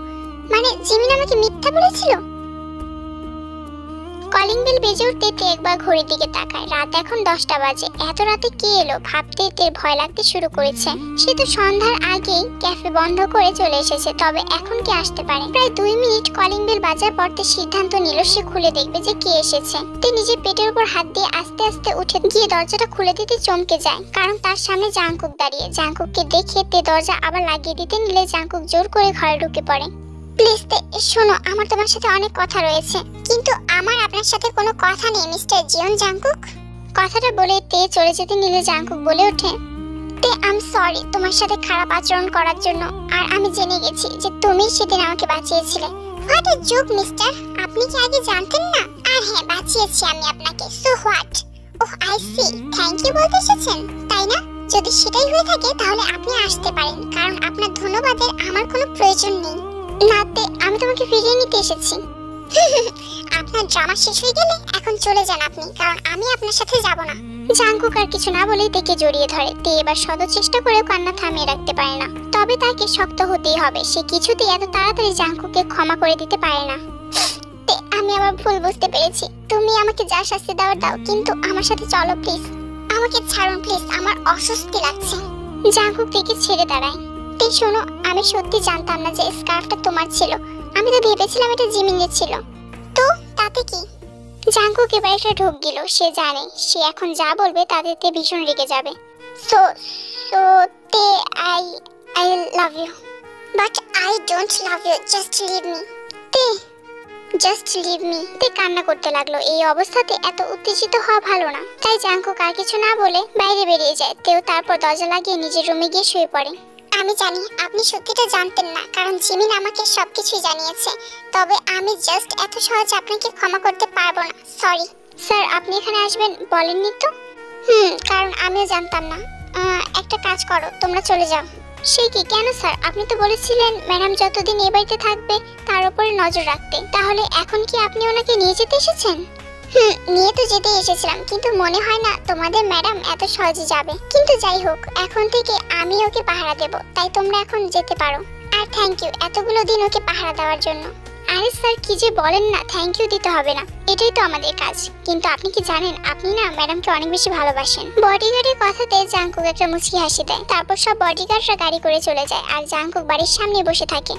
মানে জিমিন আমাকে মিথ্যা বলেছিল? কলিং বেল বেজে উঠতে তে একবার ঘড়ির দিকে তাকায়। রাত এখন 10টা বাজে। এত রাতে কে এলো ভাবতে তের ভয় লাগতে শুরু করেছে। সে তো সন্ধ্যার আগেই ক্যাফে বন্ধ করে চলে এসেছে, তবে এখন কে আসতে পারে? প্রায় 2 মিনিট কলিং বেল বাজার পর তে সিদ্ধান্ত নিল সে খুলে দেখবে যে কে এসেছে। তে নিজের পেটের উপর হাত দিয়ে আস্তে আস্তে উঠে গিয়ে দরজাটা খুলে দিতে চমকে যায়, কারণ তার সামনে জাঙ্কুক দাঁড়িয়ে। জাঙ্কুককে দেখে তে দরজা আবার লাগিয়ে দিতে নিলে জাঙ্কুক জোর করে ঘরে ঢুকে পড়ে। প্লিজ শোনো, আমার তোমার সাথে অনেক কথা রয়েছে। কিন্তু আমার আপনার সাথে কোনো কথা নেই মিস্টার জিয়ন জাঙ্কুক। কথাটা বলে তে চলে যেতে নিলে জাঙ্কুক বলে ওঠে, তে আই এম সরি তোমার সাথে খারাপ আচরণ করার জন্য। আর আমি জেনে গেছি যে তুমি সেদিন আমাকে বাঁচিয়েছিলে। হোয়াট আ জোক মিস্টার, আপনি কি আগে জানতেন না? আর হ্যাঁ, বাঁচিয়েছি আমি আপনাকে। So what? Oh I see, thank you বলতে এসেছেন তাই না? যদি সেটাই হয়ে থাকে তাহলে আপনি আসতে পারেন, কারণ আপনার ধন্যবাদের আমার কোনো প্রয়োজন নেই। নাতে আমি তোমাকে ফিরিয়ে নিতে এসেছি। আপনার ড্রামা শেষ হয়ে গেলে এখন চলে যান আপনি, কারণ আমি আপনার সাথে যাব না। জাঙ্কুক আর কিছু না বলেই তেকে জড়িয়ে ধরে। তে এবার শত চেষ্টা করে কান্না থামিয়ে রাখতে পারে না, তবে তাকে শক্ত হতেই হবে। সে কিছুতেই এত তাড়াতাড়ি জাঙ্কুককে ক্ষমা করে দিতে পারে না। তে আমি আবার ভুল বুঝতে পেরেছি, তুমি আমাকে যা শাস্তি দেওয়ার দাও, কিন্তু আমার সাথে চলো প্লিজ। আমাকে ছাড়ুন প্লিজ, আমার অস্বস্তি লাগছে। জাঙ্কুক তেকে ছেড়ে দাঁড়ায়। তে শোনো, আমি সত্যি জানতাম না যে স্কার্ফটা তোমার ছিল। আমি তো ভেবেছিলাম এটা জিমিনের ছিল। তো তাতে কি? জাঙ্কুক এবার একটা ঢোক গেল। সে জানে সে এখন যা বলবে তাতে তে ভীষণ রেগে যাবে। So so Tae I love you, but I don't love you, just leave me. Tae just leave me. Tae কান্না করতে লাগলো। এই অবস্থাতে এত উত্তেজিত হওয়া ভালো না, তাই জাঙ্কুক আর কিছু না বলে বাইরে বেরিয়ে যায়। তেও তারপর দরজা লাগিয়ে নিজের রুমে গিয়ে শুয়ে পড়ে। আমি জানি আপনি সত্যিটা জানতেন না, কারণ জিমিন আমাকে সবকিছুই জানিয়েছে। তবে আমি জাস্ট এত সহজে আপনাকে ক্ষমা করতে পারবো না, সরি। স্যার আপনি এখানে আসবেন বলেননি তো? কারণ আমিও জানতাম না। একটা কাজ করো, তোমরা চলে যাও। সে কি, কেন স্যার? আপনি তো বলেছিলেন ম্যাডাম যতদিন এ বাড়িতে থাকবে তার উপরে নজর রাখতে। তাহলে এখন কি আপনি ওনাকে নিয়ে যেতে এসেছেন? নিয়ে তো যেতে এসেছিলাম, কিন্তু মনে হয় না তোমাদের ম্যাডাম এত সহজে যাবে। কিন্তু যাই হোক, এখন থেকে আমি ওকে পাহারা দেব, তাই তোমরা এখন যেতে পারো। আর থ্যাংক ইউ এতগুলো দিন ওকে পাহারা দেওয়ার জন্য। আরে স্যার কি যে বলেন না, থ্যাংক ইউ দিতে হবে না, এটাই তো আমাদের কাজ। কিন্তু আপনি কি জানেন আপনি না ম্যাডামকে অনেক বেশি ভালোবাসেন। বডিগার্ডের কথাতে জাঙ্কুক একটা মুচকি হাসি দেয়। তারপর সব বডিগার্ডরা গাড়ি করে চলে যায় আর জাঙ্কুক বাড়ির সামনে বসে থাকে।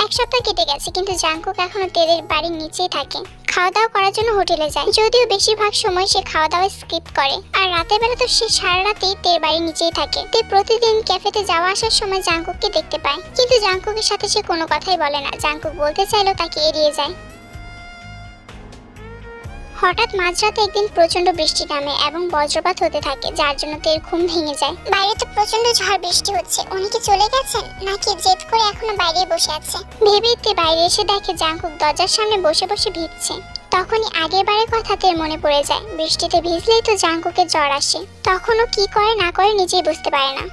এক সপ্তাহ কেটে গেছে, কিন্তু জাঙ্কুক এখনো তেদের বাড়ির নিচেই থাকে। খাওয়া দাওয়া করার জন্য হোটেলে যায়, যদিও বেশিরভাগ সময় সে খাওয়া দাওয়া স্কিপ করে। আর রাতের বেলা তো সে সারা রাতেই তের বাড়ির নিচেই থাকে। তে প্রতিদিন ক্যাফেতে যাওয়া আসার সময় জাঙ্কুককে দেখতে পায়, কিন্তু জাঙ্কুকের সাথে সে কোনো কথাই বলে না। জাঙ্কুক বলতে চাইলেও তাকে এড়িয়ে যায়। হঠাৎ মাঝরাতে একদিন প্রচন্ড বৃষ্টি নামে এবং বজ্রপাত হতে থাকে, যার জন্য তের ঘুম ভেঙে যায়। বাইরে তো প্রচন্ড ঝড় বৃষ্টি হচ্ছে, উনি কি চলে গেছেন নাকি জেদ করে এখনো বাইরে বসে আছে? ভেবেই তে বাইরে এসে দেখে জাঙ্কুক দরজার সামনে বসে বসে ভিজছে। তখনই আগের বারের কথা তের মনে পড়ে যায়। বৃষ্টিতে ভিজলেই তো জাঙ্কুকের জ্বর আসে। তখনও কি করে না করে নিজেই বুঝতে পারে না।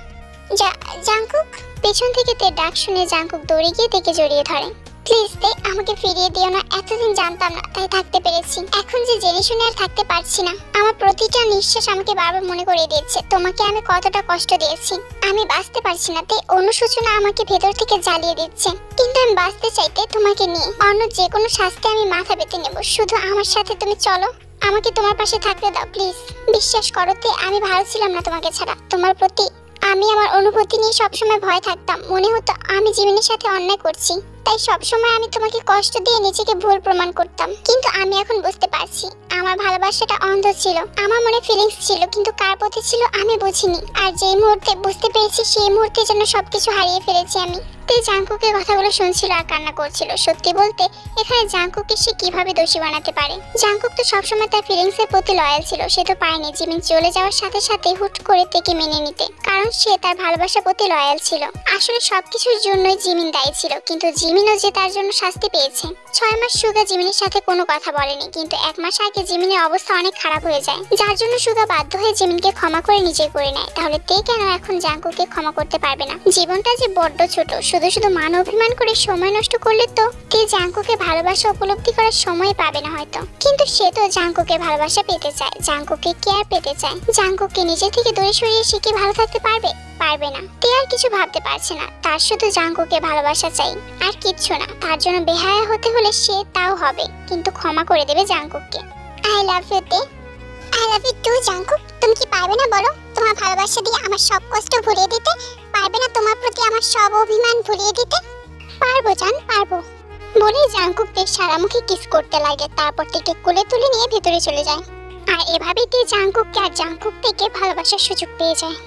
জাঙ্কুক। পেছন থেকে তের ডাক শুনে জাঙ্কুক দৌড়ে গিয়ে তেকে জড়িয়ে ধরে। প্লিজ তে, আমাকে ফিরিয়ে দিও না। এতদিন জানতাম না তাই থাকতে পেরেছি, এখন যে জেনে শুনে আর থাকতে পারছি না। আমার প্রতিটা নিঃশ্বাস আমাকে বারবার মনে করিয়ে দিচ্ছে তোমাকে আমি কতটা কষ্ট দিয়েছি। আমি বাঁচতে পারছি না তে, অনুশোচনা আমাকে ভেতর থেকে জ্বালিয়ে দিচ্ছে। কিন্তু আমি বাঁচতে চাইতে তোমাকে নিয়ে অন্য যে কোনো শাস্তি আমি মাথা পেতে নেব, শুধু আমার সাথে তুমি চলো। আমাকে তোমার পাশে থাকতে দাও প্লিজ। বিশ্বাস করো তে, আমি ভালো ছিলাম না তোমাকে ছাড়া। তোমার প্রতি আমি আমার অনুভূতি নিয়ে সবসময় ভয় থাকতাম। মনে হতো আমি জীবনের সাথে অন্যায় করছি, তাই সবসময় আমি তোমাকে কষ্ট দিয়ে নিজেকে ভুল প্রমাণ করতাম। কিন্তু আমি এখন বুঝতে পারছি আমার ভালোবাসাটা অন্ধ ছিল। আমার মনে ফিলিংস ছিল, কিন্তু কার প্রতি ছিল আমি বুঝিনি। আর যেই মুহূর্তে বুঝতে পেরেছি সেই মুহূর্তে যেন সবকিছু হারিয়ে ফেলেছি আমি। তে জাঙ্কুকের কথাগুলো শুনছিল আর কান্না করছিল। সত্যি বলতে এখানে জাঙ্কুককে সে কিভাবে দোষী বানাতে পারে? জাঙ্কুক তো সবসময় তার ফিলিংসের প্রতি লয়াল ছিল। সে তো পারেনি জিমিন চলে যাওয়ার সাথে সাথে হুট করে তেকে মেনে নিতে, কারণ সে তার ভালোবাসার প্রতি লয়াল ছিল। আসলে সবকিছুর জন্যই জিমিন দায়ী ছিল, কিন্তু জিমিনও যে তার জন্য শাস্তি পেয়েছে। 6 মাস সুগা জিমিনের সাথে কোনো কথা বলেনি, কিন্তু 1 মাস আগে জিমিনের অবস্থা অনেক খারাপ হয়ে যায়, যার জন্য সুগা বাধ্য হয়ে জিমিনকে ক্ষমা করে নিজে করে নেয়। তাহলে তে কেন এখন জাঙ্কুককে ক্ষমা করতে পারবে না? জীবনটা যে বড্ড ছোট, শুধু শুধু মান অভিমান করে সময় নষ্ট করলে তো তে জাঙ্কুকে ভালোবাসা উপলব্ধি করার সময় পাবে না হয়তো। কিন্তু সে তো জাঙ্কুকে ভালোবাসা পেতে চায়, জাঙ্কুকে কেয়ার পেতে চায়। জাঙ্কুককে নিজে থেকে দূরে সরিয়ে সে কি ভালো থাকতে পারবে? পারবে না। তে আর কিছু ভাবতে পারছে না, তার শুধু জাঙ্কুকে ভালোবাসা চাই, আর কিচ্ছু না। তার জন্য বেহায়া হতে হলে সে তাও হবে, কিন্তু ক্ষমা করে দেবে জাঙ্কুককে। আই লাভ ইউ তে। I love you too Jungkook. তুমি কি পারবে না বলো তোমার ভালোবাসা দিয়ে আমার সব কষ্ট ভুলিয়ে দিতে? পারবে না তোমার প্রতি আমার সব অভিমান ভুলিয়ে দিতে? পারবো জান, পারবো বলেই জাঙ্কুক তে সারামুখী কিস করতে লাগে। তারপর থেকে কোলে তুলে নিয়ে ভেতরে চলে যায়। আর এভাবেই তে জাঙ্কুককে আর জাঙ্কুক থেকে ভালোবাসার সুযোগ পেয়ে যায়।